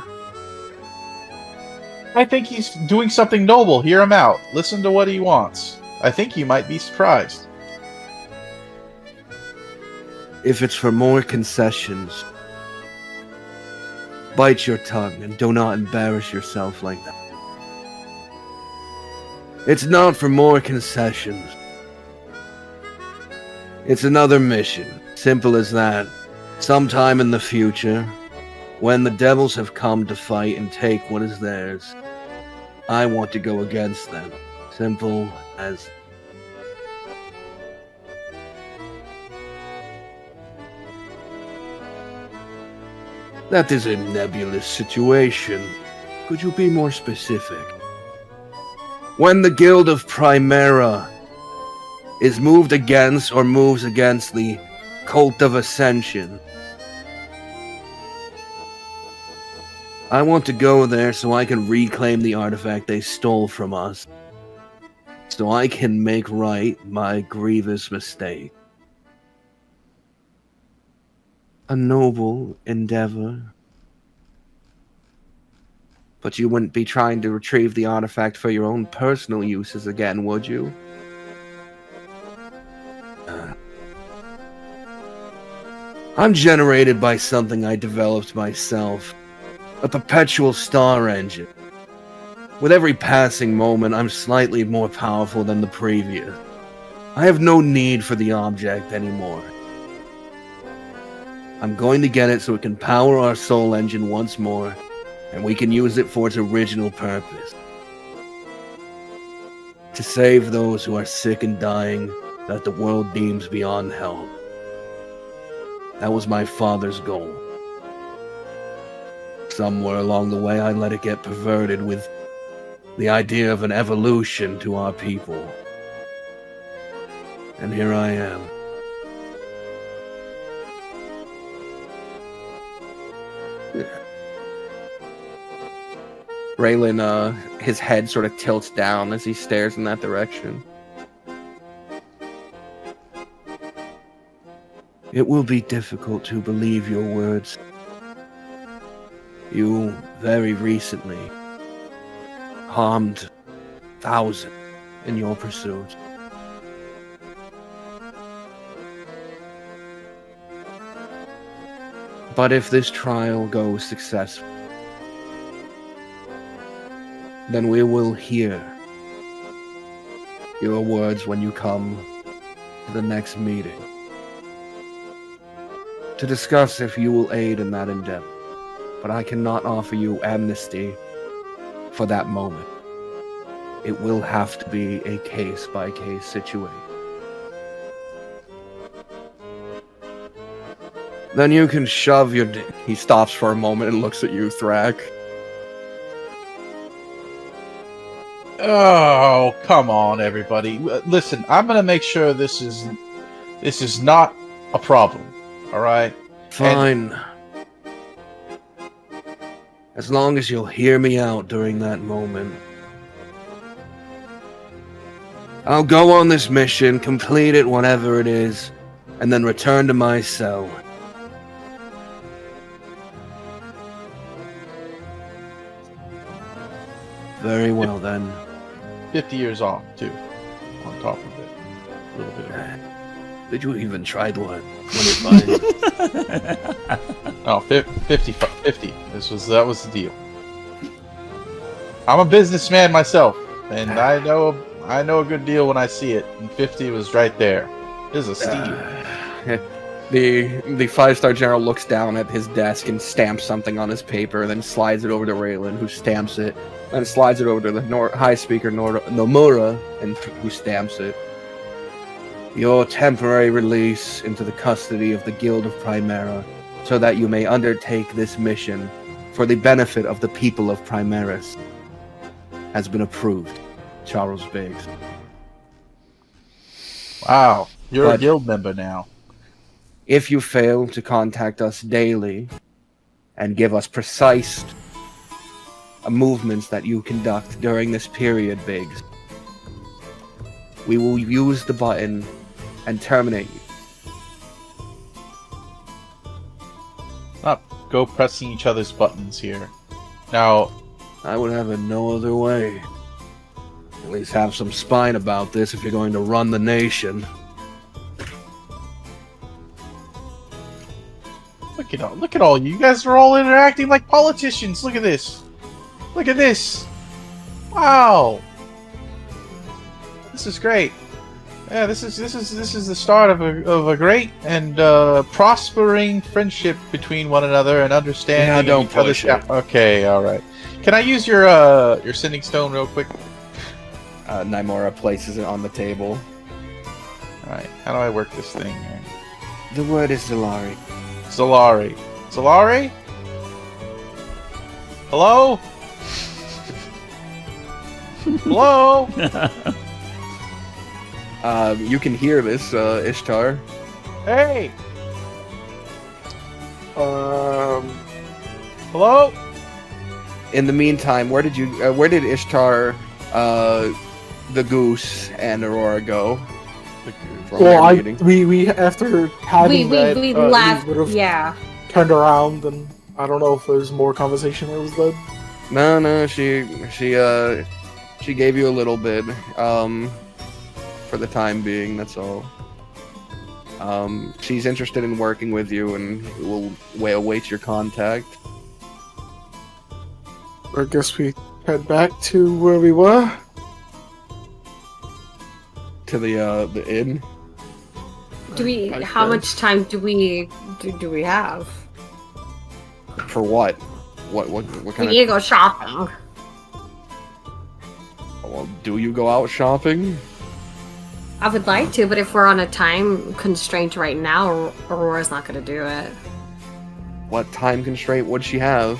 I think he's doing something noble. Hear him out. Listen to what he wants. I think you might be surprised. If it's for more concessions, bite your tongue and do not embarrass yourself like that. It's not for more concessions. It's another mission. Simple as that. Sometime in the future, when the devils have come to fight and take what is theirs, I want to go against them. Simple as... That is a nebulous situation. Could you be more specific? When the Guild of Primera is moved against or moves against the Cult of Ascension, I want to go there so I can reclaim the artifact they stole from us. So I can make right my grievous mistake. A noble endeavor. But you wouldn't be trying to retrieve the artifact for your own personal uses again, would you? I'm generated by something I developed myself. A perpetual star engine. With every passing moment, I'm slightly more powerful than the previous. I have no need for the object anymore. I'm going to get it so it can power our soul engine once more, and we can use it for its original purpose. To save those who are sick and dying that the world deems beyond help. That was my father's goal. Somewhere along the way, I let it get perverted with the idea of an evolution to our people. And here I am. Raylan, his head sort of tilts down as he stares in that direction. It will be difficult to believe your words. You, very recently, harmed thousands in your pursuit. But if this trial goes successful, then we will hear your words when you come to the next meeting to discuss if you will aid in that endeavor. But I cannot offer you amnesty for that moment. It will have to be a case-by-case situation. Then you can shove your... He stops for a moment and looks at you, Thrak. Oh, come on, everybody. Listen, I'm gonna make sure this is not a problem. All right. Fine. As long as you'll hear me out during that moment. I'll go on this mission, complete it, whatever it is, and then return to my cell. Very well, then. 50 years off, too. On top of it. A little bit of it. Did you even try one? 25. Oh, 50. That was the deal. I'm a businessman myself, and I know a good deal when I see it. And 50 was right there. This is a steal. The 5-star general looks down at his desk and stamps something on his paper, then slides it over to Raylan, who stamps it, then slides it over to the High Speaker Nomura, and who stamps it. Your temporary release into the custody of the Guild of Primera, so that you may undertake this mission for the benefit of the people of Primerus, has been approved. Charles Biggs. Wow, you're a But- guild member now. If you fail to contact us daily and give us precise movements that you conduct during this period, Biggs, we will use the button and terminate you. Not go pressing each other's buttons here. Now, I would have it no other way. At least have some spine about this if you're going to run the nation. look at all you guys are all interacting like politicians. Look at this. Look at this. Wow. This is great. Yeah, this is the start of a great and prospering friendship between one another and understanding. Yeah, don't each other's push it. Okay, all right. Can I use your sending stone real quick? Naimura places it on the table. All right. How do I work this thing here? The word is Zalari. Zalari. Zalari? Hello? Hello? You can hear this, Ishtar. Hey! Hello? In the meantime, where did Ishtar, the goose, and Aurora go? From Well, their meeting? we after having that, we we left. would've Yeah. turned around, and I don't know if there's more conversation that was done. No, she gave you a little bit, for the time being, that's all. She's interested in working with you and will await your contact. I guess we head back to where we were. To the inn. Do we? I How guess. much time do we have? For what? What We kind need to go shopping. of... Well, do you go out shopping? I would like to, but if we're on a time constraint right now, Aurora's not going to do it. What time constraint would she have?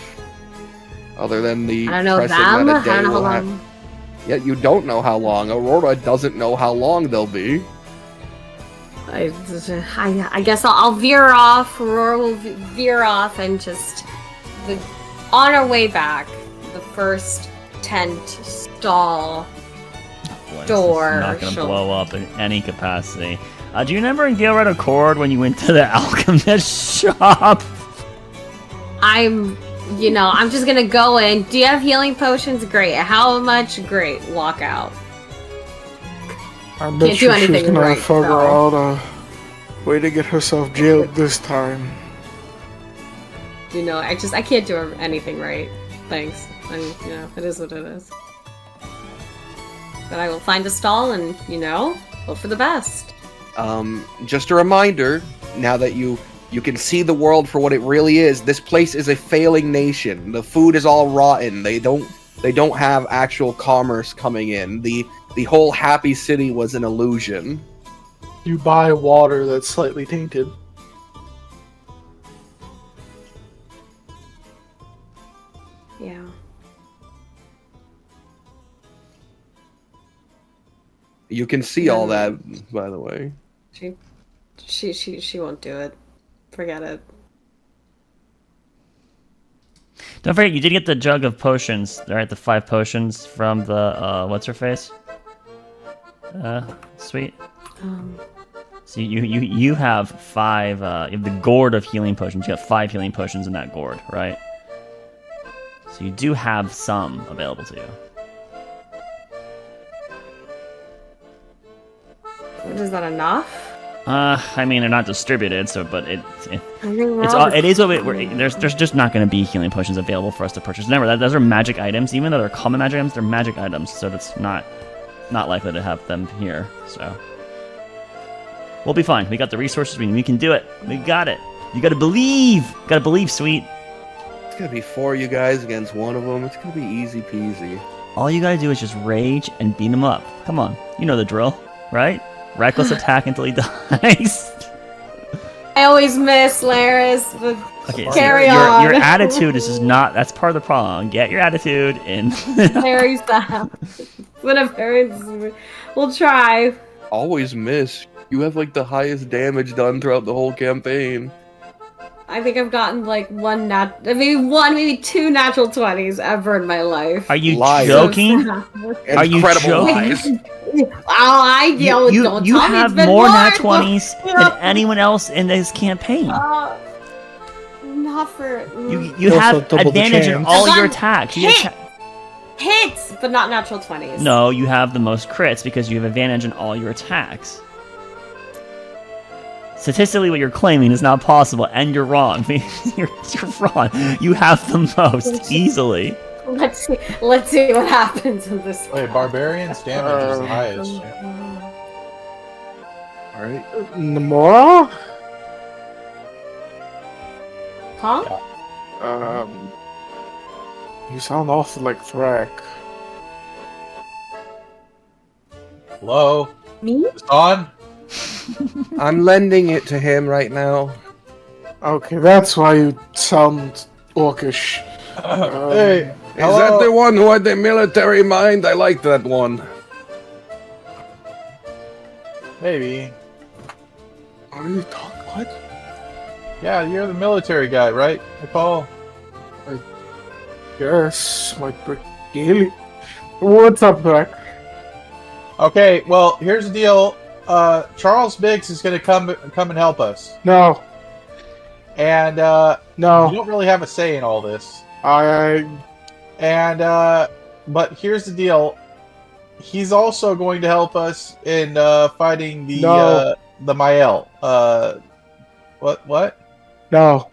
Other than the I don't know pressing them. that a I day don't know how will have... long. Yeah, you don't know how long. Aurora doesn't know how long they'll be. I guess I'll veer off. Aurora will veer off and just on our way back, the first tent stall. Boy, this Door, is not going to she'll- blow up in any capacity. Do you remember in Gilred Accord when you went to the alchemist shop? I'm just gonna go in. Do you have healing potions? Great. How much? Great. Walk out. I Can't bet do you she's anything gonna right, figure though. out a way to get herself jailed this time. I can't do anything right. Thanks. It is what it is. But I will find a stall and, hope for the best. Just a reminder, now that you can see the world for what it really is, this place is a failing nation. The food is all rotten. They don't have actual commerce coming in. The whole happy city was an illusion. You buy water that's slightly tainted. You can see all that, by the way. She won't do it. Forget it. Don't forget, you did get the jug of potions, right? The 5 potions from the, what's her face? Sweet. So you have 5, you have the gourd of healing potions. You have 5 healing potions in that gourd, right? So you do have some available to you. Is that enough? I mean, they're not distributed, so, but it is what there's just not going to be healing potions available for us to purchase. Remember, those are magic items. Even though they're common magic items, they're magic items, so it's not likely to have them here. So we'll be fine. We got the resources. We can do it. We got it. You got to believe. Got to believe, sweet. It's gonna be 4 you guys against 1 of them. It's gonna be easy peasy. All you got to do is just rage and beat him up. Come on, you know the drill, right? Reckless attack until he dies. I always miss Laris, but Okay, carry so on. your attitude is just not. That's part of the problem. Get your attitude in. Very sad. Whatever. We'll try. Always miss. You have like the highest damage done throughout the whole campaign. I think I've gotten like maybe 2 natural 20s ever in my life. Are you Lies. joking? Are you Incredible joking? lies. Don't You tell me have it's been more more. nat 20s than anyone else in this campaign. Not for You Also have double the advantage in chance. all I've your gotten attacks. You get hits, but not natural 20s. no, you have the most crits because you have advantage in all your attacks. Statistically, what you're claiming is not possible, and you're wrong. You're wrong. You have the most easily. Let's see what happens in this. Wait, barbarian's damage is the highest. All right. Namora? Huh? You sound awful like Thrak. Hello? Me? Is it on? I'm lending it to him right now. Okay, that's why you sound orcish. Hey, Is that the one who had the military mind? I like that one. maybe. Are you talking? What? Yeah, you're the military guy, right, Nicole? Yes, my brigade. What's up, Thrak? Okay, well, here's the deal. Charles Biggs is going to come and help us, No, and no. you don't really have a say in all this. I But here's the deal. He's also going to help us in fighting the No. The Mael. What? What no,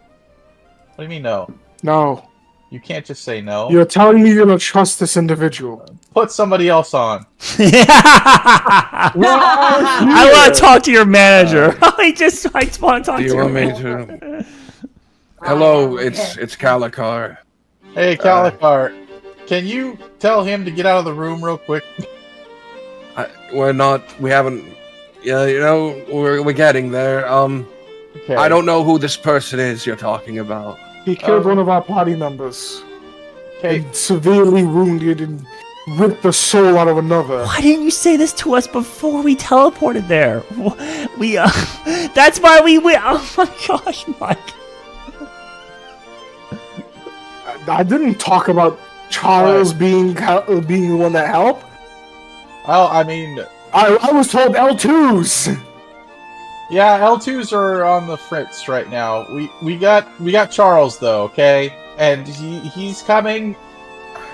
do you mean no? no. You can't just say no. You're telling me you don't trust this individual. Put somebody else on. I want to talk to your manager. I just want to talk Do to you your want me manager. to? Hello, it's Calicar. Hey, Calicar, can you tell him to get out of the room real quick? We haven't. Yeah, you know, we're getting there. Okay. I don't know who this person is you're talking about. He killed one of our party members. Okay. And severely wounded and ripped the soul out of another. Why didn't you say this to us before we teleported there? We that's why we oh my gosh, Mike. I didn't talk about Charles being the one that helped. Well, I mean, I was told L2s. yeah, L2s are on the fritz right now. We got Charles though, okay, and he's coming.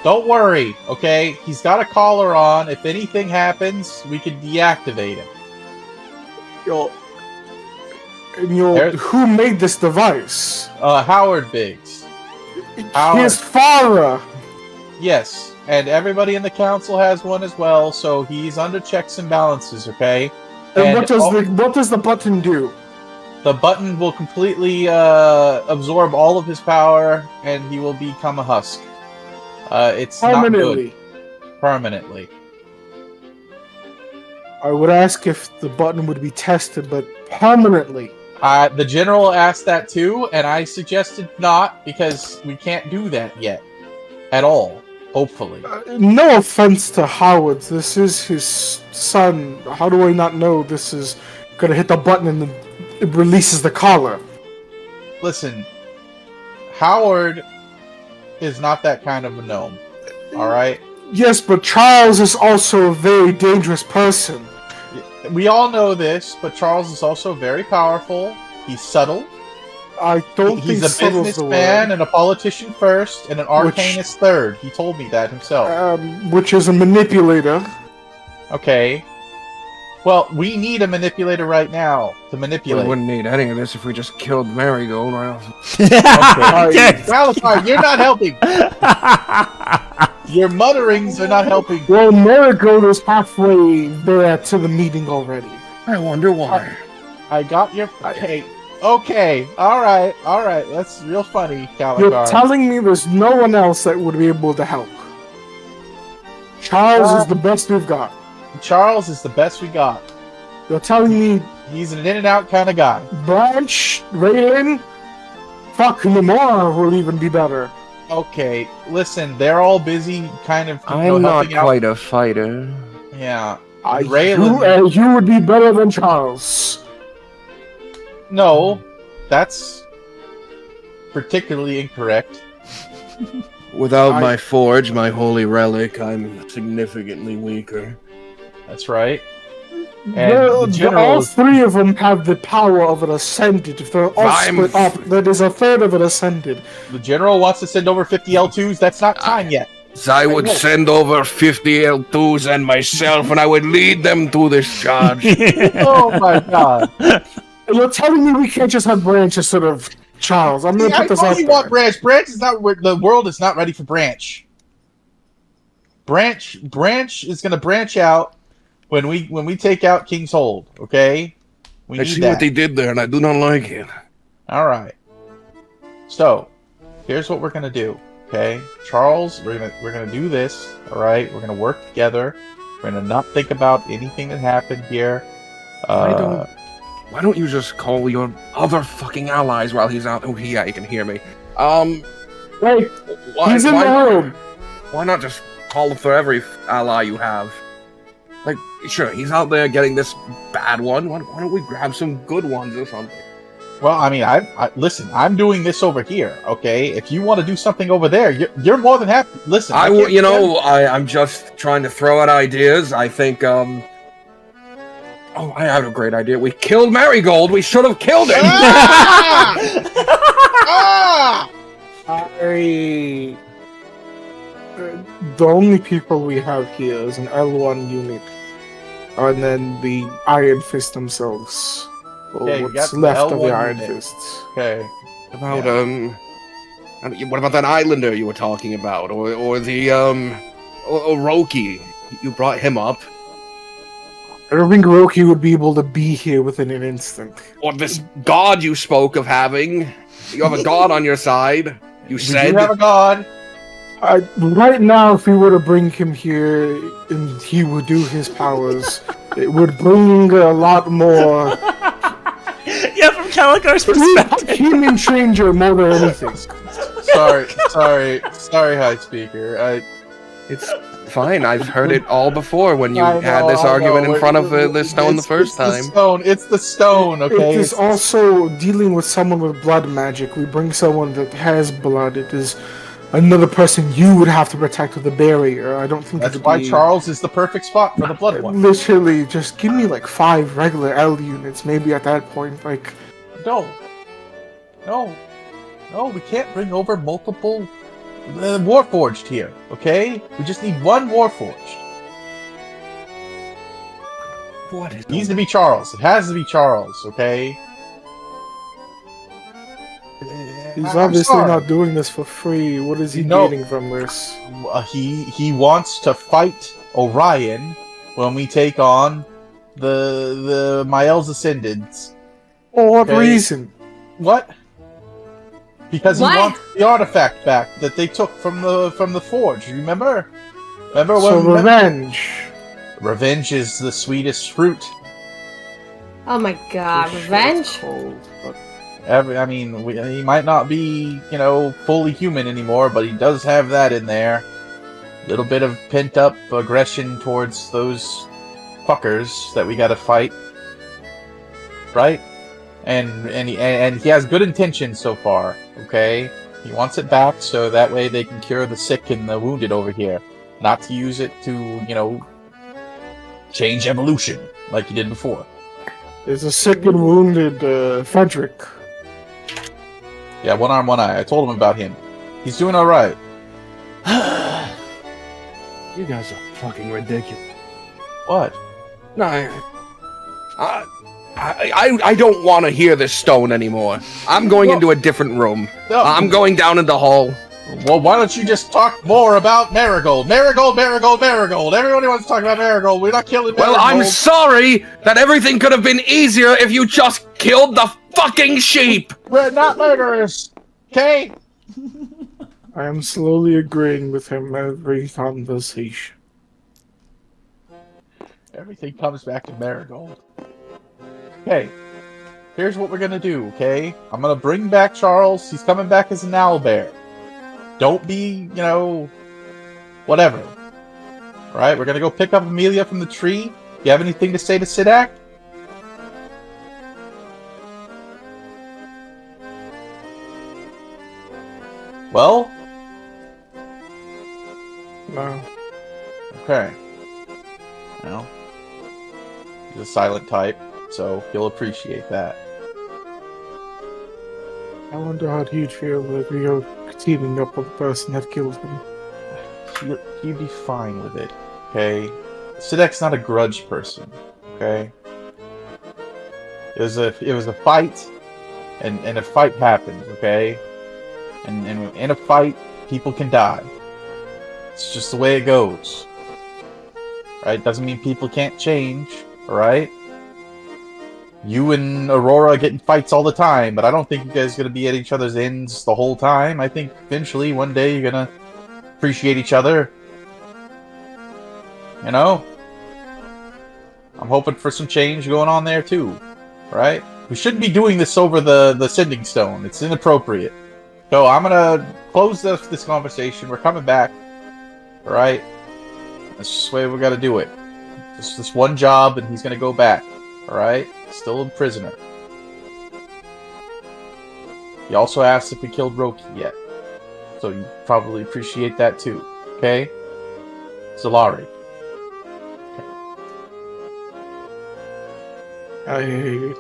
Don't worry, okay. He's got a collar on. If anything happens, we can deactivate him. Who made this device? Howard Biggs. Howard. His father. Yes, and everybody in the council has one as well. So he's under checks and balances, okay. And what does the button do? The button will completely absorb all of his power, and he will become a husk. It's not good. Permanently. I would ask if the button would be tested, but permanently. The general asked that too, and I suggested not because we can't do that yet, at all. Hopefully. No offense to Howard, this is his son. How do I not know this is gonna hit the button and it releases the collar? Listen, Howard is not that kind of a gnome. Alright? Yes, but Charles is also a very dangerous person. We all know this, but Charles is also very powerful. He's subtle. I don't think He's a subtle's the businessman word. and a politician first, and an arcanist third. He told me that himself. Which is a manipulator. Okay. Well, we need a manipulator right now to We manipulate. wouldn't need any of this if we just killed Marigold. Right? Okay. Salazar, you're not helping. Your mutterings are not helping. Well, Marigold is halfway there to the meeting already. I wonder why. I got your... Okay. Alright. That's real funny, You're Calicar. telling me there's no one else that would be able to help. Charles is the best we've got. Charles is the best we got. You're telling me He's an in-and-out kind of guy. Branch, Raiden, fuck, Namora will even be better. Okay, listen, they're all busy kind of I'm not helping out. quite a fighter. Yeah. You, Raylan... you would be better than Charles. No, that's particularly incorrect. Without my forge, my holy relic, I'm significantly weaker. That's right. And the general all is... three of them have the power of an ascended. If they're all split up, that is a third of an ascended. The general wants to send over 50 L2s. That's not time yet. I would send over 50 L2s and myself, and I would lead them through this charge. Oh my god. You're telling me we can't just have Branch instead of Charles? I'm gonna I put this know out you there. want Branch. Branch is not... The world is not ready for Branch. Branch is going to branch out when we take out King's Hold, okay? We I need see that. what they did there, and I do not like it. All right. So, here's what we're gonna do, okay? Charles, we're gonna do this. All right. We're gonna work together. We're gonna not think about anything that happened here. Why don't you just call your other fucking allies while he's out? Oh, yeah, you can hear me. Wait, he's in the room. Why not just call for every ally you have? Like, sure, he's out there getting this bad one. Why don't we grab some good ones or something? Well, I mean, I listen. I'm doing this over here, okay? If you want to do something over there, you're more than happy. Listen, I'm just trying to throw out ideas. I think, Oh, I have a great idea. We killed Marigold. We should have killed him. The only people we have here is an L1 unit, and then the Iron Fist themselves. Okay, What's we got left the of the L1 Iron unit. Fists? Okay. What about that Islander you were talking about, or the Roki? You brought him up, I don't think Roki would be able to be here within an instant. or this god you spoke of having. You have a god on your side. You We said. do have a god. Right now, if we were to bring him here and he would do his powers, it would bring a lot more. Yeah, from Calicar's perspective. Human stranger more than anything. Sorry, High Speaker. It's fine. I've heard it all before when you I had know, this I argument know. in front of the stone the first time. It's the stone, okay? It is also dealing with someone with blood magic. We bring someone that has blood. It is another person you would have to protect with a barrier. I don't think That's it'd why be... Charles is the perfect spot for the blood one. Literally, just give me like 5 regular L units. Maybe at that point, like... No, we can't bring over multiple Warforged here, okay? We just need one Warforged. What is It needs to be Charles. It has to be Charles, okay? He's I'm obviously sorry. not doing this for free. What is he No. getting from this? He wants to fight Orion when we take on the Mael's Ascendants. For what Okay. reason? What? Because he What? wants the artifact back that they took from the forge. Remember? So revenge. Revenge is the sweetest fruit. Oh my god, revenge? He might not be, fully human anymore, but he does have that in there. Little bit of pent up aggression towards those fuckers that we gotta fight, right? And he has good intentions so far. Okay, he wants it back so that way they can cure the sick and the wounded over here, not to use it to change evolution like he did before. There's a sick and wounded Frederick. Yeah, one arm, one eye. I told him about him. He's doing all right. You guys are fucking ridiculous. What? No, I don't want to hear this stone anymore. I'm going into a different room. No. I'm going down in the hall. Well, why don't you just talk more about Marigold? Marigold, Marigold, Marigold. Everybody wants to talk about Marigold. We're not killing Marigold. Well, I'm sorry that everything could have been easier if you just killed the fucking sheep. We're not murderers. Okay? I am slowly agreeing with him every conversation. Everything comes back to Marigold. Okay. Here's what we're gonna do, okay? I'm gonna bring back Charles. He's coming back as an owlbear. Don't be, whatever. Alright, we're gonna go pick up Amelia from the tree. You have anything to say to Sidak? Well? No. Okay. Well, he's a silent type, so he'll appreciate that. I wonder how he'd feel if we were teaming up with the person that killed him. He'd be fine with it, okay? Sidek's not a grudge person, okay? It was a fight, and a fight happened, okay? And in a fight, people can die. It's just the way it goes. Right? Doesn't mean people can't change, alright? You and Aurora get in fights all the time, but I don't think you guys are going to be at each other's ends the whole time. I think eventually, one day, you're going to appreciate each other. You know? I'm hoping for some change going on there, too. Right? We shouldn't be doing this over the sending stone. It's inappropriate. So I'm going to close this conversation. We're coming back. Alright? That's just the way we got to do it. Just this one job, and he's going to go back. Alright? Still a prisoner. He also asked if we killed Roki yet. So you probably appreciate that too. Okay? Zalari. I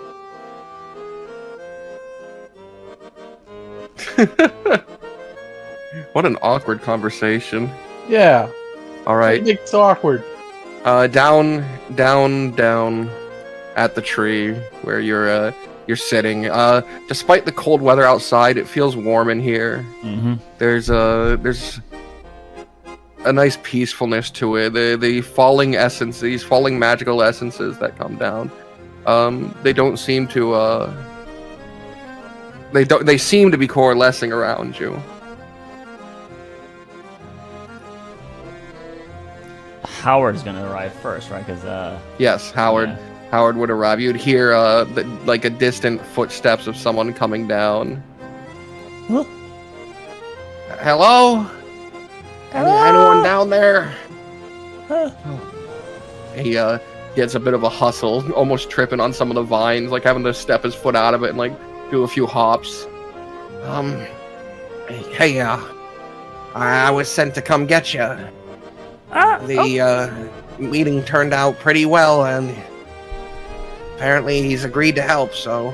What an awkward conversation. Yeah. All right. It's awkward. Down at the tree where you're sitting. Despite the cold weather outside, it feels warm in here. Mm-hmm. There's a nice peacefulness to it. The falling essence, these falling magical essences that come down. They don't seem to. They seem to be coalescing around you. Howard's gonna arrive first, right? Because Yes, Howard. Yeah. Howard would arrive. You'd hear like a distant footsteps of someone coming down. Huh? Hello? Anyone down there? Huh? He gets a bit of a hustle, almost tripping on some of the vines, like having to step his foot out of it and like do a few hops. Hey, I was sent to come get you. The meeting turned out pretty well, and apparently he's agreed to help, so...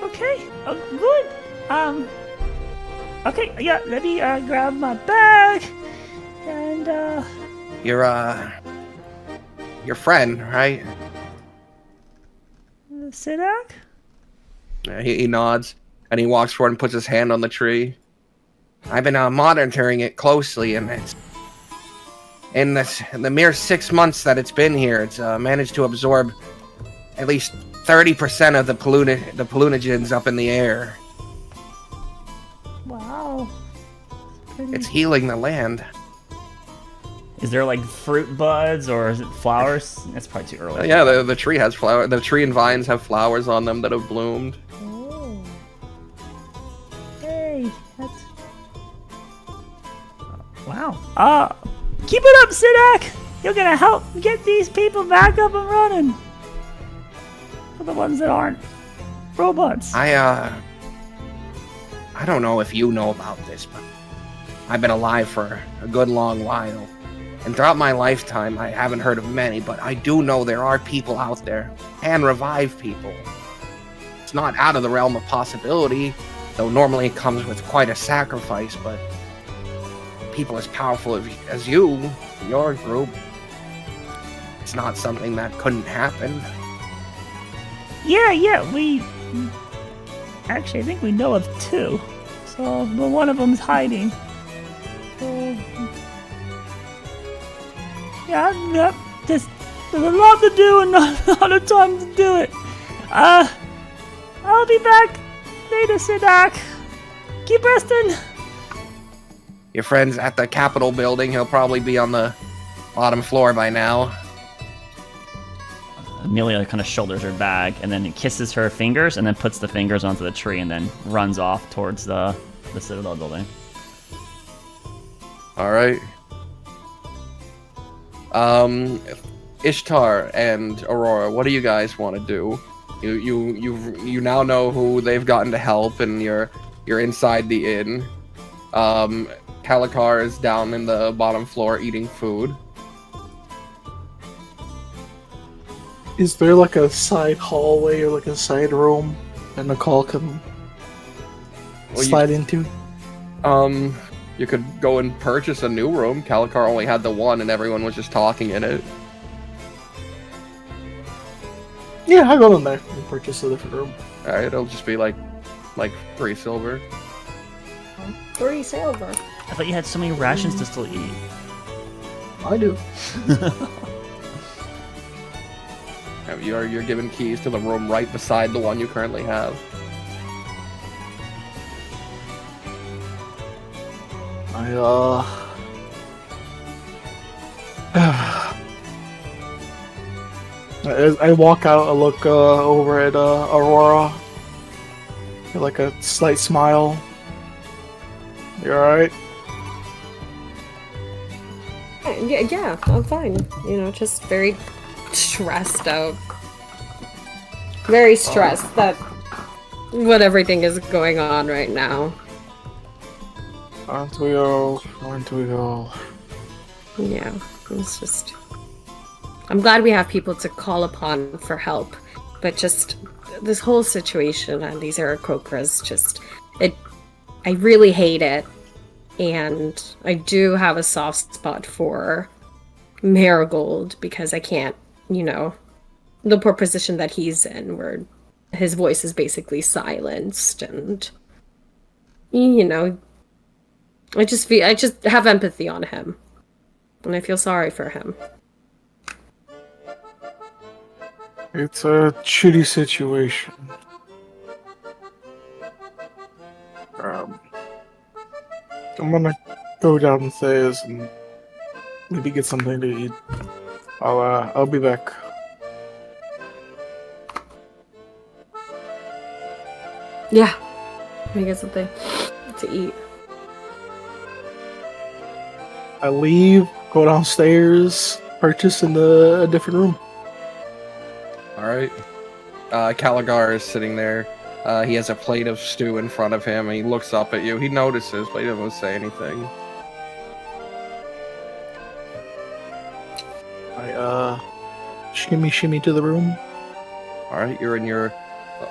Okay. Oh, good. Okay. Yeah. Let me grab my bag, and Your friend, right? Sidak. He nods, and he walks forward and puts his hand on the tree. I've been monitoring it closely, and it's... In the mere 6 months that it's been here, it's managed to absorb at least 30% of the pollunogens up in the air. Wow. It's healing the land. Is there like fruit buds or is it flowers? That's probably too early. Yeah, the tree has flower. The tree and vines have flowers on them that have bloomed. Oh. Hey, that's. Wow. Keep it up, Sidak! You're gonna help get these people back up and running. For the ones that aren't robots. I don't know if you know about this, but I've been alive for a good long while. And throughout my lifetime, I haven't heard of many, but I do know there are people out there and revive people. It's not out of the realm of possibility, though normally it comes with quite a sacrifice, but people as powerful as you, your group, it's not something that couldn't happen. Yeah, we... Actually, I think we know of two. So, but one of them's hiding. Yeah, there's a lot to do and not a lot of time to do it. I'll be back later, Sidak. Keep resting. Your friend's at the Capitol building. He'll probably be on the bottom floor by now. Amelia kind of shoulders her bag and then kisses her fingers and then puts the fingers onto the tree and then runs off towards the Citadel building. All right. Ishtar and Aurora, what do you guys want to do? You now know who they've gotten to help, and you're inside the inn. Kalikar is down in the bottom floor eating food. Is there like a side hallway or like a side room that Nicole can slide into? You could go and purchase a new room. Kalikar only had the one, and everyone was just talking in it. Yeah, I'll go in there and purchase a different room. Alright, it'll just be like 3 silver. 3 silver. I thought you had so many rations to still eat. I do. You're given keys to the room right beside the one you currently have. I walk out, I look over at Aurora. Get like a slight smile. You alright? Yeah, I'm fine. You know, just very stressed out. Very stressed that what everything is going on right now. Aren't we all? Aren't we all? Yeah, it's just... I'm glad we have people to call upon for help, but just this whole situation and these Aarakocras, just... I really hate it, and I do have a soft spot for Marigold, because I can't, you know, the poor position that he's in, where his voice is basically silenced, and, you know, I just have empathy on him, and I feel sorry for him. It's a shitty situation. I'm gonna go downstairs and maybe get something to eat. I'll be back. Yeah, let me get something to eat. I leave, go downstairs, purchase in a different room. Alright. Caligar is sitting there. He has a plate of stew in front of him, and he looks up at you. He notices, but he doesn't say anything. I shimmy to the room. Alright, you're in your...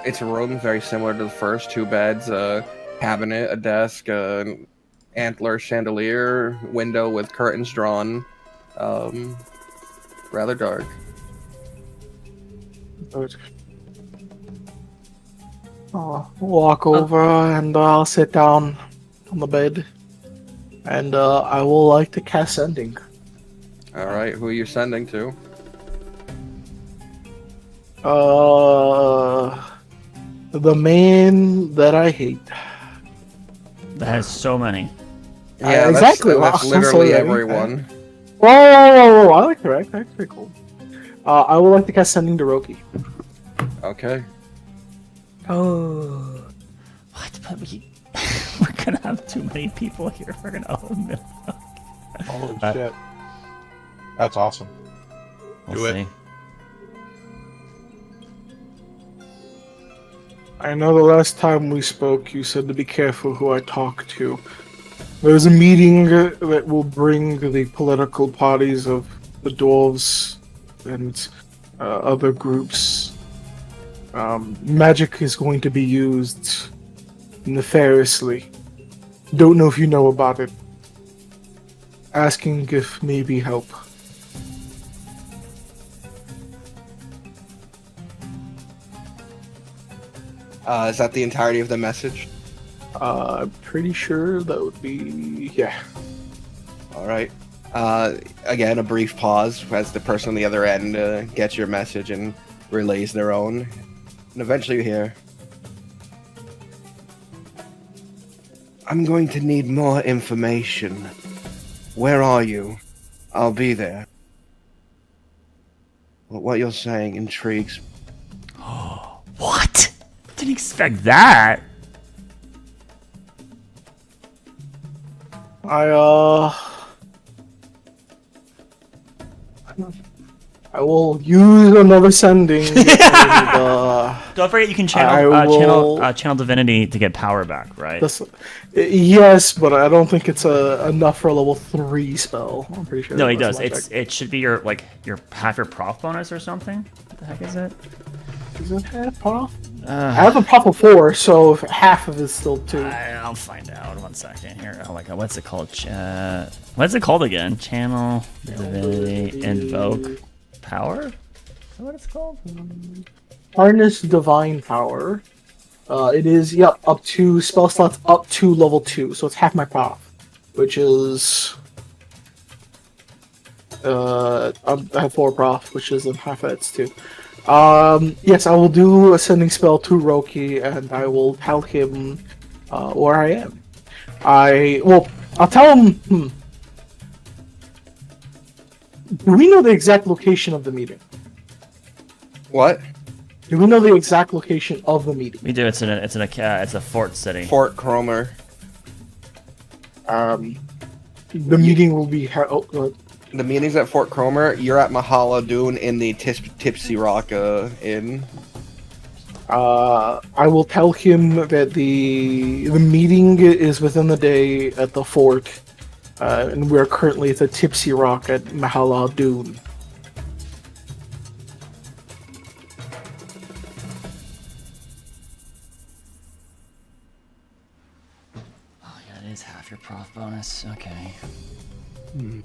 It's a room very similar to the first. 2 beds, a cabinet, a desk, an antler chandelier, window with curtains drawn. Rather dark. Good. I'll walk over and I'll sit down on the bed. And I will like to cast Sending. Alright, who are you sending to? The man that I hate. That has so many. Yeah, exactly. That's Wow, literally sorry. everyone. Whoa! I like the right. That's pretty cool. I would like to cast Sending to Roki. Okay. Oh. What? But we're gonna have too many people here. We're gonna own them. Holy But- shit. That's awesome. We'll Do it. see. I know the last time we spoke, you said to be careful who I talk to. There's a meeting that will bring the political parties of the dwarves and other groups. Magic is going to be used nefariously. Don't know if you know about it. Asking if maybe help. Is that the entirety of the message? I'm pretty sure that would be... yeah. All right. Again, a brief pause as the person on the other end gets your message and relays their own. And eventually you hear, I'm going to need more information. Where are you? I'll be there. What you're saying intrigues. What? Didn't expect that. I will use another sending. Don't forget you can channel I will- channel divinity to get power back, right? Yes, but I don't think it's enough for a level 3 spell. I'm pretty sure. No, he that's does. magic. It should be your half your prof bonus or something. What the heck is it? Is it half prof? I have a prof of 4, so half of it's still 2. I'll find out. 1 second here. Oh my god, what's it called? What's it called again? Channel divinity invoke power. Is that what it's called? Harness divine power. It is up to spell slots up to level 2, so it's half my prof, which is I have 4 prof, which is in half it's 2. Yes, I will do a sending spell to Roki, and I will tell him where I am. I'll tell him. Do we know the exact location of the meeting? What? Do we know the exact location of the meeting? We do. It's a fort city. Fort Cromer. The meeting will be held. The meeting's at Fort Cromer. You're at Mahala Dune in the Tipsy Rock Inn. I will tell him that the meeting is within the day at the fort, and we're currently at the Tipsy Rock at Mahala Dune. Oh yeah, it is half your prof bonus. Okay. Dang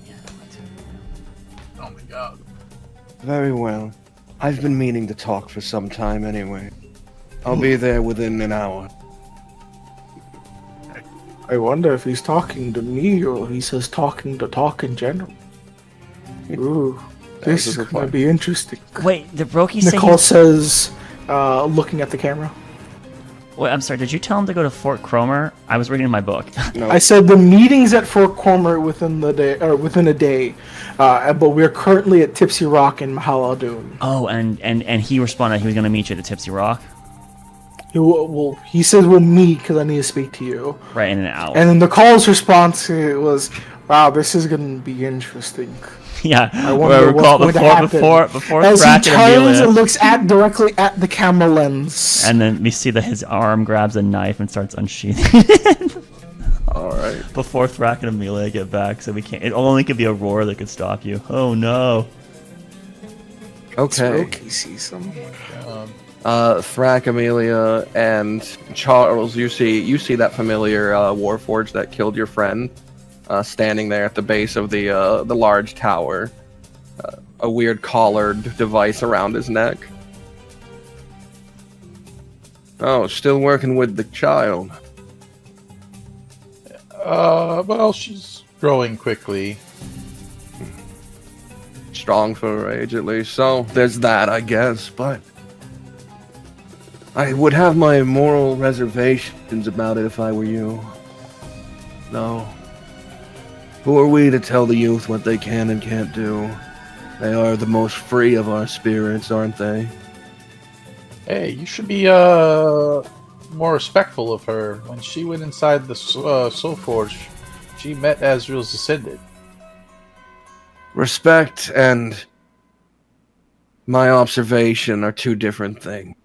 it. Oh my god. Very well. I've been meaning to talk for some time anyway. I'll be there within an hour. I wonder if he's talking to me or he says talking to talk in general. Ooh, this is going to be interesting. Wait, did Roki say? Nicole says, looking at the camera. Wait, I'm sorry. Did you tell him to go to Fort Cromer? I was reading my book. No. I said the meeting's at Fort Cromer within the day, or within a day, but we're currently at Tipsy Rock in Mahala Dune. Oh, and he responded he was going to meet you at the Tipsy Rock. He says we'll meet because I need to speak to you. Right, in an hour. And then Nicole's response was, "Wow, this is going to be interesting." Yeah, I wonder well, recall what's going to happen. before As he Thrak and turns Amelia, and looks directly at the camera lens. and then we see that his arm grabs a knife and starts unsheathing it. Alright. Before Thrak and Amelia get back, so we can't. It only could be a roar that could stop you. Oh no! Okay. Roki sees him. Thrak, Amelia, and Charles, you see that familiar Warforged that killed your friend, standing there at the base of the large tower, a weird collared device around his neck. Oh, still working with the child. Well, she's growing quickly. Strong for her age, at least. So there's that, I guess. But I would have my moral reservations about it if I were you. No. Who are we to tell the youth what they can and can't do? They are the most free of our spirits, aren't they? Hey, you should be more respectful of her. When she went inside the Soul Forge, she met Azrael's descendant. Respect and my observation are two different things.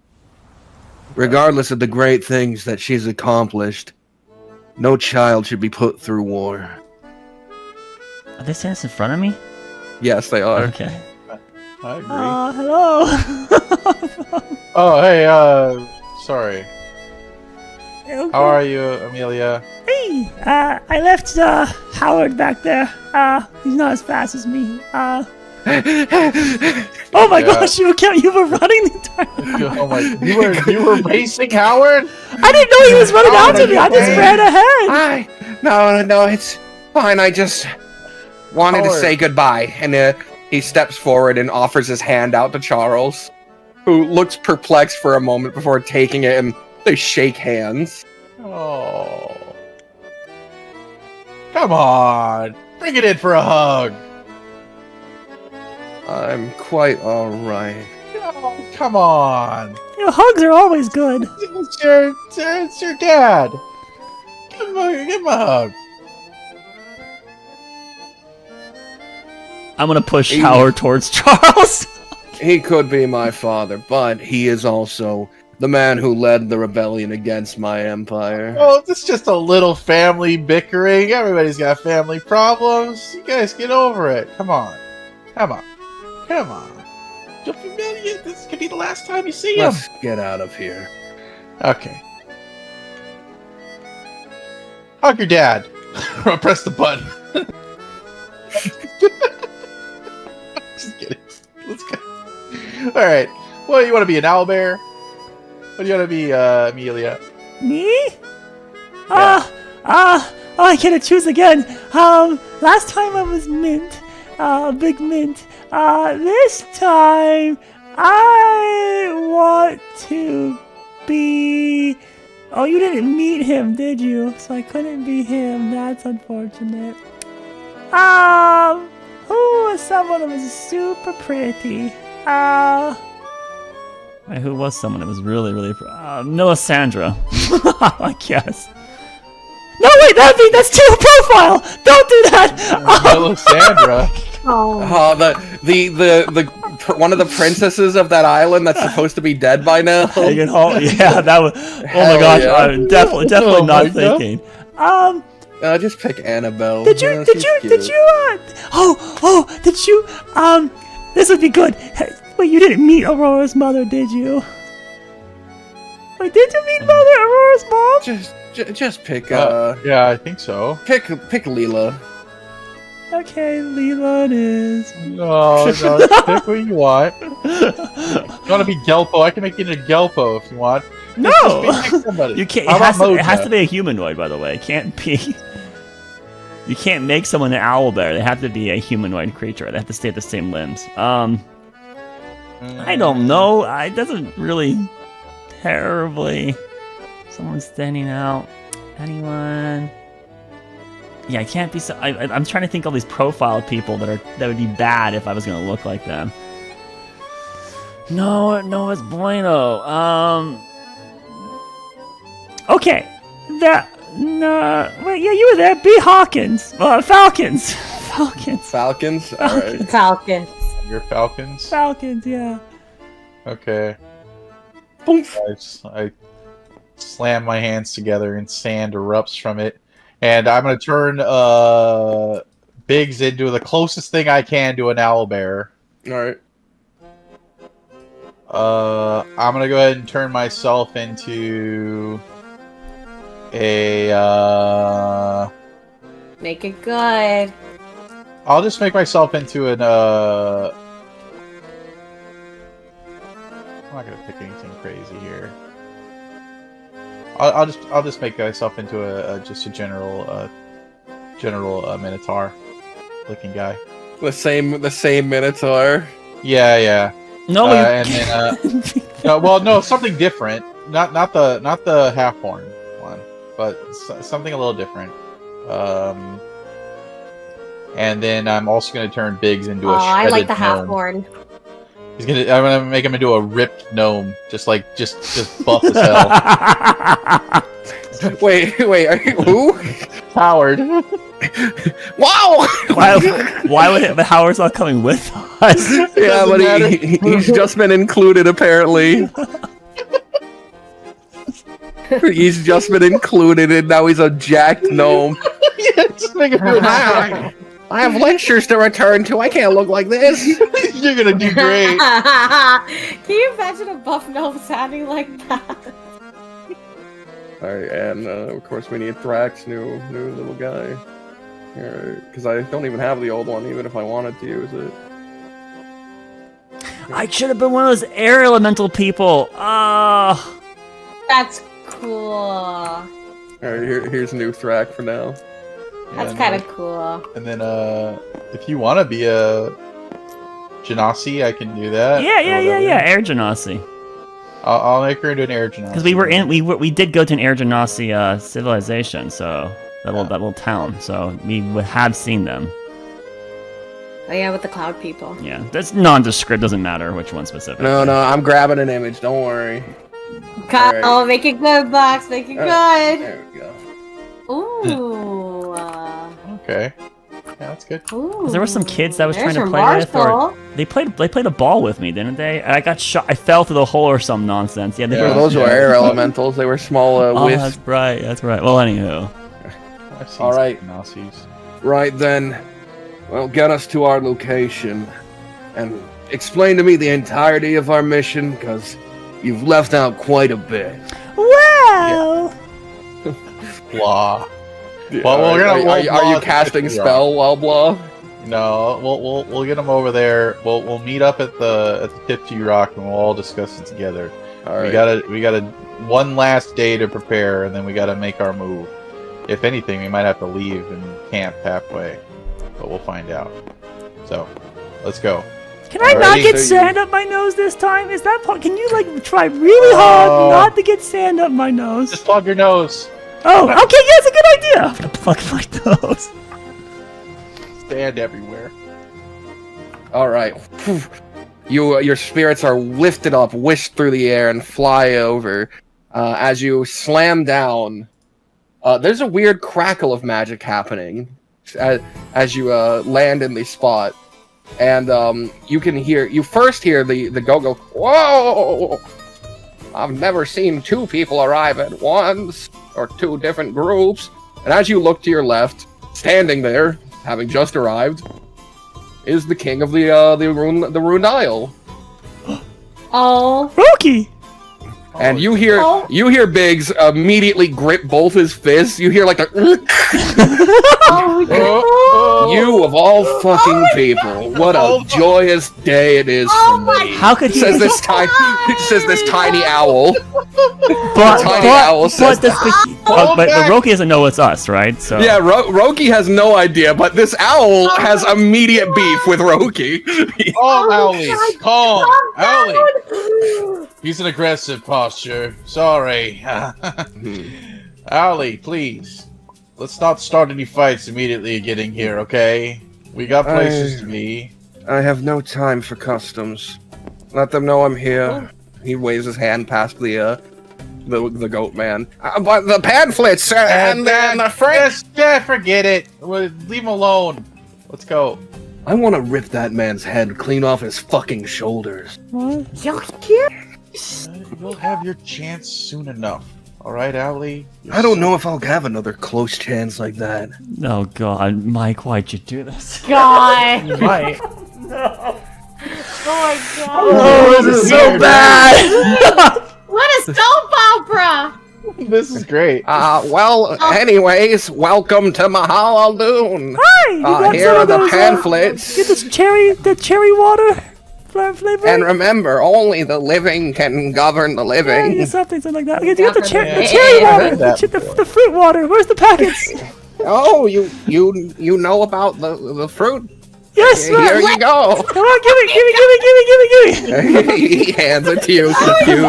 Regardless of the great things that she's accomplished, no child should be put through war. Are they saying this in front of me? Yes, they are. Okay. I agree. Hello. Oh, hey, sorry. How are you, Amelia? Hey, I left Howard back there. He's not as fast as me. Oh my Yeah. gosh, you were running the entire time. Oh my! You were racing Howard? I didn't know he was running How after did me. you I just win? ran ahead. No, it's fine. I just wanted to Howard. say goodbye. And he steps forward and offers his hand out to Charles, who looks perplexed for a moment before taking it, and they shake hands. Oh. Come on. Bring it in for a hug. I'm quite alright. Oh, come on. Hugs are always good. It's your dad. Give him a hug. I'm gonna push Hey. Howard towards Charles. He could be my father, but he is also the man who led the rebellion against my empire. Oh, it's just a little family bickering. Everybody's got family problems. You guys get over it. Come on. Come on. Come on. Don't humiliate. This could be the last time you see him. Let's get out of here. Okay. Hug your dad. Press the button. Just kidding. Let's go. Alright. Well, you want to be an owlbear? What do you want to be, Amelia? Me? I gotta choose again. Last time I was mint. Big mint. This time I want to be. Oh, you didn't meet him, did you? So I couldn't be him. That's unfortunate. Who was someone that was super pretty? Wait, who was someone that was really, really Melisandre, I guess. No, wait, that's too profile! Don't do that! Melisandre. Oh, The one of the princesses of that island that's supposed to be dead by now. Hagen Hall, yeah, that was. Oh my Hell gosh, yeah. I'm definitely Oh not my God. thinking. Just pick Annabelle. Did you, Yeah, did she's you, cute. did you, did you, this would be good. Hey, wait, you didn't meet Aurora's mother, did you? Wait, did you meet Aurora's mom? Just pick Yeah, I think so. pick Leela. Okay, Leela it is. No, pick what you want. You want to be Gelpo? I can make you into Gelpo if you want. No! Just pick somebody. You can't. How It has, about it has Moja? to be a humanoid, by the way. It can't be. You can't make someone an owlbear. They have to be a humanoid creature. They have to stay at the same limbs. I don't know. It doesn't really terribly. Someone standing out. Anyone? Yeah, I can't be. I'm trying to think of all these profile people that would be bad if I was gonna look like them. No, it's Bueno. Okay. Wait, yeah, you were there. B. Hawkins. Falcons. Falcons. All right. Falcon. Your Falcons? Falcons, yeah. Okay. Boom. I slam my hands together and sand erupts from it. And I'm going to turn Biggs into the closest thing I can to an owlbear. All right. I'm going to go ahead and turn myself into a... Make it good. I'll just make myself into an... I'm not going to pick anything crazy here. I'll just make myself into just a general Minotaur looking guy. The same Minotaur. Yeah. No, And then no, something different. Not the half horn one, but something a little different. And then I'm also going to turn Biggs into Oh, a I like shredded the half gnome. horn. I'm gonna make him into a ripped gnome, just buff as hell. Wait, are you, who? Howard. Wow! Why would it? But Howard's not coming with us. Yeah, but he's just been included apparently. He's just been included, and now he's a jacked gnome. Yeah, just make it I have lectures to return to. I can't look like this. You're gonna do great. Can you imagine a buff gnome sounding like that? Alright, and of course we need Thrax's new little guy. Because I don't even have the old one, even if I wanted to use it. I should have been one of those air elemental people. That's cool. Alright, here's new Thrax for now. That's kind of cool. And then, if you want to be a Genasi, I can do that. Yeah, Air Genasi. I'll make her into an Air Genasi. Because we did go to an Air Genasi civilization, so that little town. So we would have seen them. Oh yeah, with the cloud people. Yeah, that's nondescript. Doesn't matter which one specific. No, I'm grabbing an image. Don't worry. Right. Oh, make it good, Box. Make it good. There we go. Ooh. Okay. Yeah, that's good. Ooh. There were some kids that was There's trying to your play with, or Marshall. they played a ball with me, didn't they? And I got shot. I fell through the hole or some nonsense. Yeah, they Yeah. were. Those were air elementals. They were small Oh, wisps. that's right. That's right. Well, anywho. I've seen All right. some Genasi's. Right then, well, get us to our location and explain to me the entirety of our mission, because you've left out quite a bit. Well. Blah. Yeah, Well, we're gonna- are you we'll- casting we'll- spell while blah? No, we'll get them over there. We'll meet up at the Tipsy Rock and we'll all discuss it together. All right. We gotta one last day to prepare, and then we gotta make our move. If anything, we might have to leave and camp halfway, but we'll find out. So, let's go. Can I not Alrighty, get so sand up my nose this time? Is that can you try really hard not to get sand up my nose? Just plug your nose. Oh, okay, yeah, it's a good idea. I'm gonna plug my nose. Stand everywhere. All right. Your spirits are lifted up, whisked through the air, and fly over. As you slam down, there's a weird crackle of magic happening as you land in the spot, and you first hear the go. Whoa! I've never seen two people arrive at once, or two different groups. And as you look to your left, standing there, having just arrived, is the king of the Rune Isle. Oh. Roki! And you hear Biggs immediately grip both his fists. You hear like the you of all fucking people. What a joyous day it is for me. How could he? Says this tiny owl. But owl says the Roki doesn't know it's us, right? So Yeah, Roki has no idea, but this owl has immediate beef with Roki. Oh, Owly, calm, Owly. He's an aggressive posture. Sorry. Owly, please. Let's not start any fights immediately getting here, okay? We got places to be. I have no time for customs. Let them know I'm here. He waves his hand past the goat man. But the pamphlets and the French. Yeah, forget it. Leave him alone. Let's go. I want to rip that man's head clean off his fucking shoulders. You're here? You'll have your chance soon enough. All right, Owly? I don't know if I'll have another close chance like that. Oh God, Mike, why'd you do this? God. You might. Oh my God. Oh, this is so bad. What a soap opera. This is great. Anyways, welcome to Mahaladoon. Hi. You got Here some are of the those, pamphlets. Get this cherry water flavor. And remember, only the living can govern the Yeah, living. something like that. Okay, get the Yeah. cherry water, the fruit water. Where's the packets? Oh, you know about the fruit? Yes, Here you go. Come on, give me. He hands it to you, confused.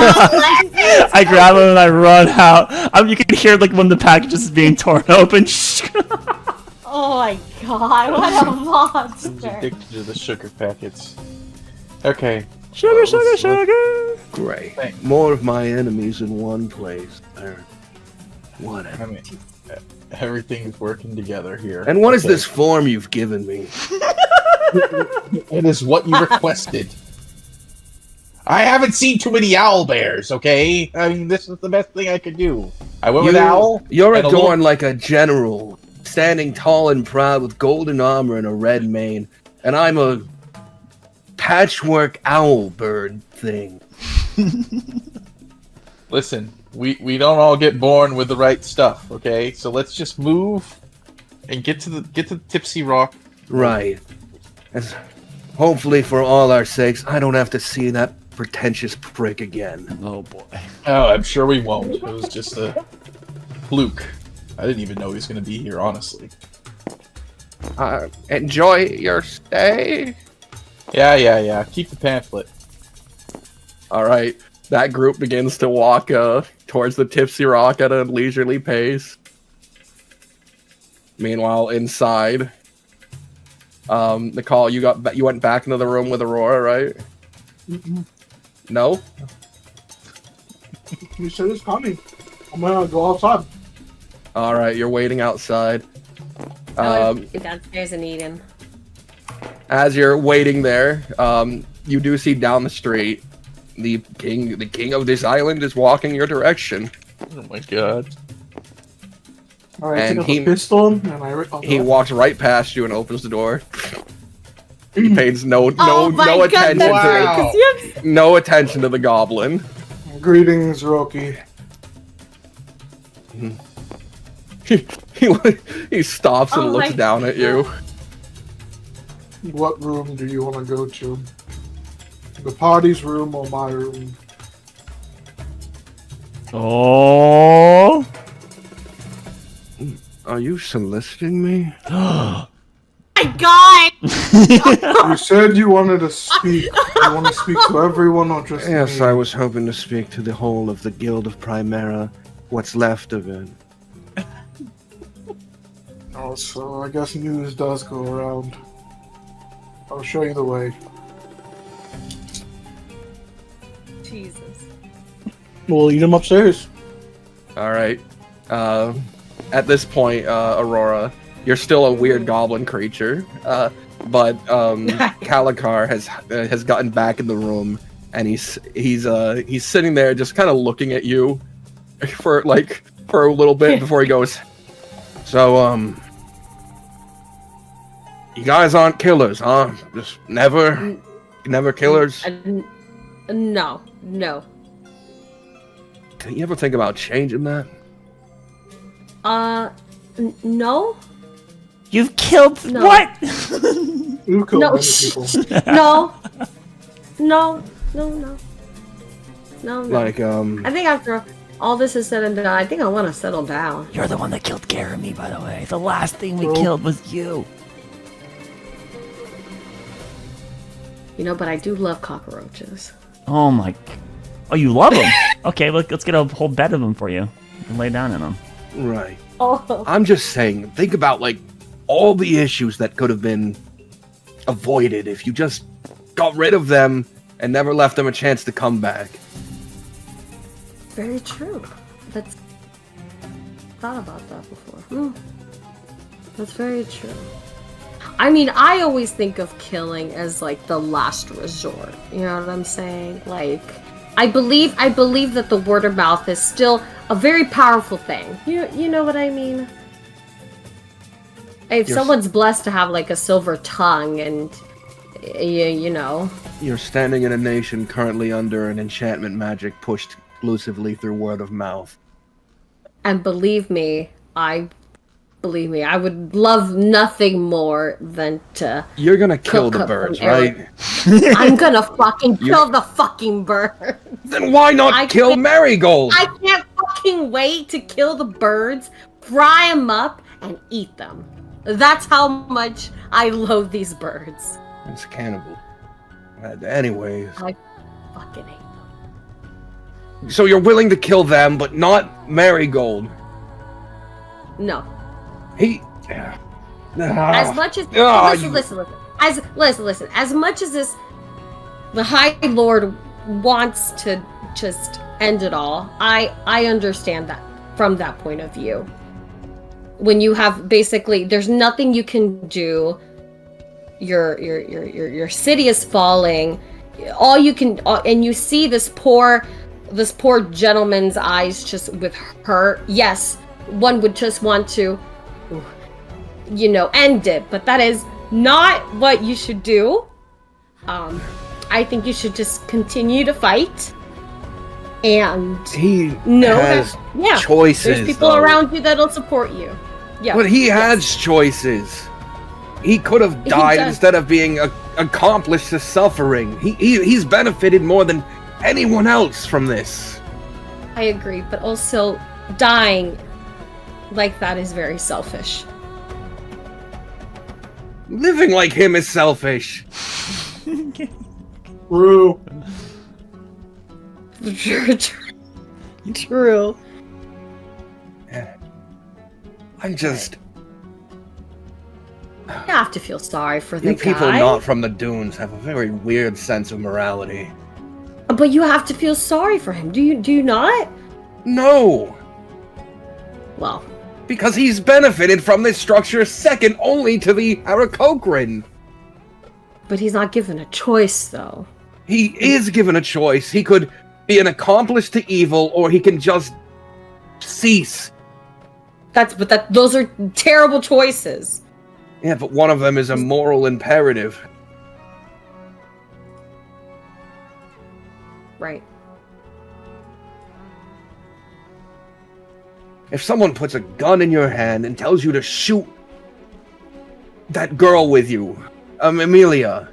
I grab him and I run out. You can hear like one of the packages being torn open. Oh my God, what a He's monster. addicted to the sugar packets. Okay. Sugar. Great. More of my enemies in one place. Whatever. I mean, Everything's working together here. And what is Okay. this form you've given me? It is what you requested. I haven't seen too many owl bears, okay? I mean, this is the best thing I could do. I went with owl. You're and a adorned little- like a general, standing tall and proud with golden armor and a red mane. And I'm a patchwork owl bird thing. Listen, we don't all get born with the right stuff, okay? So let's just move and get to the Tipsy Rock. Right. As, hopefully, for all our sakes, I don't have to see that pretentious prick again. Oh boy. Oh, I'm sure we won't. It was just a fluke. I didn't even know he was going to be here, honestly. Enjoy your stay. Yeah. Keep the pamphlet. All right. That group begins to walk towards the Tipsy Rock at a leisurely pace. Meanwhile, inside, Nicole, you went back into the room with Aurora, right? No. You said it's coming. I'm gonna go outside. All right, you're waiting outside. I would get downstairs and eat him. As you're waiting there, you do see down the street the king of this island is walking your direction. Oh my god. All right, And take out he- the pistol and I'll He go. walks right past you and opens the door. He pays no Oh my God, attention that's Wow. right, 'cause you have- no attention to the goblin. Greetings, Rocky. He stops and Oh looks my down at you. What room do you want to go to? The party's room or my room? Oh. Are you soliciting me? my God! You said you wanted to speak. You want to speak to everyone or just Yes, me? I was hoping to speak to the whole of the Guild of Primera, what's left of it. Oh, so I guess news does go around. I'll show you the way. Jesus. We'll lead him upstairs. All right. At this point, Aurora, you're still a weird goblin creature, but Kalikar has gotten back in the room, and he's sitting there just kind of looking at you for a little bit before he goes. So, you guys aren't killers, huh? Just never killers? No. Can you ever think about changing that? No? You've killed No. what? You killed No. many people. No. No. Like, I think after all this is said and done, I think I want to settle down. You're the one that killed Jeremy, by the way. The last thing we Oh. killed was you. But I do love cockroaches. Oh my. Oh, you love them? Okay, let's get a whole bed of them for you and lay down in them. right. Oh. I'm just saying, think about, like, all the issues that could have been avoided if you just got rid of them and never left them a chance to come back. Very true. That's thought about that before. That's very true. I mean, I always think of killing as like the last resort. You know what I'm saying? Like, I believe that the word of mouth is still a very powerful thing. You know what I mean? If You're someone's blessed to have like a silver tongue and you know. You're standing in a nation currently under an enchantment magic pushed exclusively through word of mouth. And believe me, I would love nothing more than to. You're gonna kill the Cook birds, them, right? I'm gonna fucking kill the fucking bird. Then why not I kill can't- Marigold? I can't fucking wait to kill the birds, fry them up, and eat them. That's how much I loathe these birds. It's cannibal. Anyways, I fucking hate them. so you're willing to kill them, but not Marigold. No. He. As much as listen. As much as the High Lord wants to just end it all, I understand that from that point of view. when you have basically there's nothing you can do. Your city is falling. All you can and you see this poor gentleman's eyes just with hurt. Yes, one would just want to end it, but that is not what you should do. I think you should just continue to fight. And He know has that choices. there's people though. around you that'll support you. Yeah. But he has choices. He could have died does. instead of being accomplished to suffering. He's benefited more than anyone else from this. I agree, but also dying like that is very selfish. Living like him is selfish. True. True. I'm just... You have to feel sorry for the You people guy. not from the dunes have a very weird sense of morality. But you have to feel sorry for him. Do you not? No! Well, Because he's benefited from this structure second only to the Aarakocran. but he's not given a choice though. He is given a choice. He could be an accomplice to evil, or he can just cease. Those are terrible choices. Yeah, but one of them is a moral imperative. Right. If someone puts a gun in your hand and tells you to shoot that girl with you, Amelia,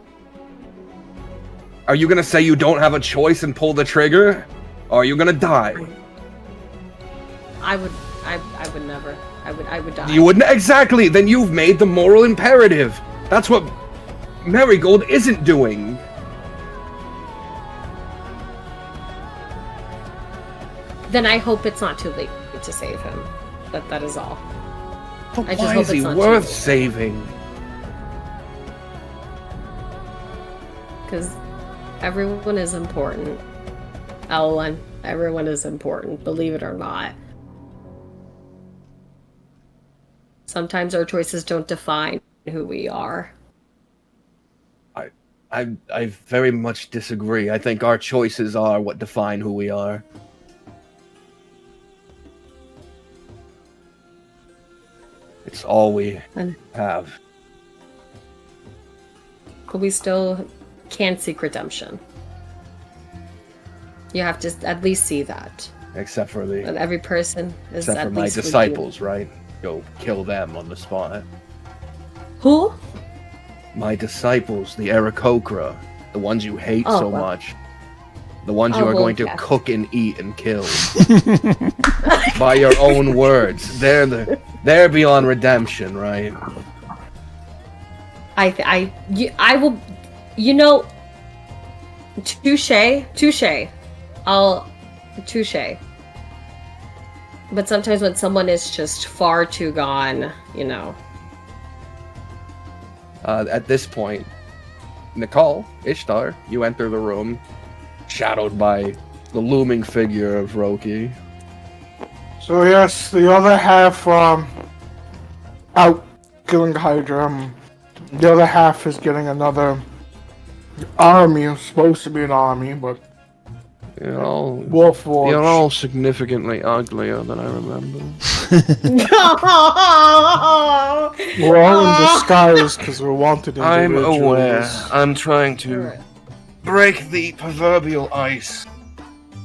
are you gonna say you don't have a choice and pull the trigger? Or are you gonna die? I would never. I would die. You wouldn't exactly. Then you've made the moral imperative. That's what Marigold isn't doing. Then I hope it's not too late to save him. That is all. But I just why hope is he it's not worth too late. saving? Because everyone is important. Ellen, everyone is important, believe it or not. Sometimes our choices don't define who we are. I very much disagree. I think our choices are what define who we are. It's all we And- have. But we still can't seek redemption. You have to at least see that. Except for And every person is except at for my least disciples, right? Go kill them on the spot. redeemed. Who? My disciples, the Aarakocra, the ones you hate Oh, so well. much. The ones Oh, you are well, going to yes. cook and eat and kill. By your own words. They're beyond redemption, right? I will, touche. Touche. But sometimes when someone is just far too gone, At this point, Nicole, Ishtar, you enter the room, shadowed by the looming figure of Roki. So yes, the other half out killing Hydra. The other half is getting another army. It's supposed to be an army, but You're all Warforged. significantly uglier than I remember. We're all in disguise because we're wanted I'm individuals. aware. I'm trying to Alright. break the proverbial ice.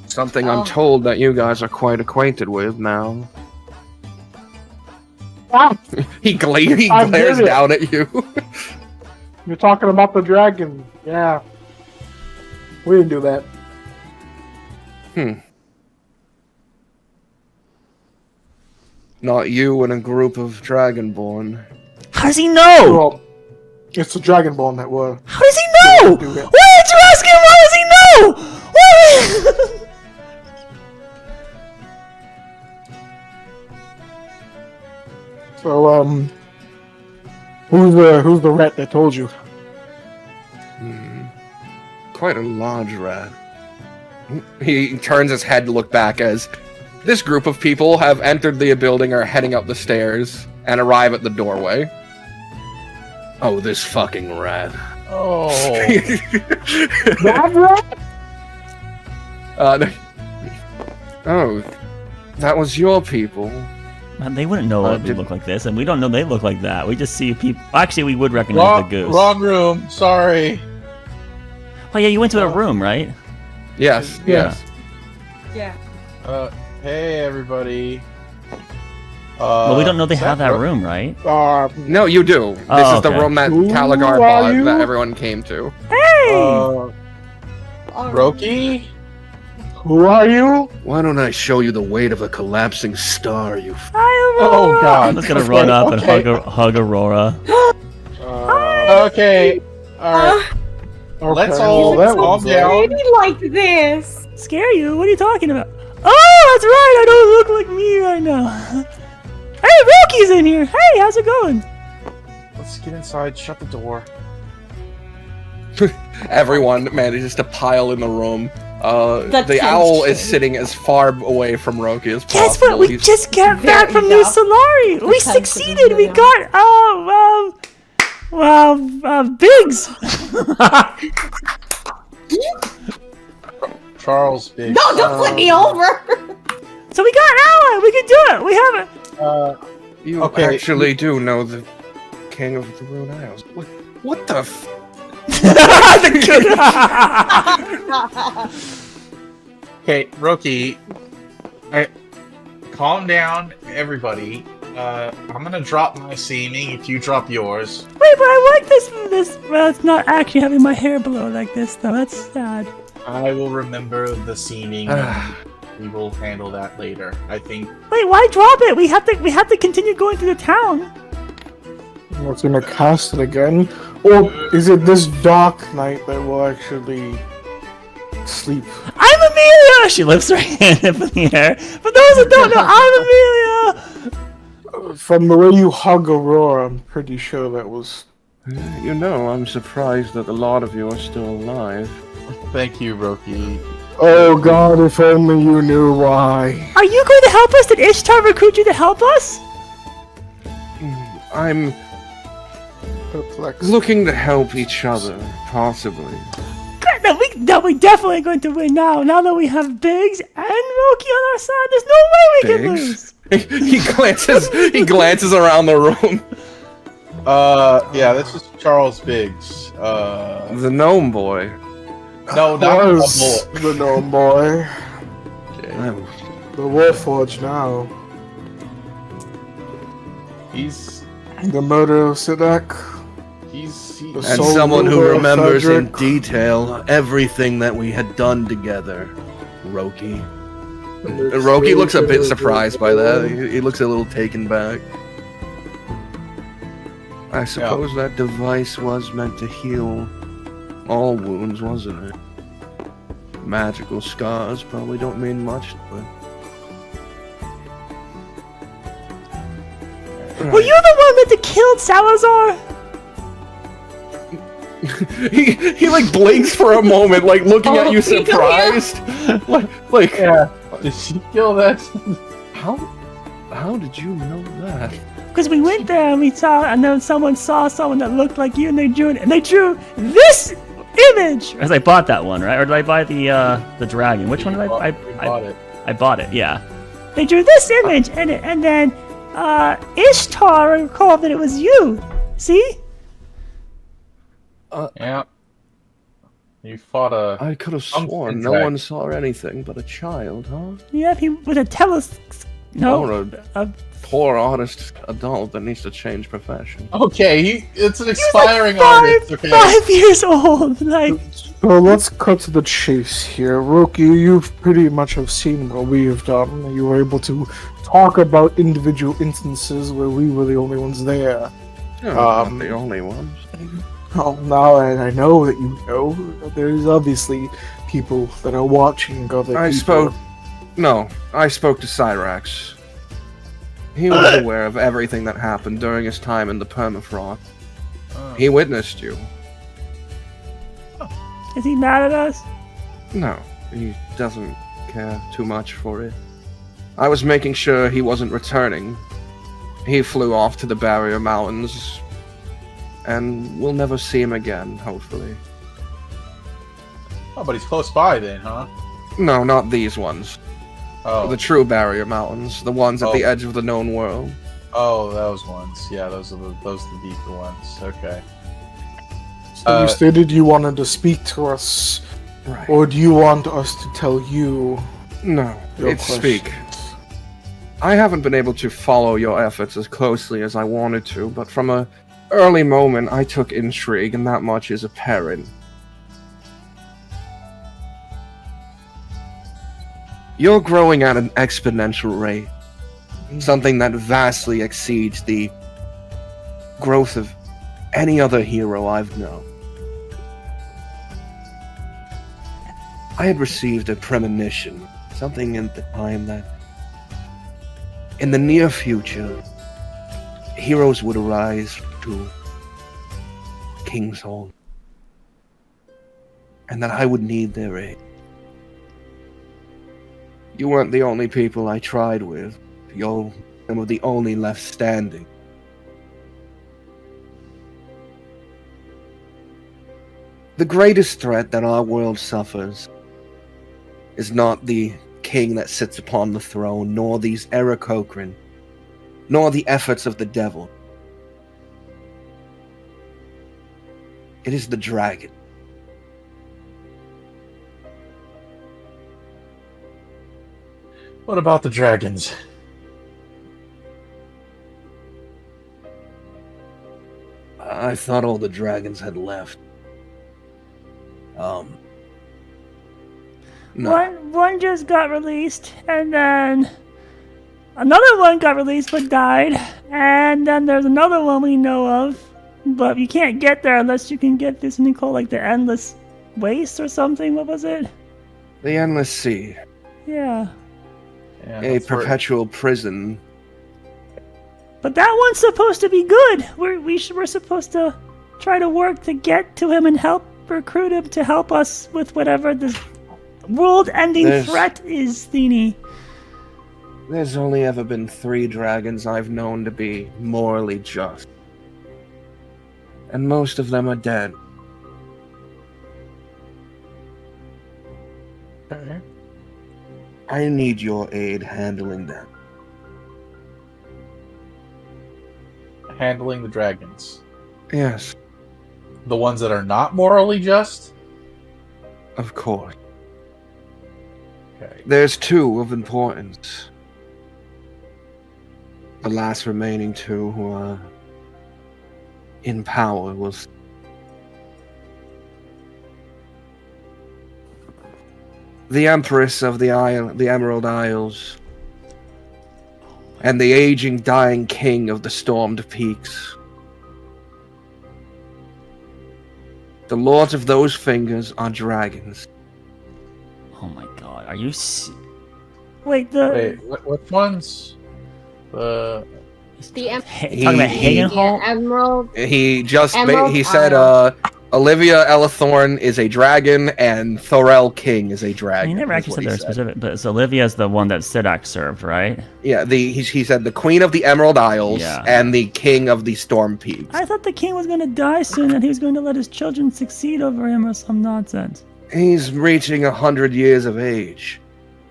Something Oh. I'm told that you guys are quite acquainted with now. Ah, He I glares get it. down at you. you're talking about the dragon. Yeah. We didn't do that. Not you and a group of Dragonborn. How does he know? Well, it's the Dragonborn that were. How does he know? Do it. Why did you ask him? How does he know? Why? So, who's the rat that told you? Quite a large rat. He turns his head to look back as this group of people have entered the building, are heading up the stairs. and arrive at the doorway. Oh, this fucking rat. Oh. Oh, that was your people. Man, they wouldn't know we look like this, and we don't know they look like that. We just see people. Actually, we would recognize the goose. Wrong room. Sorry. Oh yeah, you went to a room, right? Yes, yes. Yeah. Hey everybody. Well, we don't know they have that Ro- room, right? No, you do. This Oh, is the okay. room that Who Caligar are bought you? that everyone came to. Hey! Roki? Who are you? Why don't I show you the weight of a collapsing star, you Hi, Aurora! Oh, God. I'm just gonna Okay, run up and okay. hug Aurora. Okay. Alright. Let's Okay, all well, that calm was down. Maybe like this. Scare you? What are you talking about? Oh, that's right. I don't look like me right now. Hey, Roki's in here. Hey, how's it going? Let's get inside. Shut the door. Everyone manages to pile in the room. The owl is sitting as far away from Roki as possible. Guess what? We just got back from New Solari. We succeeded. We got Biggs. Charles Biggs. No, don't flip me over. So we got an ally. We can do it. We have it. You Okay. actually do know the King of the Rhode Isles. What the f- Okay, Roki. Calm down, everybody. I'm gonna drop my seeming if you drop yours. Wait, but I like this. Well, it's not actually having my hair below like this, though. That's sad. I will remember the seeming. We will handle that later. I think. Wait, why drop it? We have to continue going to the town. I was gonna cast it again. Or is it this dark night that will actually sleep? I'm Amelia! She lifts her hand up in the air. For those who don't know, I'm Amelia! From the way you hug Aurora, I'm pretty sure that was. You know, I'm surprised that a lot of you are still alive. Thank you, Roki. Oh God, if only you knew why. Are you going to help us? Did Ishtar recruit you to help us? I'm Perplexed. looking to help each other, possibly. Good, no, we definitely are going to win now. Now that we have Biggs and Roki on our side, there's no way we can lose. Biggs? He glances around the room. Yeah, this is Charles Biggs. The gnome boy. No, not Was the the gnome boy. I'm- The Warforged now. He's The murder of Sidak. he- The And soul someone who mover of remembers in Frederick. detail everything that we had done together, Roki. Roki looks a bit surprised by that. He looks a little taken back. I suppose that device was meant to heal all wounds, wasn't it? Magical scars probably don't mean much to it. Were you the one that killed Salazar? he like blinks for a moment, like looking at you Oh, surprised. like Yeah. Did she kill that? how did you know that? Because we went there and we saw, and then someone saw someone that looked like you, and they drew this image. As I bought that one, right? Or did I buy the dragon? Which one did I? We bought it. I bought it. Yeah. They drew this image, and then Ishtar recalled that it was you. See? Yeah. You fought a. I could have Something sworn no dragon. one saw anything but a child, huh? Yeah, he with a Or a poor honest adult that needs to change profession. Okay, it's an He was expiring like artist. Okay. 5 years old. Like, So let's cut to the chase here. Roki, you pretty much have seen what we have done. You were able to talk about individual instances where we were the only ones there. No, not the only ones. Oh, now I know that you know. There's obviously people that are watching other I people. spoke to Cyrax. He was aware of everything that happened during his time in the permafrost. He witnessed you. is he mad at us? No, he doesn't care too much for it. I was making sure he wasn't returning. He flew off to the Barrier Mountains, and we'll never see him again, hopefully. Oh, but he's close by then, huh? No, not these ones. Oh, The true Barrier Mountains, the ones at the Oh. edge of the known world. oh, those ones. Yeah, those are the deeper ones. Okay. So you stated you wanted to speak to us, Right. or do you want us to tell you No, your it's questions? speak. I haven't been able to follow your efforts as closely as I wanted to, but from a early moment I took intrigue, and that much is apparent. You're growing at an exponential rate, something that vastly exceeds the growth of any other hero I've known. I had received a premonition, something in the time that, in the near future, heroes would arise to King's Hall, and that I would need their aid. You weren't the only people I tried with. You're some of the only left standing. The greatest threat that our world suffers is not the king that sits upon the throne, nor these Aarakocra, nor the efforts of the devil. It is the dragon. What about the dragons? I thought all the dragons had left. No. One just got released, and then another one got released but died, and then there's another one we know of, but you can't get there unless you can get this thing called like the Endless Waste or something. What was it? The Endless Sea, Yeah. Yeah, a that's where- perpetual prison. But that one's supposed to be good. We're supposed to try to work to get to him and help recruit him to help us with whatever this world-ending There's- threat is, Thini. There's only ever been 3 dragons I've known to be morally just. And most of them are dead. Okay. I need your aid handling them. Handling the dragons. Yes, The ones that are not morally just? of course. Okay. There's 2 of importance. The last remaining 2 who are in power was the Empress of the Emerald Isles, and the aging, dying king of the Stormed Peaks. The lords of those fingers are dragons. Oh my god, are you Wait, the... Wait, which ones? The The Talking about Hagen Hall? Emerald. He just Emerald he said Isle. Olivia Elathorn is a dragon and Thorel King is a He dragon. never is actually what said he they're specific, but it's Olivia's the one that Sidak served, right? Yeah, he said the Queen of the Emerald Isles Yeah. and the King of the Storm Peaks. I thought the king was going to die soon and he was going to let his children succeed over him or some nonsense. He's reaching 100 years of age,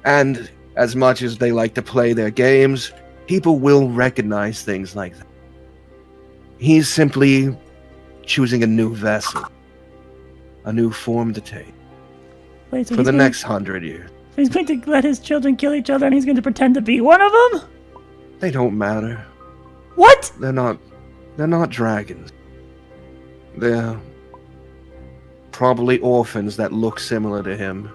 and as much as they like to play their games, people will recognize things like that. He's simply choosing a new vessel, a new form to take Wait, so for he's the gonna- next 100 years. so he's going to let his children kill each other and he's going to pretend to be one of them? They don't matter. What? They're not dragons. They're probably orphans that look similar to him.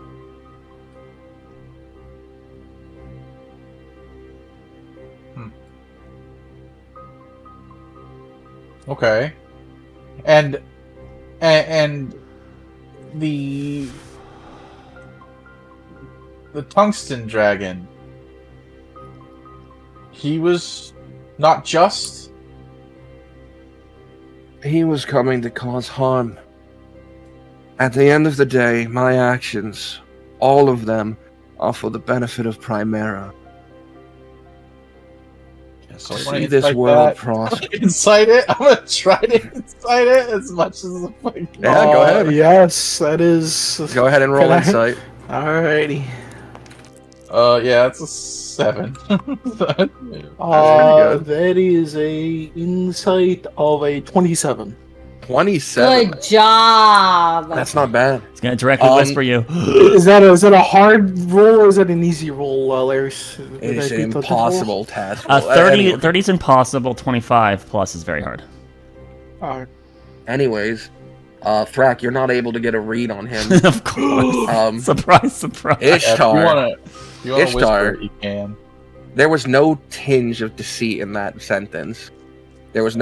Okay. And the tungsten dragon, he was not just. He was coming to cause harm. At the end of the day, my actions, all of them, are for the benefit of Primera. So See when I this incite world that, prosper. incite it. I'm gonna try to incite it as much as I can. Yeah, go ahead. Yes, that is. Go ahead and roll Can I- insight. Alrighty. Yeah, it's a 7. pretty good. That is a insight of a 27. 27. Good job. That's not bad. It's gonna directly whisper you. Is that a hard roll or is that an easy roll, Larry? Did It's I an beat the impossible task. 30 is impossible. 25 plus is very hard. Alright. Anyways, Thrak, you're not able to get a read on him. Of course. Surprise, surprise. Yeah, if you Ishtar. wanna Ishtar. whisper it, you can. There was no tinge of deceit in that sentence. There was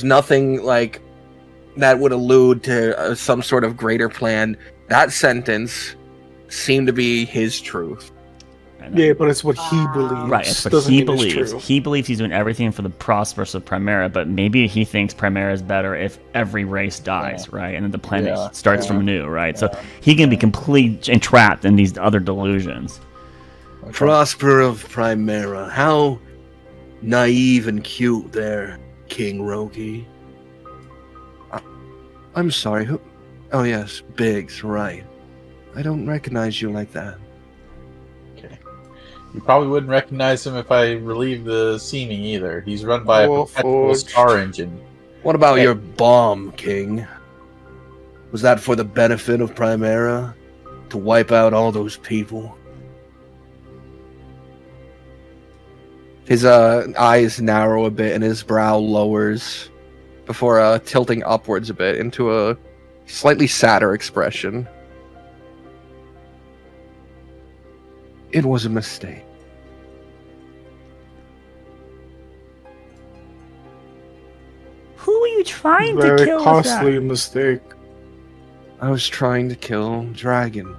nothing like that would allude to some sort of greater plan. That sentence seemed to be his truth. Yeah, but it's what he believes. Right, it's what Doesn't he mean it's believes. true. He believes he's doing everything for the prosperous of Primera, but maybe he thinks Primera is better if every race dies, right? And then the planet starts from new, right? So he can be completely entrapped in these other delusions. Prosper of Primera. How naive and cute there, King Roki. I'm sorry, who? Oh yes, Biggs, right. I don't recognize you like that. You probably wouldn't recognize him if I relieve the seeming either. He's run by a perpetual Warforged. star engine. What about Yeah. your bomb, King? Was that for the benefit of Primera? To wipe out all those people? His eyes narrow a bit and his brow lowers before tilting upwards a bit into a slightly sadder expression. It was a mistake. Who are you trying to Very kill costly mistake. I was trying to kill Dragon.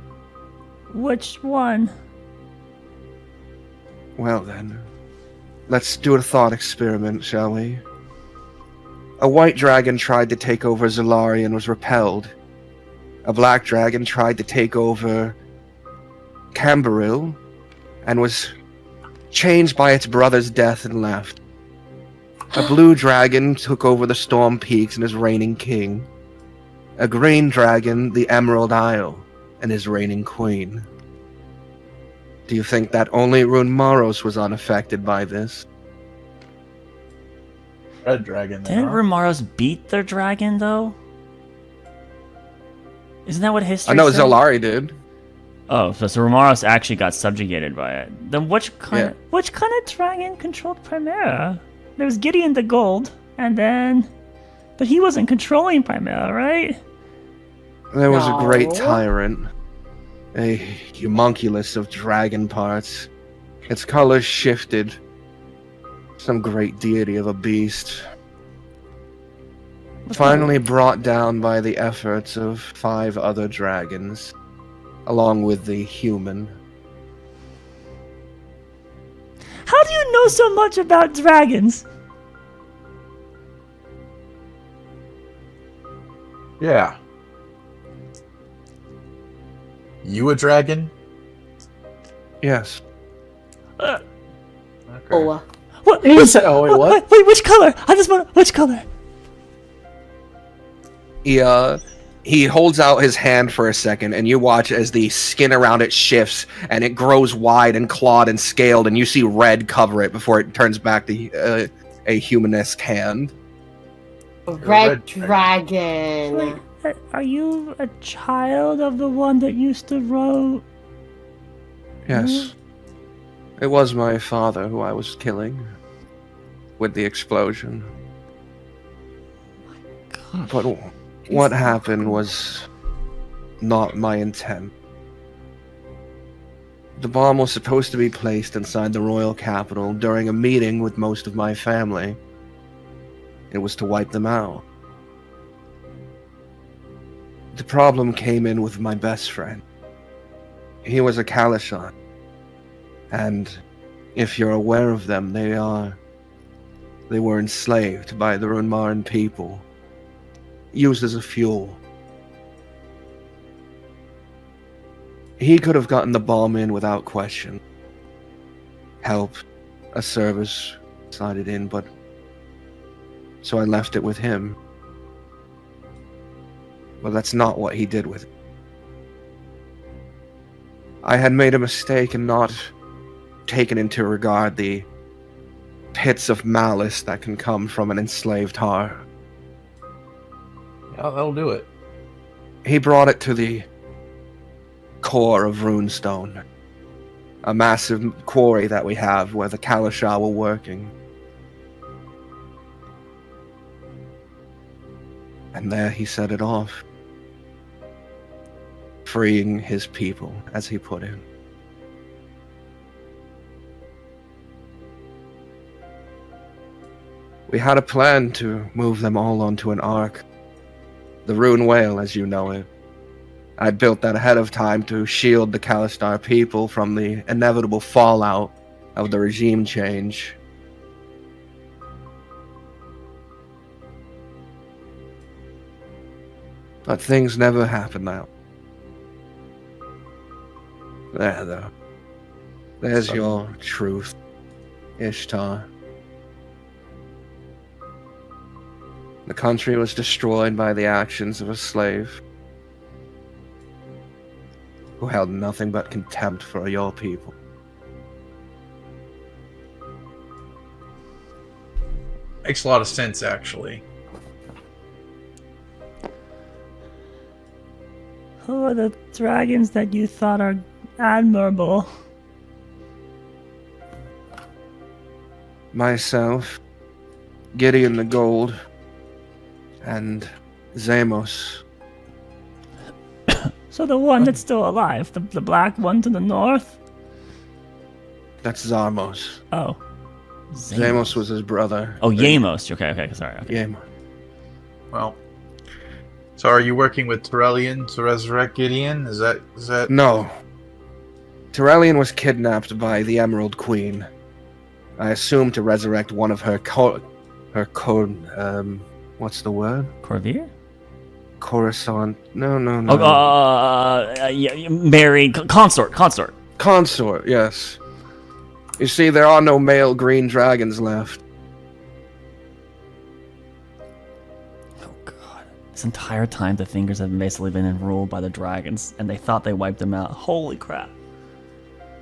Which one? Well then, let's do a thought experiment, shall we? A white dragon tried to take over Zalari and was repelled. A black dragon tried to take over Camberil and was changed by its brother's death and left. A blue dragon took over the Storm Peaks and is reigning king. A green dragon, the Emerald Isle, and is reigning queen. Do you think that only Rune Maros was unaffected by this? Red dragon. There, Didn't huh? Romaros beat their dragon, though? Isn't that what history I know says? Zalari did. Oh, so Romaros actually got subjugated by it. Then which kind of dragon controlled Primera? There was Gideon the Gold, and then... But he wasn't controlling Primera, right? There was a great No. tyrant, a homunculus of dragon parts. Its colors shifted. Some great deity of a beast. Finally brought down by the efforts of 5 other dragons, along with the human. How do you know so much about dragons? Yeah. You a dragon? Yes, Okay. Oh, What? He said, oh, wait, what? Wait, which color? I just want... Which color? He holds out his hand for a second, and you watch as the skin around it shifts, and it grows wide and clawed and scaled, and you see red cover it before it turns back to a humanesque hand. red dragon. Are you a child of the one that used to row? yes. It was my father who I was killing with the explosion. But what happened was not my intent. The bomb was supposed to be placed inside the royal capital during a meeting with most of my family. It was to wipe them out. The problem came in with my best friend. He was a Kalashan. And if you're aware of them, they were enslaved by the Runmaran people, used as a fuel. He could have gotten the bomb in without question. Help a service slided in, but so I left it with him. But that's not what he did with it. I had made a mistake in not taking into regard the pits of malice that can come from an enslaved heart. Yeah, that'll do it. He brought it to the core of Runestone, a massive quarry that we have where the Kalashar were working. And there he set it off, freeing his people, as he put it. We had a plan to move them all onto an ark. The Rune Whale, as you know it. I built that ahead of time to shield the Kalashar people from the inevitable fallout of the regime change. But things never happen now. There, though. There's your truth, Ishtar. The country was destroyed by the actions of a slave who held nothing but contempt for your people. Makes a lot of sense, actually. Who are the dragons that you thought are admirable? Myself, Gideon the Gold, and Zamos. So the one that's still alive, the black one to the north? That's Zarmos. Oh. Zamos was his brother. Oh, Yamos. Okay, sorry. Okay. Yamos. Well, so are you working with Torellian to resurrect Gideon? Is that? No. Torellian was kidnapped by the Emerald Queen. I assume to resurrect one of her what's the word? Corvair? Coruscant. No. Married. Consort. Consort, yes. You see, there are no male green dragons left. Oh, God. This entire time, the Fingers have basically been ruled by the dragons, and they thought they wiped them out. Holy crap.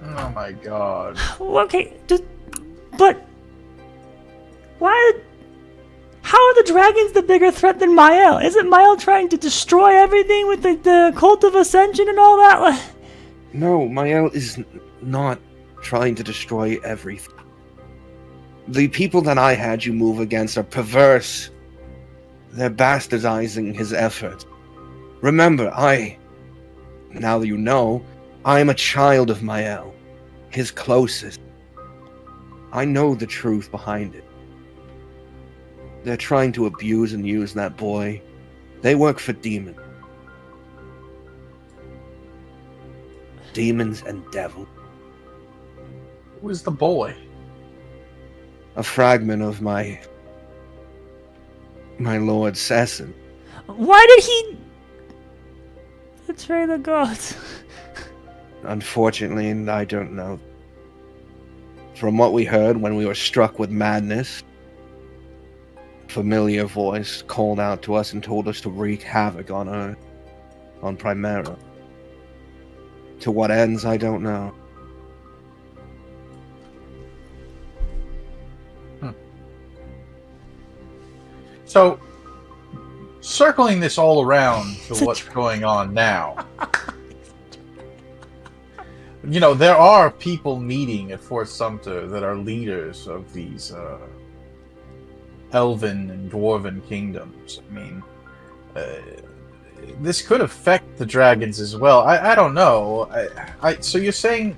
Oh my God. Okay, but why? How are the dragons the bigger threat than Mael? Isn't Mael trying to destroy everything with the Cult of Ascension and all that? No, Mael is not trying to destroy everything. The people that I had you move against are perverse. They're bastardizing his efforts. Remember, now that you know, I am a child of Mael, his closest. I know the truth behind it. They're trying to abuse and use that boy. They work for demons. Demons and devils. Who is the boy? A fragment of my lord Sesson. Why did he betray the gods? Unfortunately, I don't know. From what we heard when we were struck with madness, a familiar voice called out to us and told us to wreak havoc on Earth, on Primerus. To what ends, I don't know. So, circling this all around to what's going on now. You know, there are people meeting at Fort Sumter that are leaders of these elven and dwarven kingdoms. I mean, this could affect the dragons as well. I don't know. So you're saying...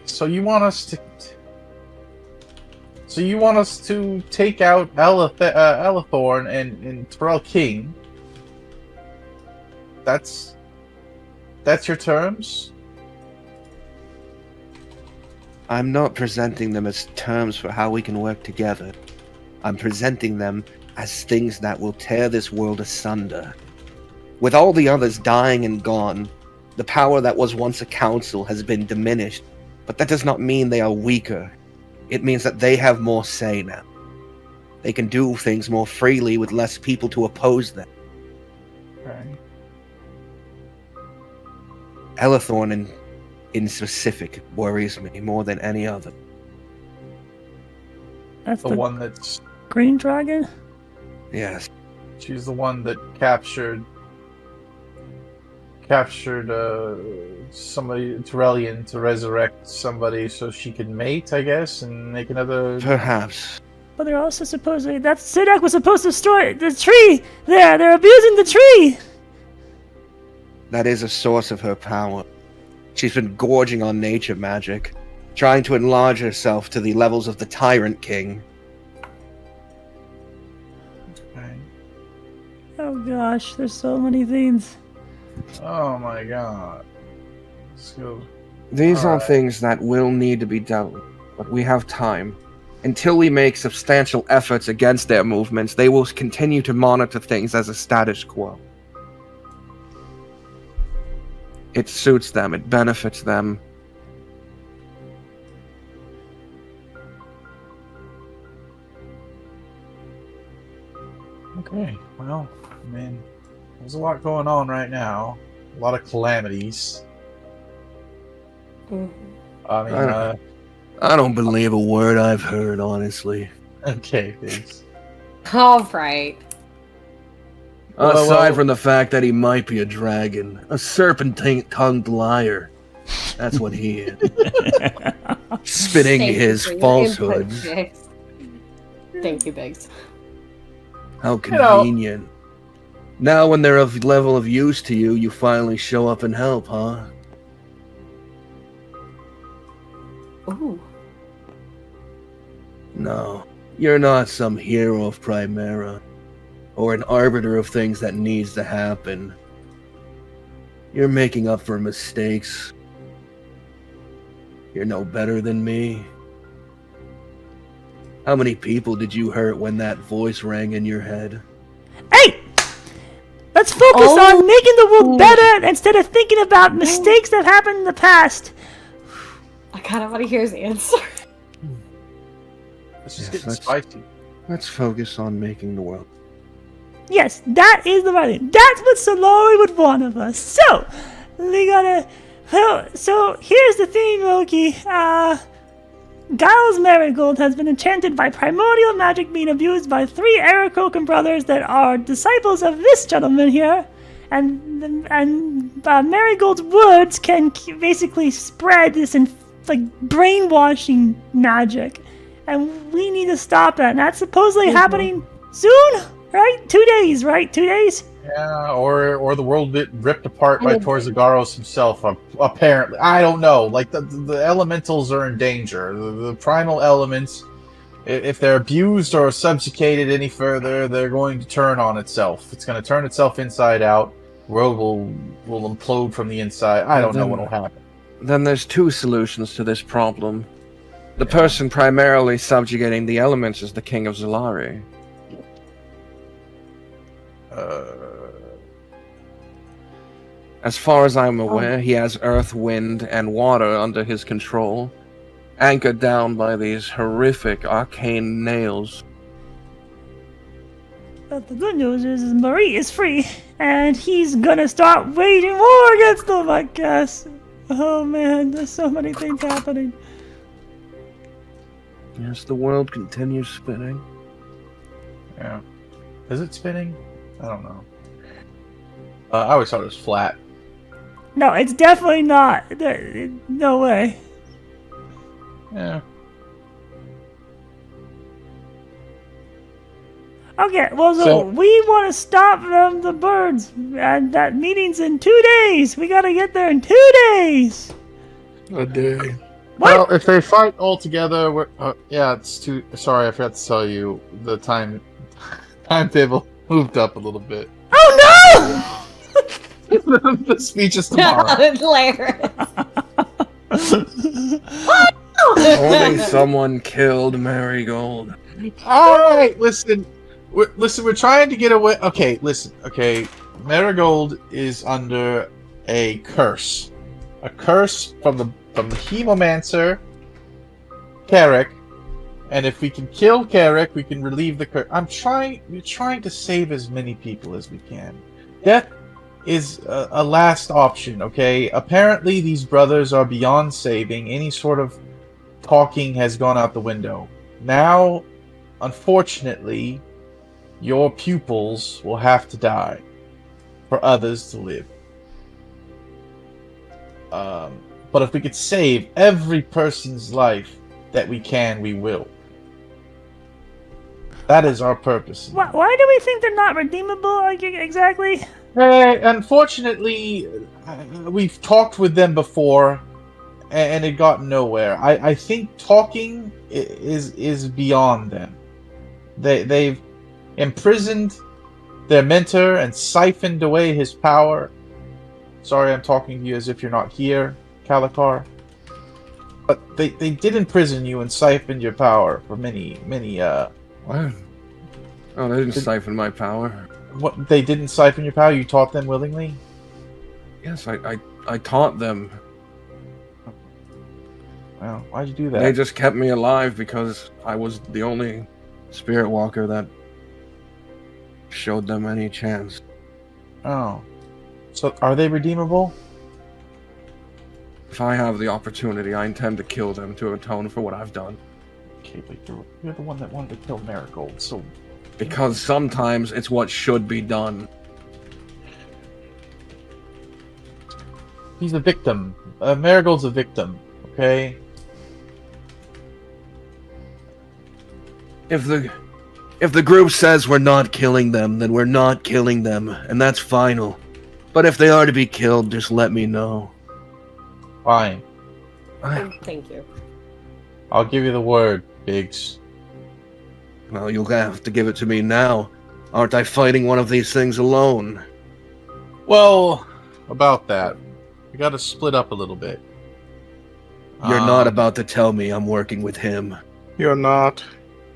So you want us to take out Elathorn and Terrell King? That's your terms? I'm not presenting them as terms for how we can work together. I'm presenting them as things that will tear this world asunder. With all the others dying and gone, the power that was once a council has been diminished But that does not mean they are weaker. It means that they have more say now. They can do things more freely with less people to oppose them. Right. Elathorn in specific worries me more than any other. That's The the one that's green dragon? Yes. she's the one that captured somebody, Torellian, to resurrect somebody so she can mate, I guess, and make another. Perhaps. But they're also supposedly... That Sidak was supposed to destroy the tree! There! They're abusing the tree! That is a source of her power. She's been gorging on nature magic, trying to enlarge herself to the levels of the Tyrant King. Right. Oh gosh, there's so many things. Oh my god. Let's go. These are Alright. things that will need to be dealt with, but we have time. Until we make substantial efforts against their movements, they will continue to monitor things as a status quo. It suits them, it benefits them. Okay, well, I mean, there's a lot going on right now. A lot of calamities. Mhm. I mean, I don't believe a word I've heard, honestly. okay, thanks. All right. Aside from the fact that he might be a dragon, a serpent-tongued liar. That's what he is. Spitting Thank you his for your falsehoods. input, Biggs. Thank you, Biggs. How know- convenient. Now when they're of level of use to you, you finally show up and help, huh? Ooh. No, you're not some hero of Primera, or an arbiter of things that needs to happen. You're making up for mistakes. You're no better than me. How many people did you hurt when that voice rang in your head? Hey! Let's focus on making the world better instead of thinking about mistakes that happened in the past. I kind of want to hear his answer. It's just Yes, getting that's- spicy. Let's focus on making the world. Yes, that is the right thing. That's what Solari would want of us. So, we gotta... So, here's the thing, Loki. Giles Marigold has been enchanted by primordial magic being abused by 3 Aarakocra brothers that are disciples of this gentleman here. And Marigold's words can basically spread this brainwashing magic. And we need to stop that. And that's supposedly happening soon? Right? 2 days, right? 2 days? Yeah, or the world bit ripped apart by Torzagarros himself. Apparently, I don't know. Like the elementals are in danger. The primal elements, if they're abused or subjugated any further, they're going to turn on itself. It's going to turn itself inside out. The world will implode from the inside. I don't know what will happen. Then there's 2 solutions to this problem. The person primarily subjugating the elements is the King of Zalari. As far as I'm aware, he has earth, wind, and water under his control, anchored down by these horrific arcane nails. But the good news is Marie is free, and he's gonna start waging war against them, I guess. Oh man, there's so many things happening. Yes, the world continues spinning. Yeah. Is it spinning? I don't know. I always thought it was flat. No, it's definitely not. No way. Yeah. Okay, well, so we want to stop the birds, and that meeting's in 2 days. We gotta get there in 2 days. A day. What? Well, if they fight all together, yeah, it's too. Sorry, I forgot to tell you the timetable moved up a little bit. Oh The speech is tomorrow. Hilarious. Only someone killed Marigold. All right, listen, we're trying to get away. Okay, listen. Okay, Marigold is under a curse from the from the Hemomancer, Carrick, and if we can kill Carrick, we can relieve the curse. We're trying to save as many people as we can. Death is a last option, okay? Apparently these brothers are beyond saving. Any sort of talking has gone out the window. Now, unfortunately, your pupils will have to die for others to live. But if we could save every person's life that we can, we will. That is our purpose. Why do we think they're not redeemable exactly? Unfortunately, we've talked with them before, and it got nowhere. I think talking is beyond them. They've imprisoned their mentor and siphoned away his power. Sorry, I'm talking to you as if you're not here, Calicar. But they did imprison you and siphon your power for many. What? Oh, they didn't siphon my power. What? They didn't siphon your power? You taught them willingly? Yes, I taught them. Well, why'd you do that? They just kept me alive because I was the only spirit walker that showed them any chance. Oh. So, are they redeemable? If I have the opportunity, I intend to kill them to atone for what I've done. Okay, but you're the one that wanted to kill Marigold, so... Because sometimes it's what should be done. He's a victim. Marigold's a victim, okay? If the group says we're not killing them, then we're not killing them, and that's final. But if they are to be killed, just let me know. Fine. Thank you. I'll give you the word, Biggs. Well, you'll have to give it to me now. Aren't I fighting one of these things alone? Well, about that. We gotta split up a little bit. You're not about to tell me I'm working with him. You're not.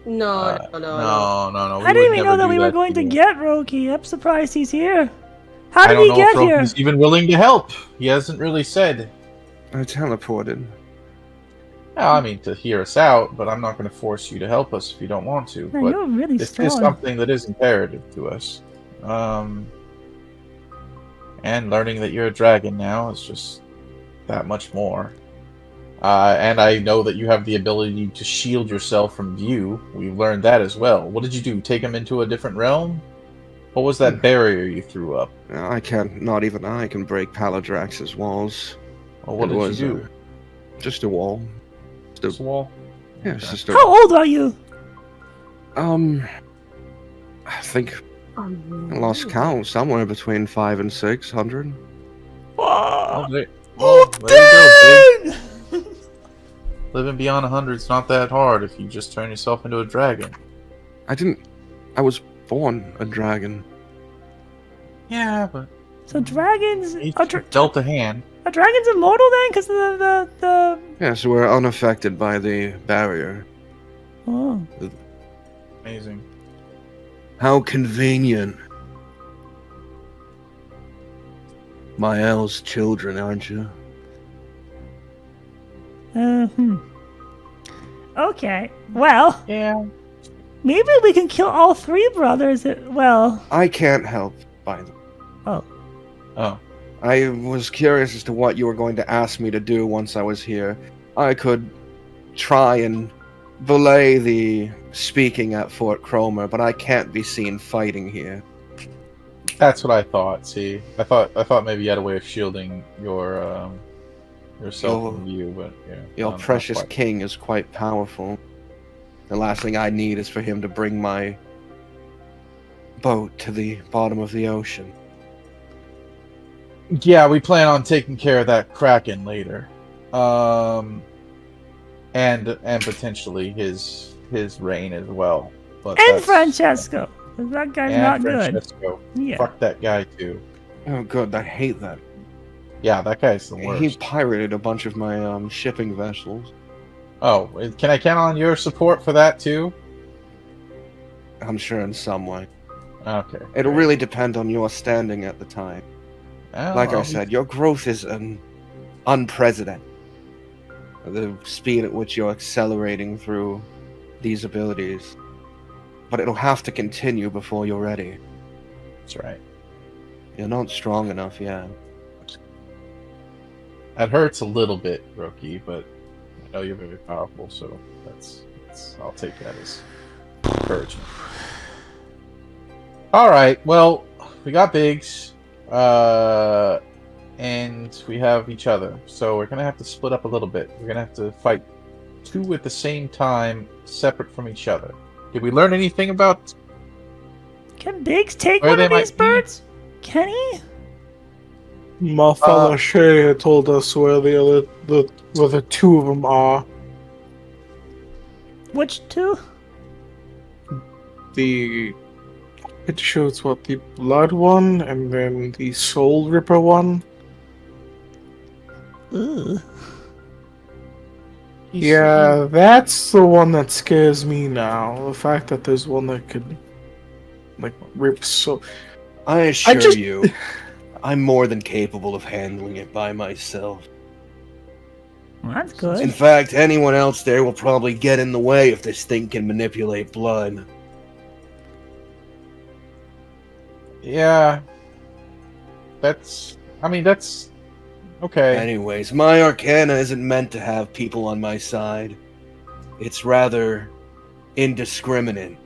No. No. I didn't even know that we were going to get Roki. I'm surprised he's here. How did I don't he know get if here? He's even willing to help. He hasn't really said. I teleported. I mean, to hear us out, but I'm not going to force you to help us if you don't want to. Man, but you're really this strong. is something that is imperative to us. And learning that you're a dragon now is just that much more. And I know that you have the ability to shield yourself from view. We've learned that as well. What did you do? Take him into a different realm? What was that barrier you threw up? I can't, not even I can break Paladrax's walls. Well, what It did was, you do? Just a wall. This wall? Yeah, it's just a... How old are you? I think I lost count, somewhere between 500 and 600. Whoa. There Oh, you go, dang! Big. Living beyond 100 is not that hard if you just turn yourself into a dragon. I was born a dragon. Yeah, but So dragons each are, dealt a hand. are dragons immortal then? Because the Yeah, so we're unaffected by the barrier. oh. Amazing. How convenient. Mael's children, aren't you? Okay. Well, Yeah. maybe we can kill all three brothers. Well, I can't help, by the way. Oh. I was curious as to what you were going to ask me to do once I was here. I could try and belay the speaking at Fort Cromer, but I can't be seen fighting here. That's what I thought. See, I thought maybe you had a way of shielding yourself from view, but yeah. Your not precious quite. king is quite powerful. The last thing I need is for him to bring my boat to the bottom of the ocean. Yeah, we plan on taking care of that Kraken later, and potentially his reign as well. But and that's- Francesco. 'Cause that guy's and not good. Francesco. Yeah. Fuck that guy too. Oh, good. I hate that. Yeah, that guy's the worst. He pirated a bunch of my shipping vessels. Oh, can I count on your support for that too? I'm sure in some way. Okay. It'll really depend on your standing at the time. Well, Like I'll I be- said, your growth is unprecedented. the speed at which you're accelerating through these abilities. But it'll have to continue before you're ready. That's right. You're not strong enough yet. That hurts a little bit, Roki, but I know you're very powerful, so that's I'll take that as encouragement. Alright, well, we got Biggs, and we have each other, so we're gonna have to split up a little bit. We're gonna have to fight two at the same time, separate from each other. Did we learn anything about... Can Biggs take Where one they of these might be? birds? Can he? My fellow Shay told us where the two of them are. Which two? It shows what the blood one and then the soul ripper one. Ugh. Yeah, that's the one that scares me now. The fact that there's one that could, like, rip so. I assure just- you, I'm more than capable of handling it by myself. Well, that's In good. fact, anyone else there will probably get in the way if this thing can manipulate blood. Yeah. That's okay. Anyways, my arcana isn't meant to have people on my side. It's rather indiscriminate.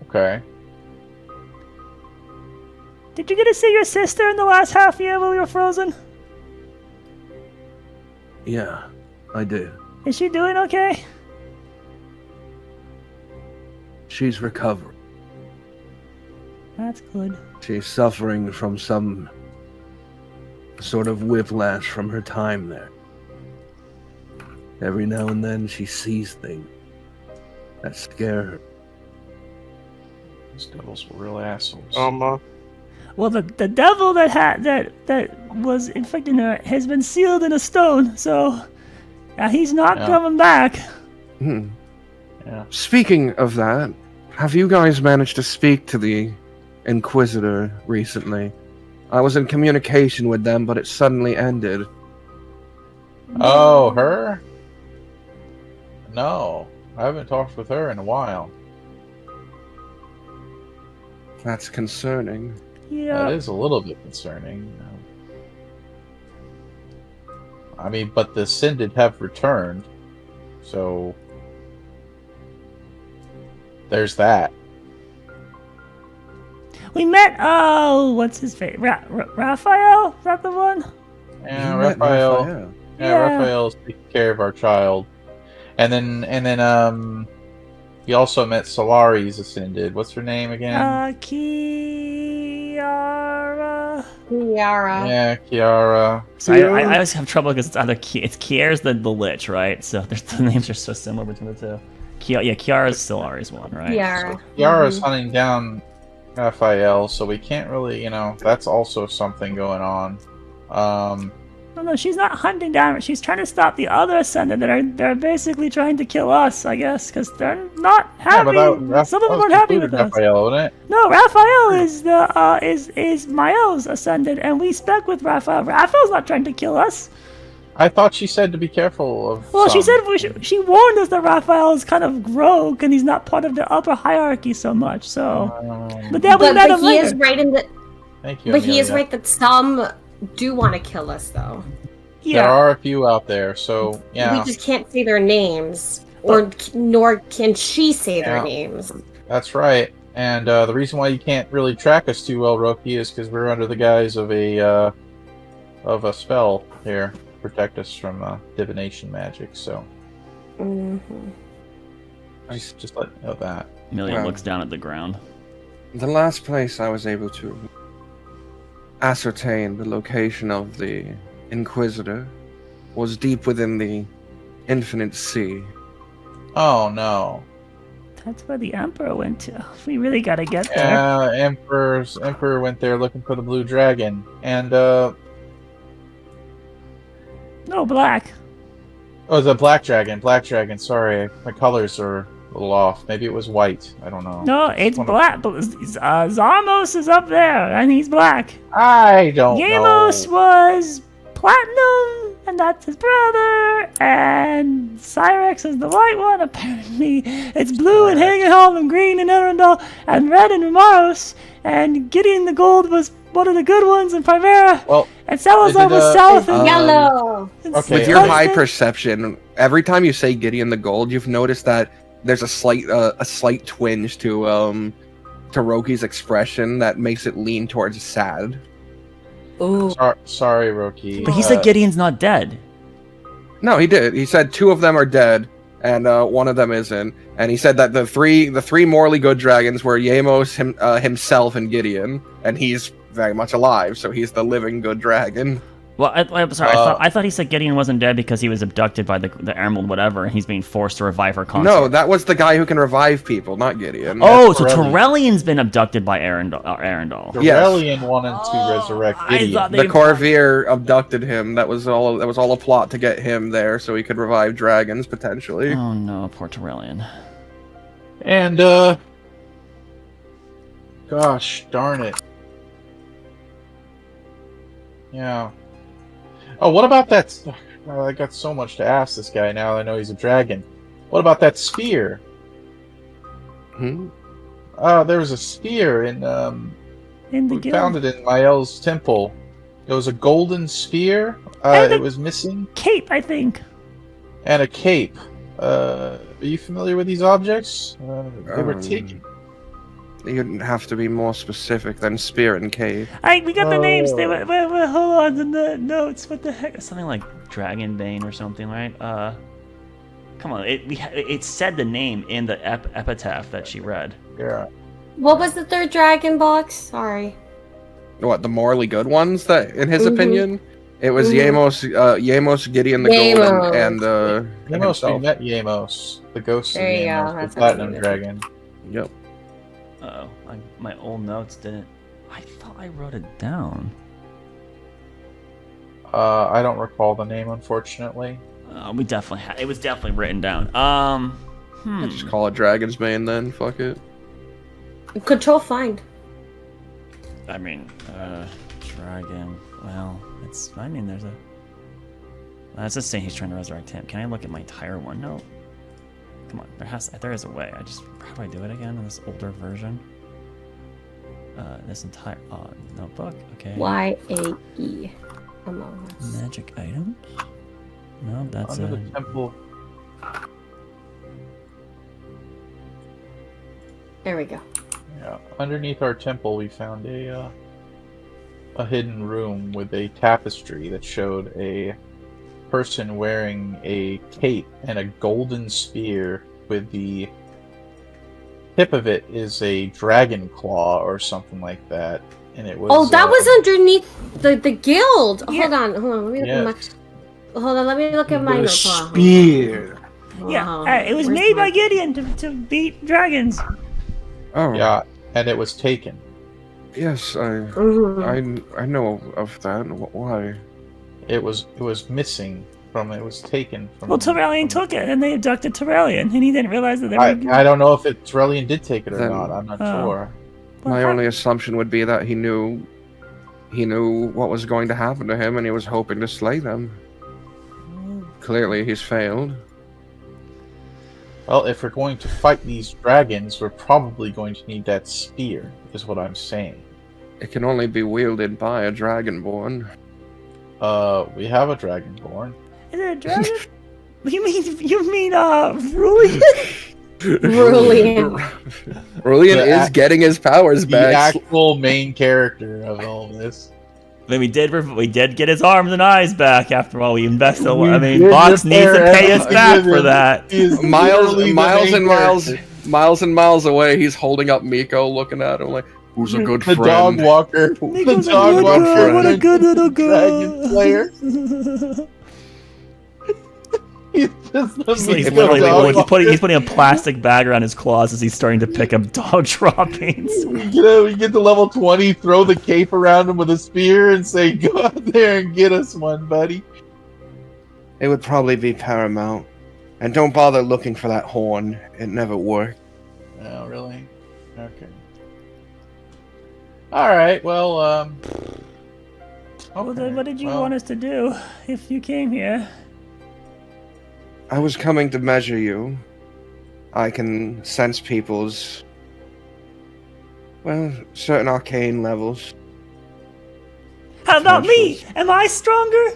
Okay. Did you get to see your sister in the last half year while we were frozen? Yeah, I do. Is she doing okay? She's recovering. That's good. She's suffering from some sort of whiplash from her time there. Every now and then she sees things that scare her. These devils were real assholes. Well, the devil that was infecting her has been sealed in a stone, so he's not Yeah. coming back. Hmm. Yeah. Speaking of that, have you guys managed to speak to the Inquisitor recently? I was in communication with them, but it suddenly ended. Oh, her? No, I haven't talked with her in a while. That's concerning. Yeah. That is a little bit concerning. I mean, but the Ascended have returned, so there's that. We met, what's his face? Raphael? Is that the one? Yeah, You met Raphael. Raphael. Yeah, Yeah. Raphael's taking care of our child, and then we also met Solari's Ascended. What's her name again? Kiara. Yara. Yeah, Kiara. So I always have trouble because it's either it's Kiara's the Lich, right? So the names are so similar between the two. Kiara's Solari's one, right? Yara. Kiara's hunting down Raphael, so we can't really, that's also something going on. No, she's not hunting down. She's trying to stop the other Ascended they're basically trying to kill us, I guess, because they're not happy. Some of them aren't happy with us. Raphael, wouldn't it? No, Raphael is is Mael's Ascended, and we spec with Raphael. Raphael's not trying to kill us. I thought she said to be careful of. Well, she some. said she warned us that Raphael is kind of rogue and he's not part of the upper hierarchy so much. So, but then we met But him he later. is right in the. Thank you. But he is Amelia. right that some do want to kill us, though. There Yeah, are a few out there, so yeah, We just can't say their names, or nor can she say their Yeah. names. that's right. And the reason why you can't really track us too well, Roki, is because we're under the guise of a spell here to protect us from divination magic. So Mhm. just let you know that. Amelia Well. looks down at the ground. The last place I was able to ascertain the location of the Inquisitor was deep within the Infinite Sea. Oh no. That's where the Emperor went to. We really gotta get there. Yeah, Emperor went there looking for the blue dragon, and No, Black. oh, the black dragon. Black dragon. Sorry, my colors are a little off. Maybe it was white. I don't know. No, it's one of- Black. Zarmos is up there, and he's black. I don't Yamos know. was Platinum, and that's his brother, and Cyrex is the white one. Apparently, it's blue and Hagenholm and green and Erendal and red and Maros, and Gideon the Gold was one of the good ones in Primera, Well, and Salazar was south and Yellow. Okay, With your okay. high perception, every time you say Gideon the Gold, you've noticed that there's a slight twinge to Roki's expression that makes it lean towards sad. Ooh. Sorry, Roki. But he said Gideon's not dead. No, he did. He said 2 of them are dead, and 1 of them isn't. And he said that the three morally good dragons were Yamos, himself, and Gideon, and he's very much alive, so he's the living good dragon. Well, I'm sorry. I thought he said Gideon wasn't dead because he was abducted by the Emerald whatever, and he's being forced to revive her consort. No, that was the guy who can revive people, not Gideon. Oh, so Torellian. Torellian's been abducted by Arendal. Aurelian wanted to resurrect I Gideon. thought The Corvair abducted him. That was all a plot to get him there, so he could revive dragons potentially. Oh no, poor Torellian. And, gosh darn it. Yeah. Oh, what about that? I got so much to ask this guy now. I know he's a dragon. What about that spear? Hmm? There was a spear in In the we guild. found it in Mael's temple. It was a golden spear. And It a- was missing, Cape, I think. and a cape. Are you familiar with these objects? They were taken. You'd have to be more specific than spear and cave. We got the names. They Oh. were hold on in the notes. What the heck? Something like Dragonbane or something, right? Come on. It said the name in the epitaph that she read. Yeah. What was the third dragon box? Sorry. What, the morally good ones? That, in his Mhm. opinion, it was Mhm. Yamos, Gideon the Golden, and Yamos, we himself. met Yamos, the ghost There of you go, Yamos, that's the what I platinum needed. dragon. Yep. Oh, my old notes didn't. I thought I wrote it down. I don't recall the name, unfortunately. We definitely had. It was definitely written down. Just call it Dragon's Bane then. Fuck it. Control find. I mean, dragon. Well, it's. I mean, there's a. That's just saying he's trying to resurrect him. Can I look at my entire one? No. Come on, there is a way. How do I do it again in this older version? This entire notebook. Okay. YAE. Among Us. Magic items. No, that's Under the temple. There we go. Yeah, underneath our temple, we found a hidden room with a tapestry that showed a person wearing a cape and a golden spear with the tip of it is a dragon claw or something like that. And it was. Oh, that was underneath the guild. Yeah. Hold on. Let me look at Yes. my. Hold on. Let me look at my The notes. spear. yeah. Wow. It was Where's made my- by Gideon to beat dragons. Oh, Yeah, and it was taken. yes, Mhm. I know of that. Why? It was missing from. It was taken from. Well, Torellian took it, and they abducted Torellian, and he didn't realize that they were. I don't know if Torellian did take it or Then- not. I'm not Oh. sure. My only assumption would be that he knew what was going to happen to him, and he was hoping to slay them. Clearly, he's failed. Well, if we're going to fight these dragons, we're probably going to need that spear, is what I'm saying. It can only be wielded by a dragonborn. We have a dragonborn. Is it a dragon? you mean Ruli? Brilliant. Rullian The is act- getting his powers The back. actual main character of all this. Then we did get his arms and eyes back after all. We invested. We I mean, did Box needs to repair pay us everything. back for that. He is Miles literally the miles main and miles character. miles and miles away, he's holding up Miko, looking at him like, who's a good The friend? dog walker. Miko's The a dog good walker. girl. What a and good little Dragon girl. Slayer. He's just the He's Miko literally dog he's walker. putting a plastic bag around his claws as he's starting to pick up dog droppings. We get to level 20, throw the cape around him with a spear, and say, "Go out there and get us one, buddy." It would probably be paramount. And don't bother looking for that horn. It never worked. Oh, really? Okay. All right. Well, Well, then Okay, what did you well, want us to do if you came here? I was coming to measure you. I can sense people's, well, certain arcane levels. How about me? Potentials. Am I stronger?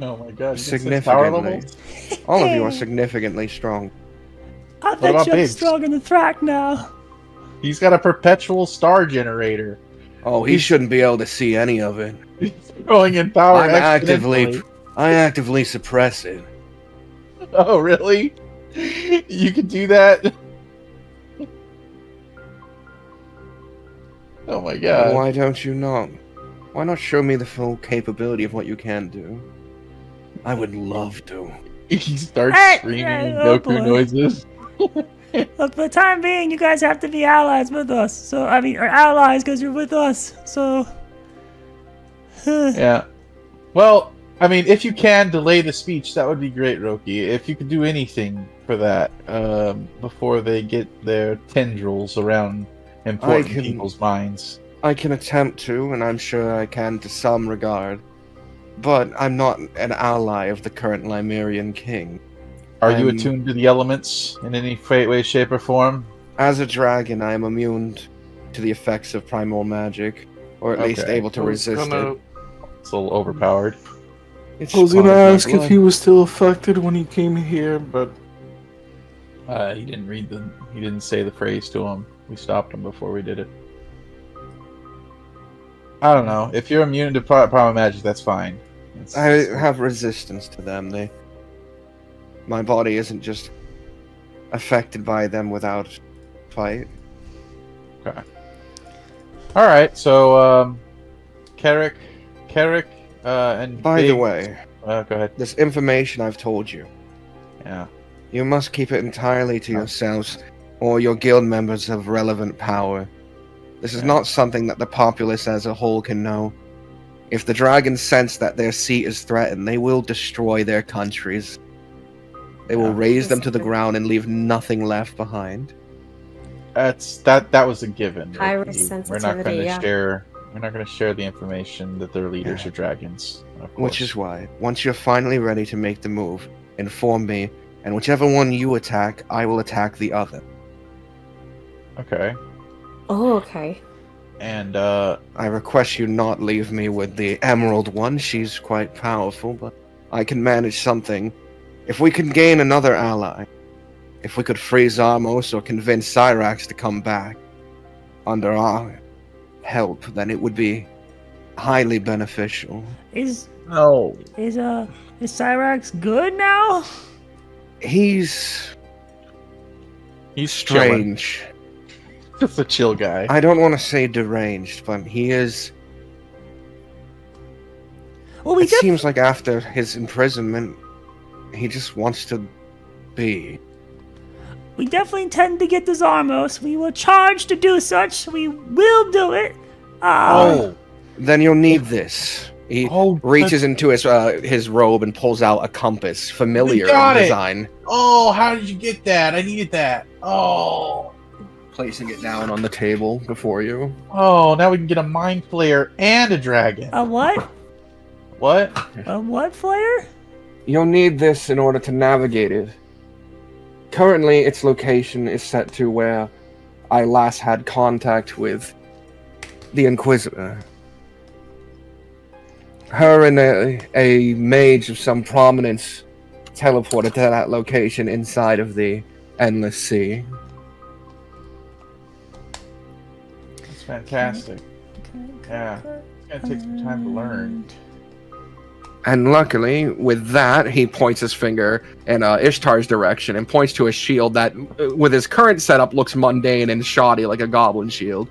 Oh my god, you can sense power Significantly. levels? All of you are significantly strong. I What bet about you I'm Biggs? stronger than Thrak now. He's got a perpetual star generator. Oh, he shouldn't be able to see any of it. He's growing in power I exponentially. actively suppress it. Oh, really? You could do that? Oh my god. Why don't you not? Why not show me the full capability of what you can do? I would love to. He starts Hey, screaming hey, oh Goku boy. noises. Look, for the time being, you guys have to be allies with us. So, I mean, or allies because you're with us. So, Yeah. Well, I mean, if you can delay the speech, that would be great, Roki. If you could do anything for that before they get their tendrils around important I can- people's minds. I can attempt to, and I'm sure I can to some regard. But I'm not an ally of the current Limerian king. Are you I'm- attuned to the elements in any way, shape, or form? As a dragon, I am immune to the effects of primal magic, or at least Okay. able to resist it. It's a little overpowered. It's I was gonna part of my ask if blood. he was still affected when he came here, but He didn't he didn't say the phrase to him. We stopped him before we did it. I don't know. If you're immune to primal magic, that's fine. I have resistance to them. My body isn't just affected by them without fight. All right. So, Carrick, and By the Biggs- way, go ahead. this information I've told you, Yeah. you must keep it entirely to yourselves, or your guild members have relevant power. This is Yeah. not something that the populace as a whole can know. If the dragons sense that their seat is threatened, they will destroy their countries. They will Yeah. raze them to the ground and leave nothing left behind. That was a given. High Roki. risk We're not sensitivity, going to yeah. share. We're not going to share the information that their leaders are dragons. Of Which course. is why, once you're finally ready to make the move, inform me, and whichever one you attack, I will attack the other. Okay. Oh, okay. And I request you not leave me with the Emerald one. She's quite powerful, but I can manage something. If we can gain another ally, if we could freeze Armos or convince Cyrax to come back under our help, then it would be highly beneficial. is no. is Cyrax good now? He's He's chilling. strange. Just a chill guy. I don't want to say deranged, but he is. Well, we It did. seems like after his imprisonment, he just wants to be. We definitely intend to get this Armos. We were charged to do such. We will do it. Oh. Then you'll need this. He Oh. reaches into his robe and pulls out a compass, familiar We got in it. design. Oh, how did you get that? I needed that. Oh. Placing it down on the table before you. Oh, now we can get a mind flayer and a dragon. A what? What? A what flare? You'll need this in order to navigate it. Currently, its location is set to where I last had contact with the Inquisitor. Her and a mage of some prominence teleported to that location inside of the Endless Sea. That's fantastic. Yeah. It's gonna take some time to learn. And luckily, with that, he points his finger in Ishtar's direction and points to a shield that, with his current setup, looks mundane and shoddy like a goblin shield.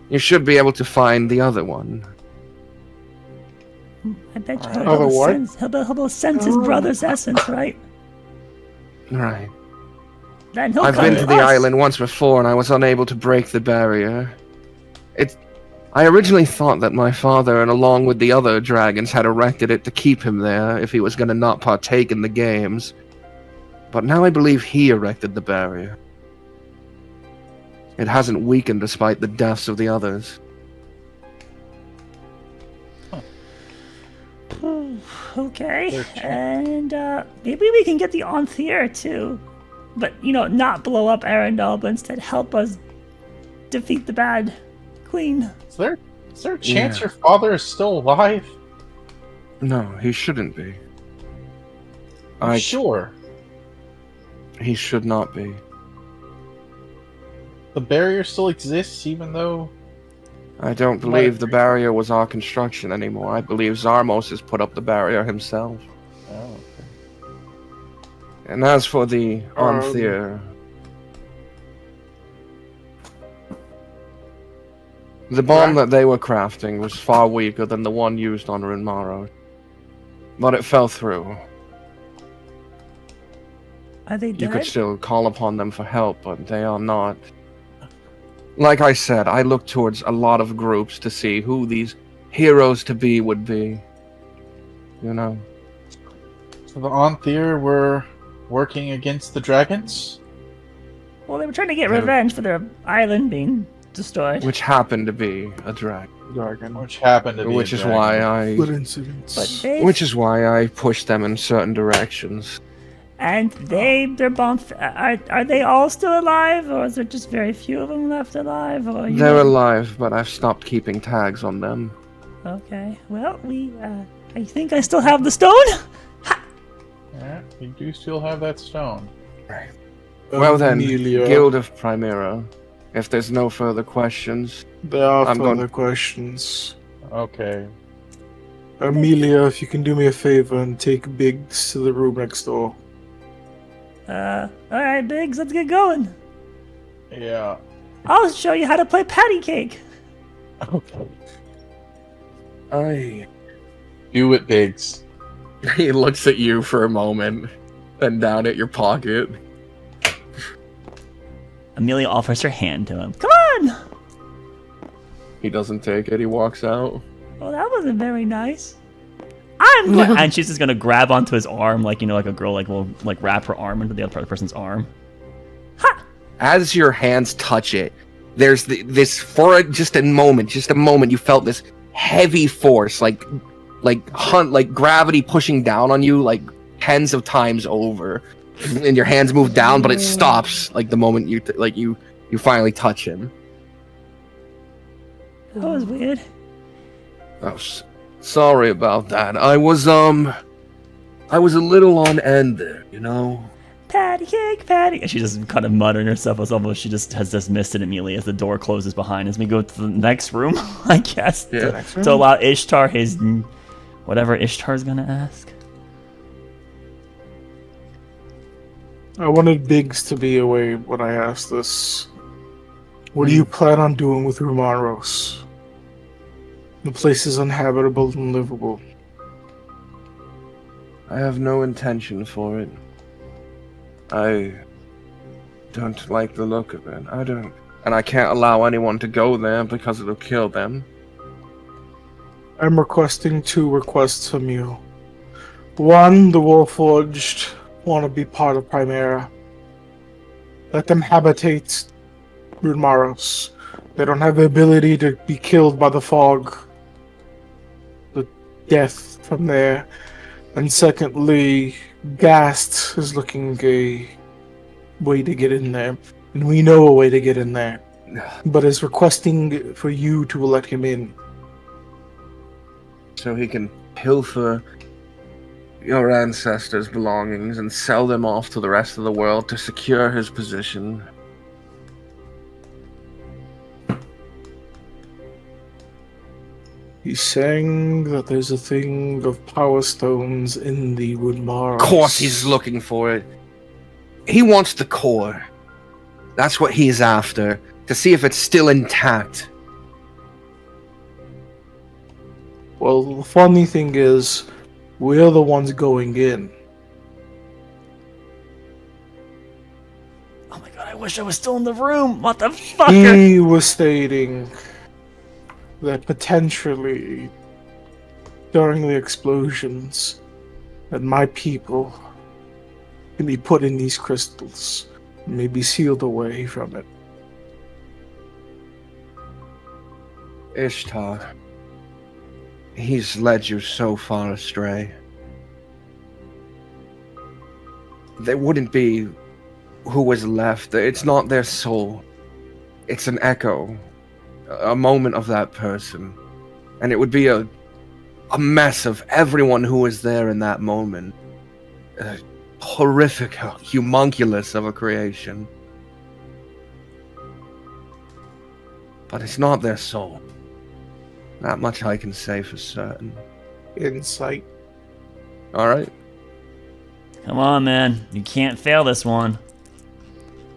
You should be able to find the other one. I bet you Alright. Other what? he'll sense his brother's essence, right? Right. Then he'll I've come been to the us. island once before and I was unable to break the barrier. I originally thought that my father, and along with the other dragons, had erected it to keep him there if he was going to not partake in the games. But now I believe he erected the barrier. It hasn't weakened despite the deaths of the others. Okay, They're cheap. and maybe we can get the Anthir too, but not blow up Arendelle, but instead help us defeat the bad queen. Is there a chance Yeah. your father is still alive? No, he shouldn't be. Sure. He should not be. The barrier still exists, even though. I don't believe the barrier was our construction anymore. I believe Zarmos has put up the barrier himself. Oh, And as for the Anthir, the bomb that they were crafting was far weaker than the one used on Runmaro. But it fell through. Are they dead? You could still call upon them for help, but they are not. Like I said, I look towards a lot of groups to see who these heroes to be would be. You know? So the Anthir were working against the dragons? Well, they were trying to get revenge for their island being destroyed. Which happened to be a dragon. Which happened to be Which a is dragon. why Good incidents. But they Which is why I pushed them in certain directions. and their bomb. Are they all still alive, or is there just very few of them left alive? Or They're alive, but I've stopped keeping tags on them. Okay. Well, I think I still have the stone. Yeah, you do still have that stone. Well then, Amelia, Guild of Primera, if there's no further questions, there are I'm further going- questions. Okay. Amelia, if you can do me a favor and take Biggs to the room next door. All right, Biggs, let's get going. Yeah. I'll show you how to play patty cake. Okay. I... Do it, Biggs. He looks at you for a moment, then down at your pocket. Amelia offers her hand to him. Come on. He doesn't take it, he walks out. Well, that wasn't very nice. I'm going, and she's just gonna grab onto his arm, like like a girl will wrap her arm into the other person's arm. As your hands touch it, there's this, for just a moment, you felt this heavy force, like gravity pushing down on you, like tens of times over, and your hands move down, but it stops like the moment you finally touch him. That was weird. Oh, sorry about that. I was a little on end there, you know. Patty cake, patty. And she's just kind of muttering herself as almost she just has dismissed it immediately as the door closes behind us. We go to the next room, I guess, Yeah. to allow Ishtar his whatever Ishtar's gonna ask. I wanted Biggs to be away when I asked this. What do you plan on doing with Rumaros? The place is uninhabitable and livable. I have no intention for it. I don't like the look of it. I don't. And I can't allow anyone to go there because it'll kill them. I'm requesting 2 requests from you. 1, the Warforged want to be part of Primera. Let them habitate Rumaros. They don't have the ability to be killed by the fog. The death from there. And secondly, Gast is looking a way to get in there. And we know a way to get in there. But is requesting for you to let him in. So he can pilfer your ancestors' belongings and sell them off to the rest of the world to secure his position. He's saying that there's a thing of power stones in the Woodmar. Of course he's looking for it. He wants the core. That's what he's after. To see if it's still intact. Well, the funny thing is, we're the ones going in. Oh my god, I wish I was still in the room, motherfucker! He was stating that potentially, during the explosions, that my people can be put in these crystals and may be sealed away from it. Ishtar. He's led you so far astray. There wouldn't be who was left. It's not their soul. It's an echo. A moment of that person. And it would be a mess of everyone who was there in that moment. Horrific, homunculus of a creation. But it's not their soul. That much I can say for certain. Insight. Alright. Come on, man. You can't fail this one.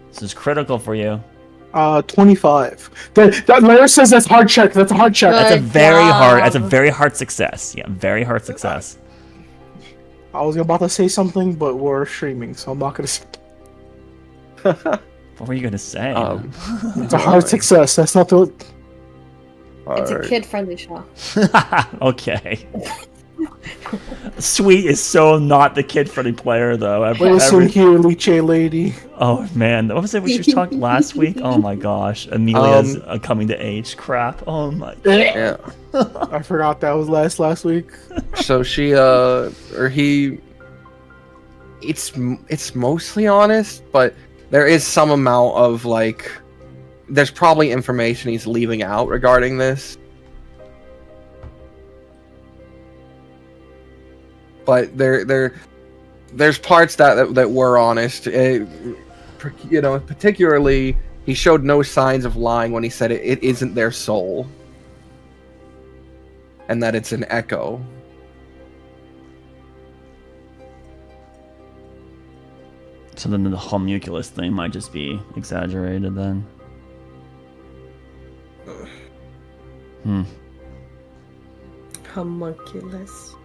This is critical for you. 25. That Lara says that's hard check. That's a hard check. That's a Good very hard. job. That's a very hard success. Yeah, very hard success. I was about to say something, but we're streaming, so I'm not gonna say. What were you gonna say? It's a hard success. That's not the. It's a Alright. kid-friendly show. Okay. Sweet is so not the kid-friendly player, though. Listen here, Liche lady. Oh man, what was it we talked last week? Oh my gosh, Amelia's coming to age crap. Oh my. Yeah. I forgot that was last week. So she or he it's mostly honest, but there is some amount of like there's probably information he's leaving out regarding this. But there's parts that were honest. Particularly he showed no signs of lying when he said it isn't their soul. And that it's an echo. So then the homunculus thing might just be exaggerated then. Homunculus.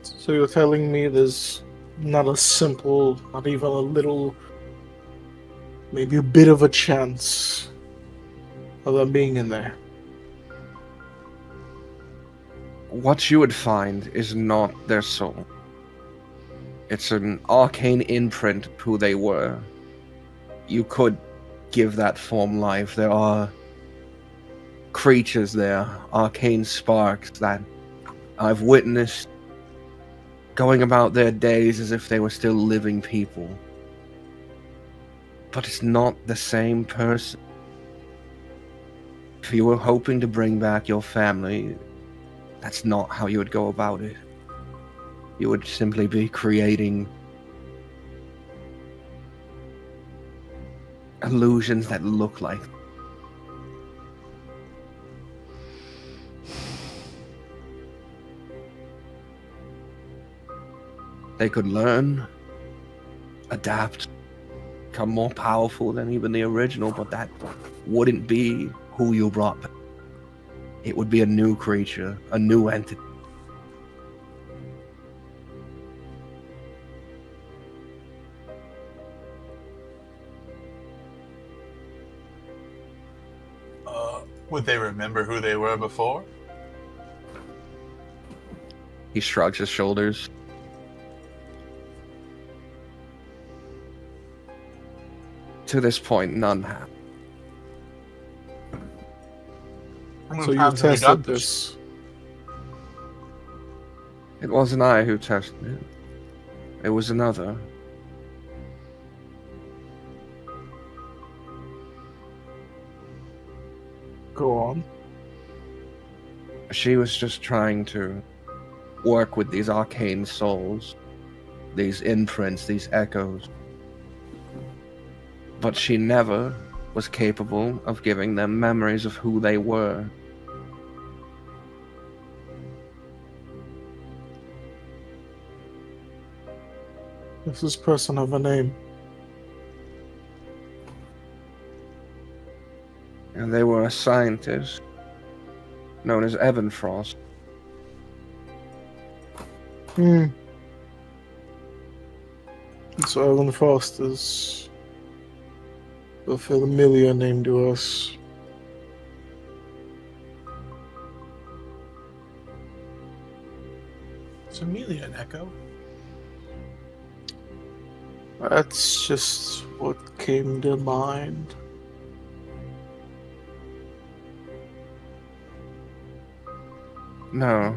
So you're telling me there's not a simple, not even a little, maybe a bit of a chance of them being in there? What you would find is not their soul. It's an arcane imprint of who they were. You could give that form life. There are creatures there, arcane sparks that I've witnessed going about their days as if they were still living people. But it's not the same person. If you were hoping to bring back your family, that's not how you would go about it. You would simply be creating illusions that look like. They could learn, adapt, become more powerful than even the original, but that wouldn't be who you brought back. It would be a new creature, a new entity. Would they remember who they were before? He shrugs his shoulders. To this point, none have. How So many you times have we tested got this. It wasn't I who tested it. It was another. Go on. She was just trying to work with these arcane souls, these imprints, these echoes. But she never was capable of giving them memories of who they were. Does this person have a name? And they were a scientist known as Evan Frost. So Evan Frost is a familiar name to us. Is Amelia an echo? That's just what came to mind. No.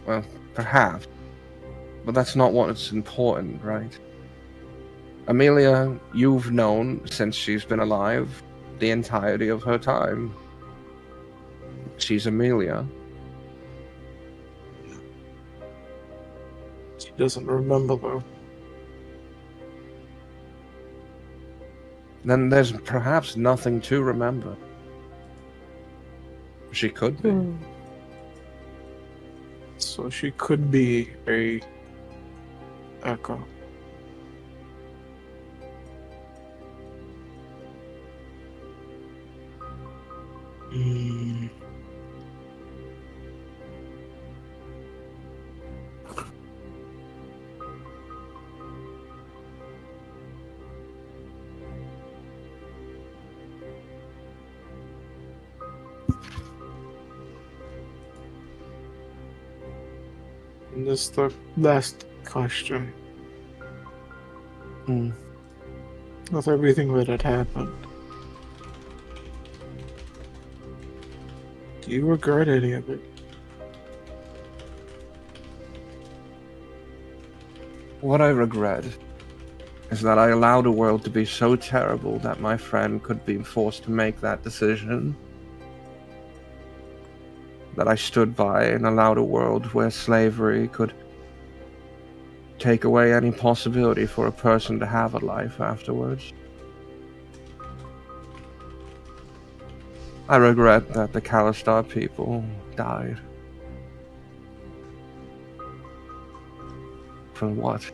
Well, perhaps. But that's not what's important, right? Amelia, you've known since she's been alive the entirety of her time. She's Amelia. She doesn't remember though. Then there's perhaps nothing to remember. She could be. So she could be a echo. Mm. And this is the last question. With everything that had happened, do you regret any of it? What I regret is that I allowed a world to be so terrible that my friend could be forced to make that decision. That I stood by and allowed a world where slavery could take away any possibility for a person to have a life afterwards. I regret that the Kalistar people died. For what?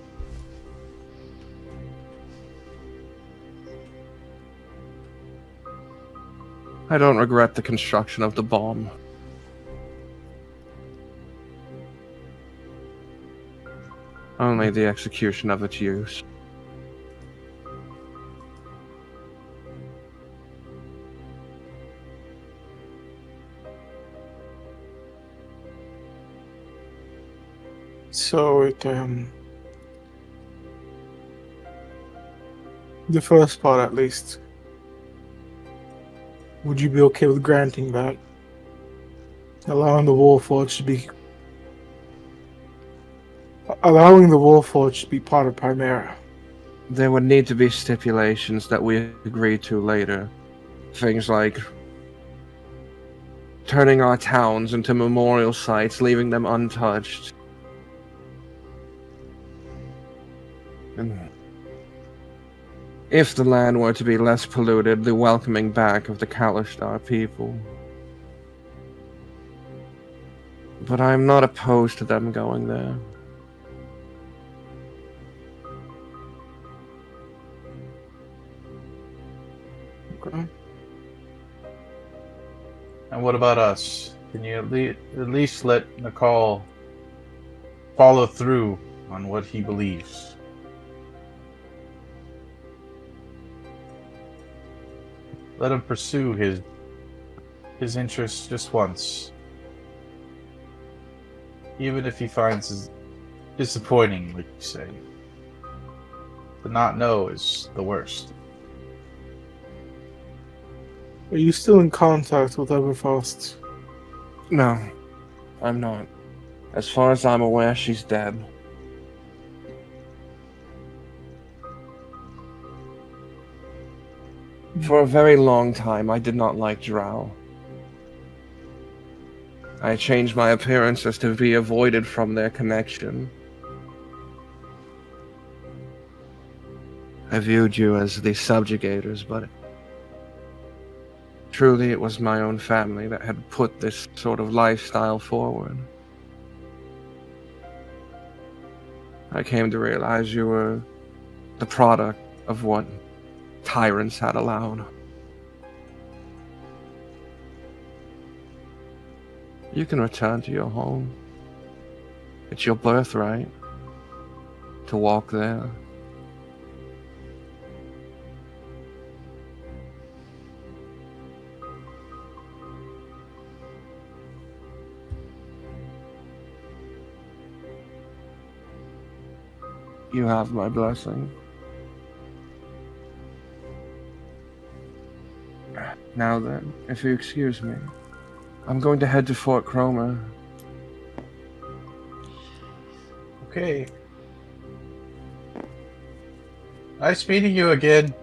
I don't regret the construction of the bomb. Only the execution of its use. So the first part at least, would you be okay with granting that? Allowing the Warforged to be part of Primera. There would need to be stipulations that we agree to later. Things like turning our towns into memorial sites, leaving them untouched. And if the land were to be less polluted, the welcoming back of the Kalistar people. But I'm not opposed to them going there. Okay. And what about us? Can you at least let Nicole follow through on what he believes? Let him pursue his interests just once. Even if he finds it disappointing, like you say. To not know is the worst. Are you still in contact with Everfrost? No, I'm not. As far as I'm aware, she's dead. For a very long time, I did not like Drow. I changed my appearances to be avoided from their connection. I viewed you as the subjugators, but truly it was my own family that had put this sort of lifestyle forward. I came to realize you were the product of what tyrants had allowed. You can return to your home. It's your birthright to walk there. You have my blessing. Now then, if you excuse me, I'm going to head to Fort Cromer okay. Nice meeting you again.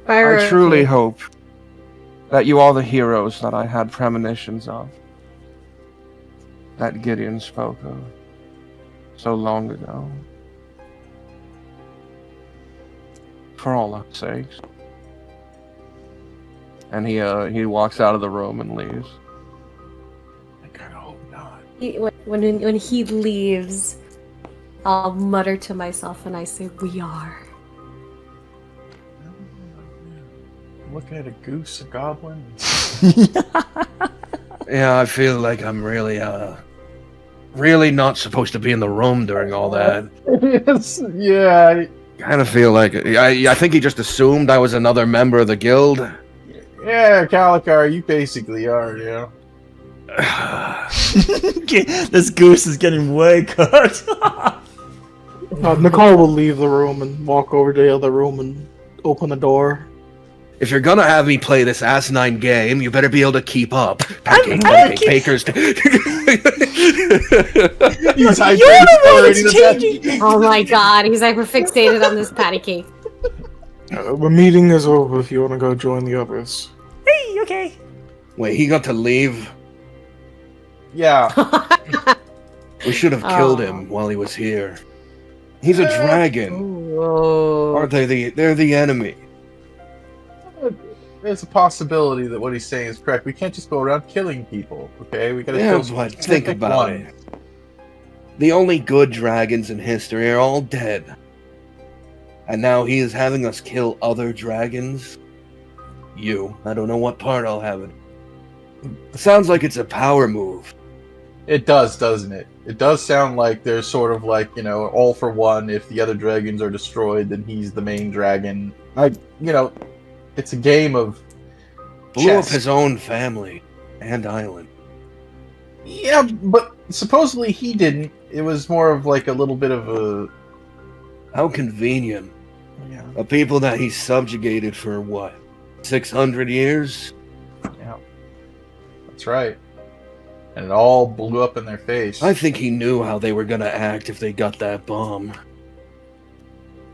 I truly hope that you are the heroes that I had premonitions of. That Gideon spoke of so long ago. For all our sakes. And he walks out of the room and leaves. I kind of hope not. When he leaves, I'll mutter to myself and I say, "We are." Looking at a goose, a goblin. Yeah, I feel like I'm really not supposed to be in the room during all that. Yes, yeah. Kind of feel like I think he just assumed I was another member of the guild. Yeah, Calicar, you basically are, you know. This goose is getting way cooked. Nicole will leave the room and walk over to the other room and open the door. If you're gonna have me play this asinine game, you better be able to keep up. I'm Bakers. He's changing. Oh my god, he's hyper fixated on this patty cake. The meeting is over if you want to go join the others. Hey, okay. Wait, he got to leave? Yeah. We should have killed him while he was here. He's a dragon. Whoa. Aren't they they're the enemy? There's a possibility that what he's saying is correct. We can't just go around killing people, okay? We gotta Yeah, kill but think specific about ones. it. The only good dragons in history are all dead. And now he is having us kill other dragons? I don't know what part I'll have it. It sounds like it's a power move. It does, doesn't it? It does sound like there's sort of like, you know, all for one. If the other dragons are destroyed, then he's the main dragon. It's a game of Blew up chess. his own family and island. Yeah, but supposedly he didn't. It was more of like a little bit of a... How convenient. Yeah. A people that he subjugated for what? 600 years? Yeah. That's right. And it all blew up in their face. I think he knew how they were gonna act if they got that bomb.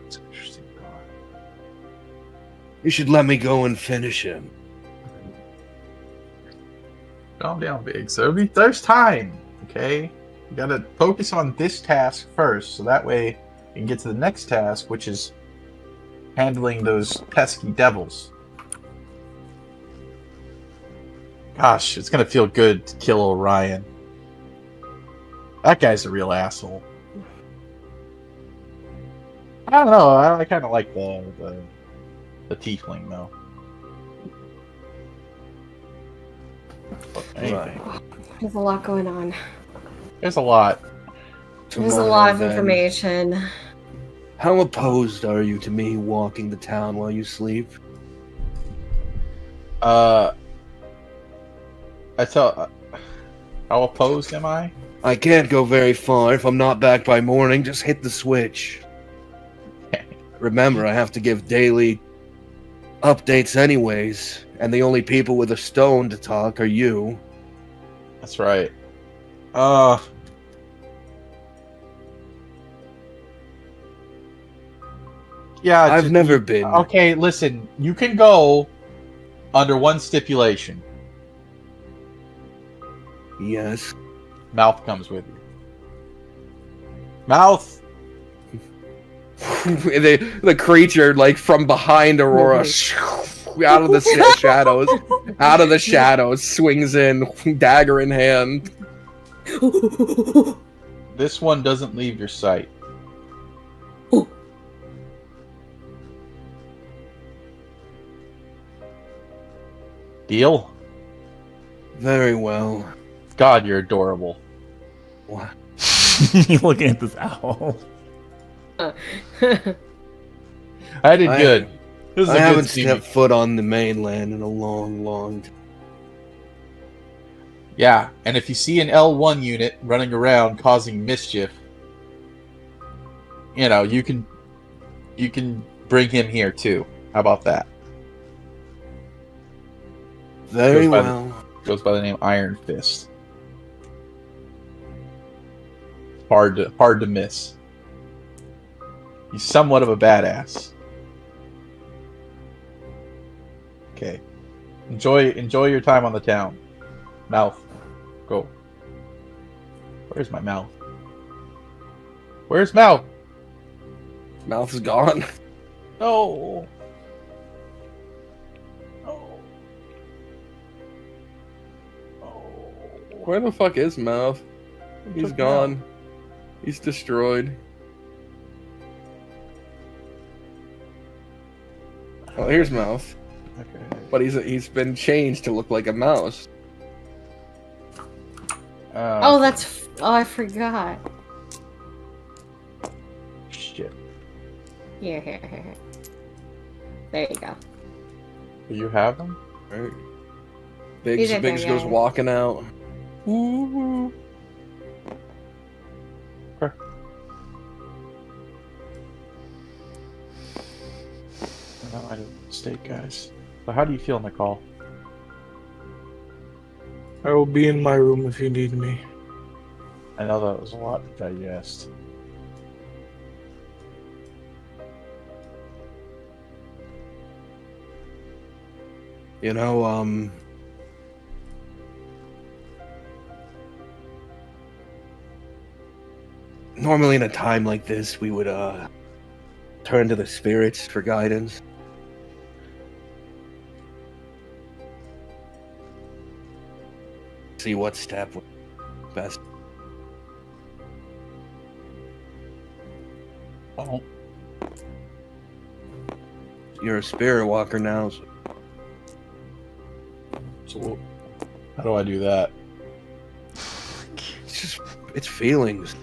That's an interesting thought. You should let me go and finish him. Calm down, Big. So there's time, okay? You gotta focus on this task first, so that way you can get to the next task, which is handling those pesky devils. Gosh, it's gonna feel good to kill Orion. That guy's a real asshole. I don't know. I kind of like the tiefling though. But anyway, There's a lot going on. there's a lot. There's a lot of Tomorrow, then. information. How opposed are you to me walking the town while you sleep? How opposed am I? I can't go very far. If I'm not back by morning, just hit the switch. Remember, I have to give daily updates anyways, and the only people with a stone to talk are you. That's right. Yeah, I've never been. Okay, listen. You can go under one stipulation. Yes. Mouth comes with you. Mouth. the creature, like from behind Aurora, out of the shadows, swings in, dagger in hand. This one doesn't leave your sight. Deal? Very well. God, you're adorable. What? You're looking at this owl. I did good. This is I a good haven't scene. stepped foot on the mainland in a long, long time. Yeah, and if you see an L1 unit running around causing mischief, you can bring him here too. How about that? Very Goes by well. Goes by the name Iron Fist. hard to miss. He's somewhat of a badass. Okay. Enjoy your time on the town. Mouth. Go. Where's my mouth? Where's Mouth? Mouth is gone. No. No. No. Where the fuck is Mouth? He's Took gone. Mouth. He's destroyed. Oh, here's Mouth. Okay. But he's been changed to look like a mouse. Oh, that's. Oh, I forgot. Shit. Here. There you go. Do you have them? Right. He's right there, Biggs goes yeah. walking out. Woo-hoo. No, I did a mistake, guys. So how do you feel in the call? I will be in my room if you need me. I know that was a lot to digest. You know, normally in a time like this, we would, turn to the spirits for guidance. See what step would be best. Oh, You're a spirit walker now, so so how do I do that? it's feelings.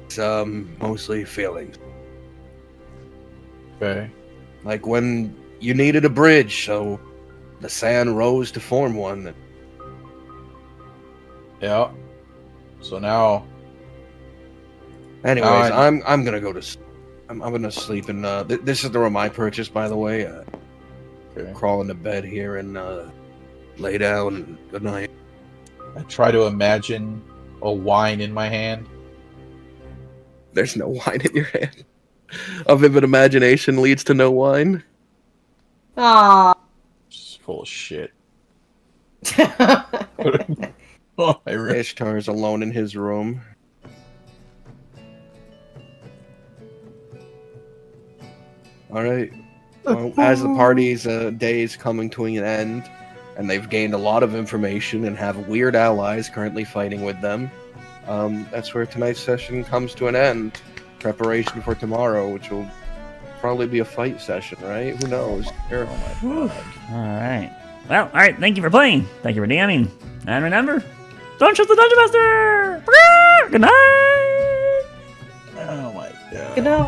It's, mostly feelings. Okay. Like when you needed a bridge, so the sand rose to form one. Yeah. So now, Anyways, Fine. I'm gonna go to. I'm gonna sleep in. This is the room I purchased, by the way. okay. Crawl into bed here and lay down. Good night. I try to imagine a wine in my hand. There's no wine in your hand. A vivid imagination leads to no wine. Aww. Just full of shit. Oh, Oh, I really. Ishtar's alone in his room. All right. Well, as the party's day is coming to an end, and they've gained a lot of information and have weird allies currently fighting with them, that's where tonight's session comes to an end. Preparation for tomorrow, which will probably be a fight session, right? Who knows? Oh my god. All right. Well, all right. Thank you for playing. Thank you for DMing. And remember, don't trust the Dungeon Master. Good night. Oh my god. good night.